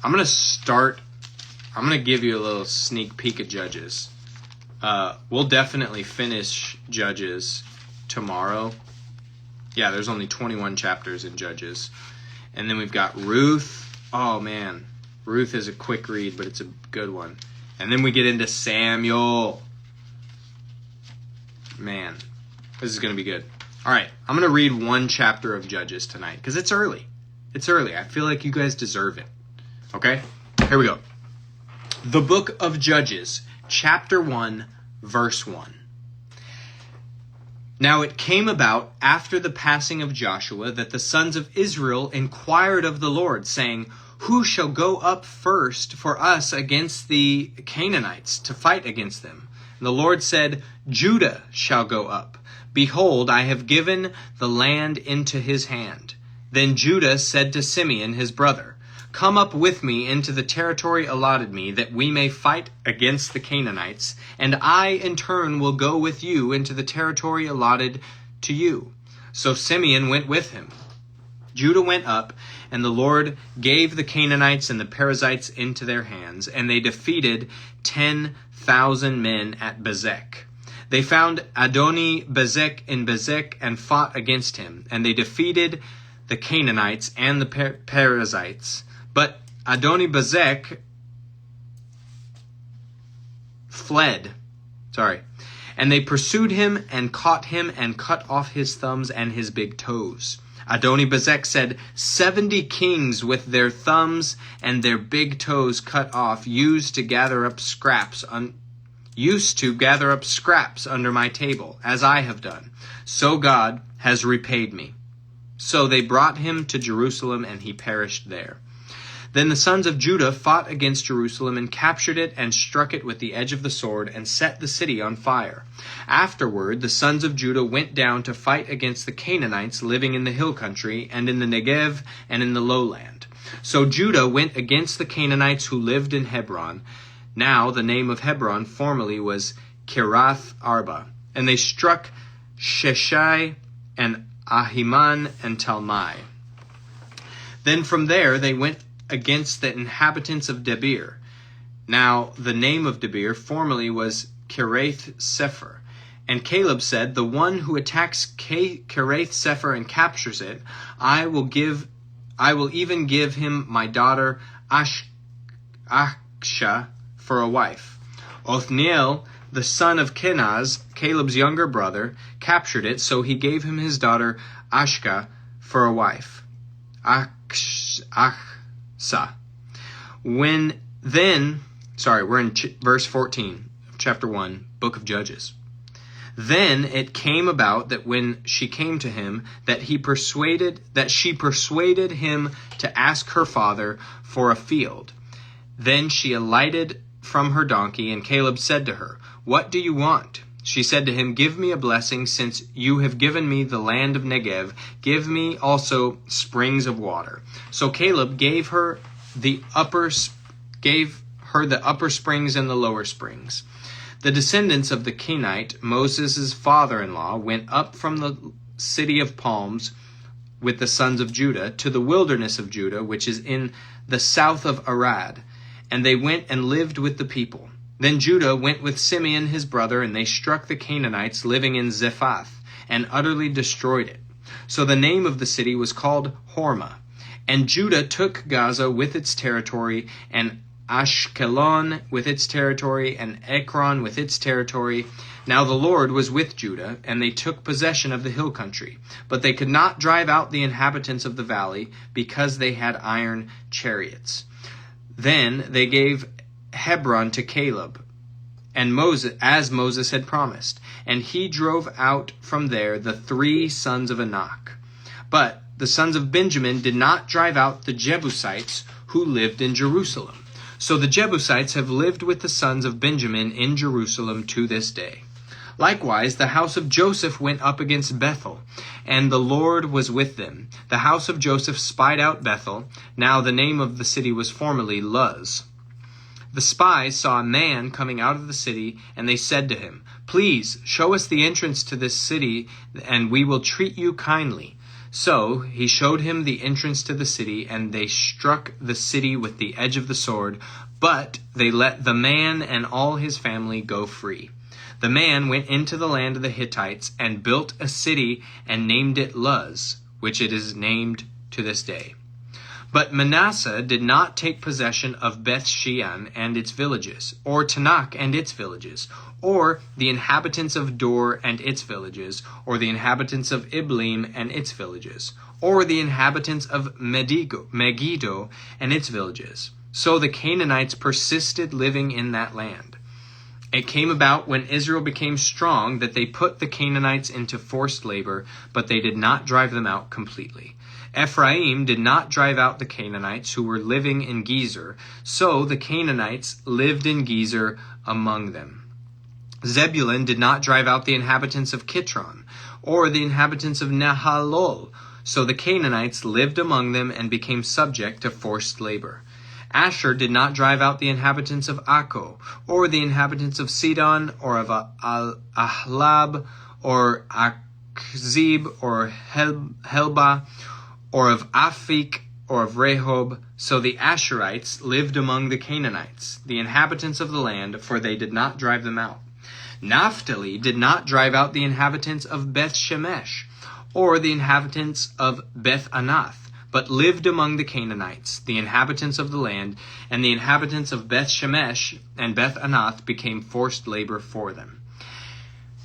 I'm going to give you a little sneak peek at Judges. We'll definitely finish Judges tomorrow. Yeah, there's only 21 chapters in Judges. And then we've got Ruth. Oh, man. Ruth is a quick read, but it's a good one. And then we get into Samuel. Man, this is going to be good. All right, I'm going to read one chapter of Judges tonight because it's early. It's early. I feel like you guys deserve it. Okay? Here we go. The book of Judges, chapter 1, verse 1. Now it came about after the passing of Joshua that the sons of Israel inquired of the Lord, saying, Who shall go up first for us against the Canaanites to fight against them? And the Lord said, Judah shall go up. Behold, I have given the land into his hand. Then Judah said to Simeon his brother, Come up with me into the territory allotted me, that we may fight against the Canaanites, and I in turn will go with you into the territory allotted to you. So Simeon went with him. Judah went up, and the Lord gave the Canaanites and the Perizzites into their hands, and they defeated 10,000 men at Bezek. They found Adoni-Bezek in Bezek and fought against him, and they defeated the Canaanites and the Perizzites. But Adoni-Bezek fled. And they pursued him and caught him and cut off his thumbs and his big toes. Adoni-Bezek said, 70 kings with their thumbs and their big toes cut off used to gather up scraps under my table, as I have done. So God has repaid me. So they brought him to Jerusalem, and he perished there. Then the sons of Judah fought against Jerusalem and captured it and struck it with the edge of the sword and set the city on fire. Afterward, the sons of Judah went down to fight against the Canaanites living in the hill country and in the Negev and in the lowland. So Judah went against the Canaanites who lived in Hebron. Now the name of Hebron formerly was Kiriath Arba. And they struck Sheshai and Ahiman and Talmai. Then from there they went against the inhabitants of Debir. Now the name of Debir formerly was Kiriath Sepher. And Caleb said, The one who attacks Kiriath Sepher and captures it, I will even give him my daughter Achsha for a wife. Othniel, the son of Kenaz, Caleb's younger brother, captured it, so he gave him his daughter Achsah for a wife. We're in verse 14 of chapter 1, book of Judges. Then it came about that when she came to him, that she persuaded him to ask her father for a field. Then she alighted from her donkey, and Caleb said to her, What do you want? She said to him, Give me a blessing, since you have given me the land of Negev. Give me also springs of water. So Caleb gave her the upper springs and the lower springs. The descendants of the Kenite, Moses' father-in-law, went up from the city of palms with the sons of Judah to the wilderness of Judah, which is in the south of Arad. And they went and lived with the people. Then Judah went with Simeon his brother, and they struck the Canaanites living in Zephath, and utterly destroyed it. So the name of the city was called Hormah. And Judah took Gaza with its territory, and Ashkelon with its territory, and Ekron with its territory. Now the Lord was with Judah, and they took possession of the hill country. But they could not drive out the inhabitants of the valley, because they had iron chariots. Then they gave Hebron to Caleb, and as Moses had promised, and he drove out from there the 3 sons of Anak. But the sons of Benjamin did not drive out the Jebusites who lived in Jerusalem. So the Jebusites have lived with the sons of Benjamin in Jerusalem to this day. Likewise, the house of Joseph went up against Bethel, and the Lord was with them. The house of Joseph spied out Bethel. Now the name of the city was formerly Luz. The spies saw a man coming out of the city, and they said to him, Please, show us the entrance to this city, and we will treat you kindly. So he showed him the entrance to the city, and they struck the city with the edge of the sword, but they let the man and all his family go free. The man went into the land of the Hittites and built a city and named it Luz, which it is named to this day. But Manasseh did not take possession of Beth-shean and its villages, or Tanakh and its villages, or the inhabitants of Dor and its villages, or the inhabitants of Iblim and its villages, or the inhabitants of Megiddo and its villages. So the Canaanites persisted living in that land. It came about when Israel became strong that they put the Canaanites into forced labor, but they did not drive them out completely. Ephraim did not drive out the Canaanites who were living in Gezer, so the Canaanites lived in Gezer among them. Zebulun did not drive out the inhabitants of Kitron, or the inhabitants of Nahalol, so the Canaanites lived among them and became subject to forced labor. Asher did not drive out the inhabitants of Akko, or the inhabitants of Sidon, or of Ahlab, or Akzib, or Helba, or of Aphik, or of Rehob. So the Asherites lived among the Canaanites, the inhabitants of the land, for they did not drive them out. Naphtali did not drive out the inhabitants of Beth-shemesh, or the inhabitants of Beth-anath, but lived among the Canaanites, the inhabitants of the land, and the inhabitants of Beth-shemesh and Beth-anath became forced labor for them.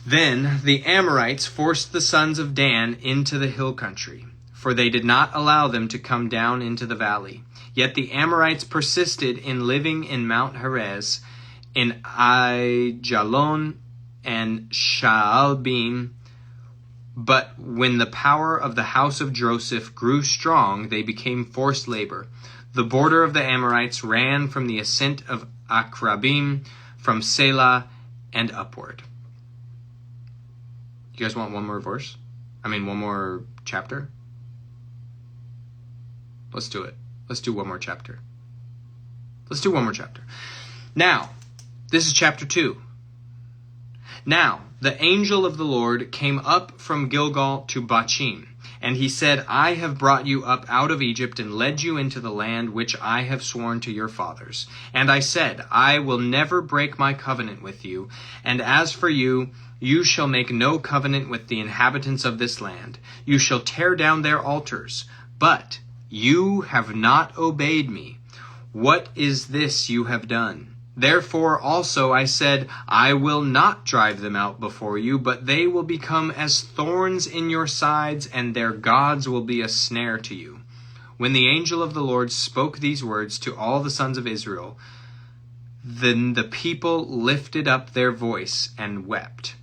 Then the Amorites forced the sons of Dan into the hill country, for they did not allow them to come down into the valley. Yet the Amorites persisted in living in Mount Heres, in Aijalon and Shaalbim. But when the power of the house of Joseph grew strong, they became forced labor. The border of the Amorites ran from the ascent of Akrabim, from Selah and upward. You guys want one more verse? One more chapter? Let's do it. Let's do one more chapter. Now, this is chapter 2. Now, the angel of the Lord came up from Gilgal to Bachim, and he said, I have brought you up out of Egypt and led you into the land which I have sworn to your fathers. And I said, I will never break my covenant with you, and as for you, you shall make no covenant with the inhabitants of this land. You shall tear down their altars, but you have not obeyed me. What is this you have done? Therefore also I said, I will not drive them out before you, but they will become as thorns in your sides, and their gods will be a snare to you. When the angel of the Lord spoke these words to all the sons of Israel, then the people lifted up their voices and wept.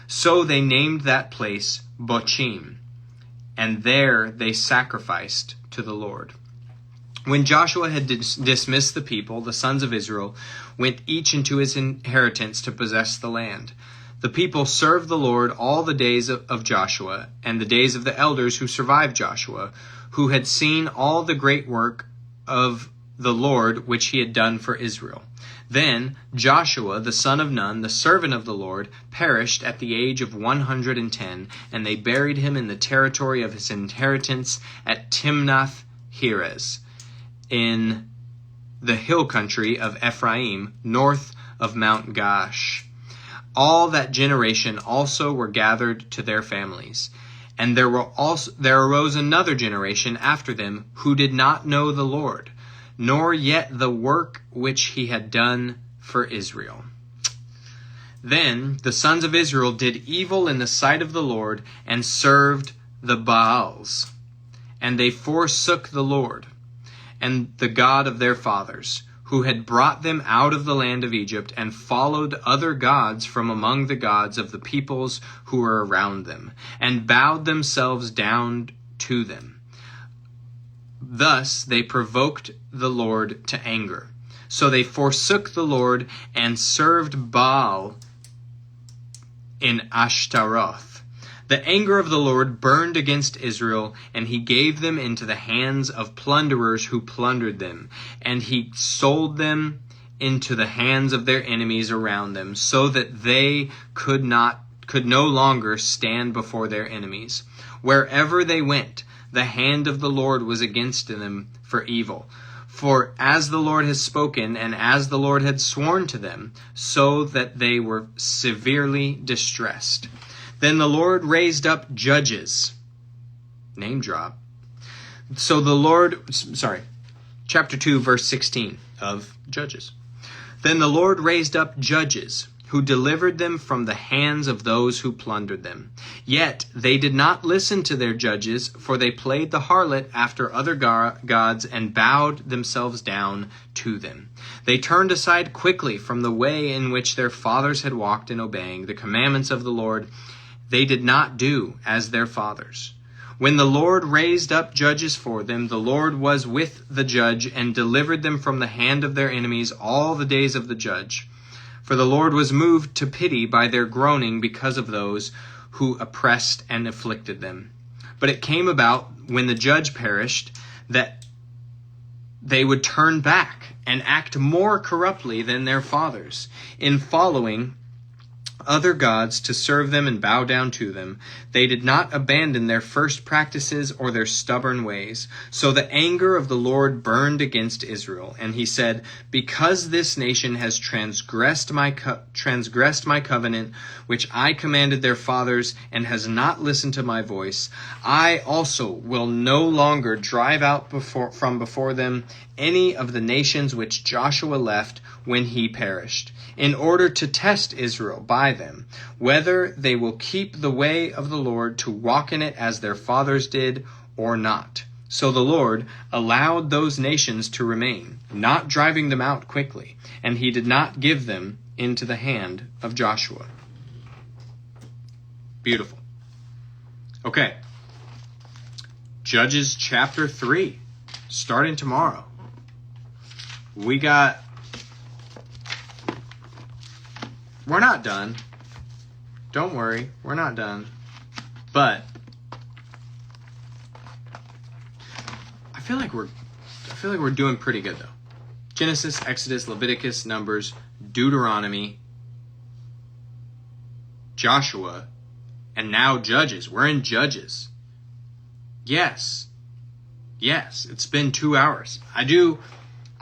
So they named that place Bochim, and there they sacrificed to the Lord. When Joshua had dismissed the people, the sons of Israel went each into his inheritance to possess the land. The people served the Lord all the days of Joshua and the days of the elders who survived Joshua, who had seen all the great work of the Lord which he had done for Israel. Then Joshua, the son of Nun, the servant of the Lord, perished at the age of 110, and they buried him in the territory of his inheritance at Timnath-Heres, in the hill country of Ephraim, north of Mount Gaash. All that generation also were gathered to their families. And there arose another generation after them who did not know the Lord, nor yet the work which he had done for Israel. Then the sons of Israel did evil in the sight of the Lord and served the Baals. And they forsook the Lord and the God of their fathers, who had brought them out of the land of Egypt, and followed other gods from among the gods of the peoples who were around them, and bowed themselves down to them. Thus they provoked the Lord to anger. So they forsook the Lord and served Baal in Ashtaroth. The anger of the Lord burned against Israel, and he gave them into the hands of plunderers who plundered them, and he sold them into the hands of their enemies around them, so that they could no longer stand before their enemies. Wherever they went, the hand of the Lord was against them for evil. For as the Lord has spoken, and as the Lord had sworn to them, so that they were severely distressed. Then the Lord raised up judges, name drop, chapter 2, verse 16 of Judges. Then the Lord raised up judges who delivered them from the hands of those who plundered them. Yet they did not listen to their judges, for they played the harlot after other gods and bowed themselves down to them. They turned aside quickly from the way in which their fathers had walked in obeying the commandments of the Lord. They did not do as their fathers. When the Lord raised up judges for them, the Lord was with the judge and delivered them from the hand of their enemies all the days of the judge. For the Lord was moved to pity by their groaning because of those who oppressed and afflicted them. But it came about, when the judge perished, that they would turn back and act more corruptly than their fathers, in following other gods to serve them and bow down to them. They did not abandon their first practices or their stubborn ways. So the anger of the Lord burned against Israel, and he said, because this nation has transgressed my covenant, which I commanded their fathers, and has not listened to my voice, I also will no longer drive out from before them any of the nations which Joshua left when he perished, in order to test Israel by them, whether they will keep the way of the Lord to walk in it as their fathers did or not. So the Lord allowed those nations to remain, not driving them out quickly, and he did not give them into the hand of Joshua. Beautiful. Okay. Judges chapter 3, starting tomorrow. We're not done. Don't worry, we're not done. But I feel like we're doing pretty good though. Genesis, Exodus, Leviticus, Numbers, Deuteronomy, Joshua, and now Judges. We're in Judges. Yes, it's been 2 hours. I do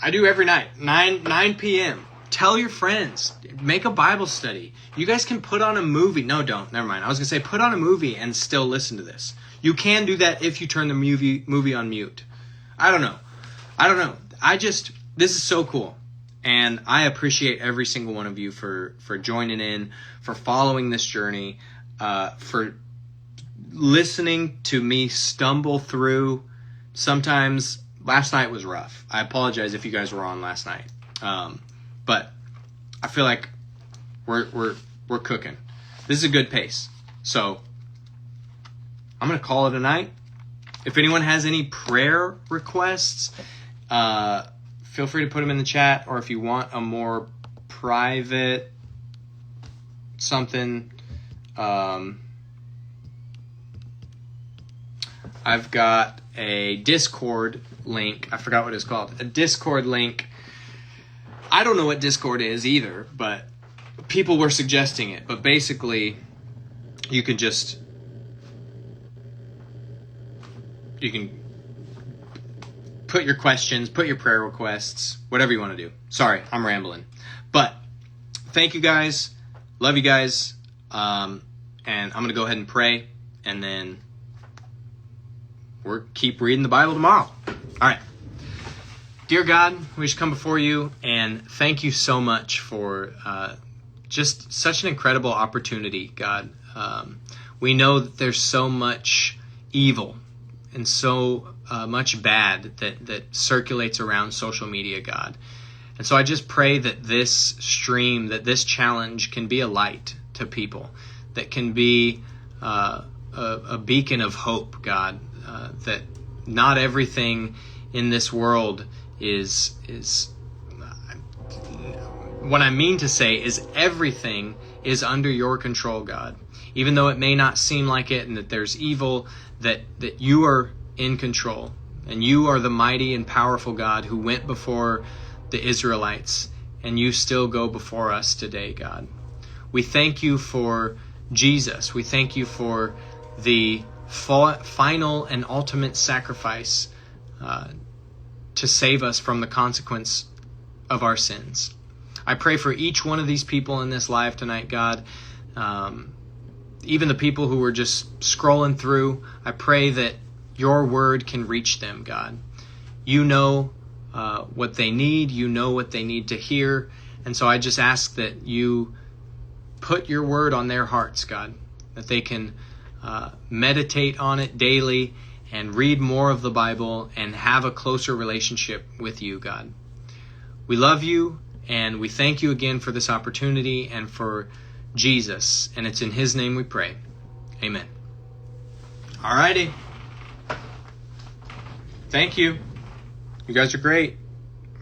every night, 9 p.m. Tell your friends. Make a Bible study. You guys can put on a movie. No, don't. Never mind. I was going to say put on a movie and still listen to this. You can do that if you turn the movie on mute. I don't know. This is so cool. And I appreciate every single one of you for joining in, for following this journey, for listening to me stumble through. Sometimes last night was rough. I apologize if you guys were on last night. But I feel like we're cooking. This is a good pace. So I'm going to call it a night. If anyone has any prayer requests, feel free to put them in the chat, or if you want a more private something, I've got a Discord link. I forgot what it's called. A Discord link. I don't know what Discord is either, but people were suggesting it. But basically, you can put your questions, put your prayer requests, whatever you want to do. Sorry, I'm rambling. But thank you guys. Love you guys. And I'm going to go ahead and pray, and then we'll keep reading the Bible tomorrow. All right. Dear God, we just come before you and thank you so much for just such an incredible opportunity, God. We know that there's so much evil and so much bad that circulates around social media, God. And so I just pray that this stream, that this challenge can be a light to people, that can be a beacon of hope, God, that not everything in this world is what I mean to say is everything is under your control, God. Even though it may not seem like it and that there's evil, that you are in control. And you are the mighty and powerful God who went before the Israelites, and you still go before us today, God. We thank you for Jesus. We thank you for the final and ultimate sacrifice to save us from the consequence of our sins. I pray for each one of these people in this live tonight, God. Even the people who were just scrolling through, I pray that your word can reach them, God. You know what they need. You know what they need to hear. And so I just ask that you put your word on their hearts, God, that they can meditate on it daily and read more of the Bible and have a closer relationship with you, God. We love you, and we thank you again for this opportunity and for Jesus. And it's in his name we pray. Amen. All righty. Thank you. You guys are great.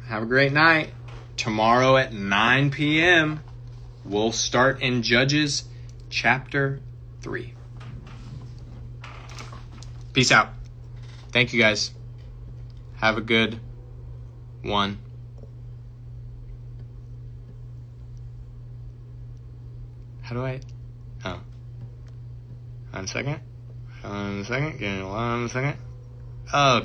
Have a great night. Tomorrow at 9 p.m., we'll start in Judges chapter 3. Peace out. Thank you, guys. Have a good one. How do I? Oh. 1 second. 1 second. Give me 1 second. Oh, okay.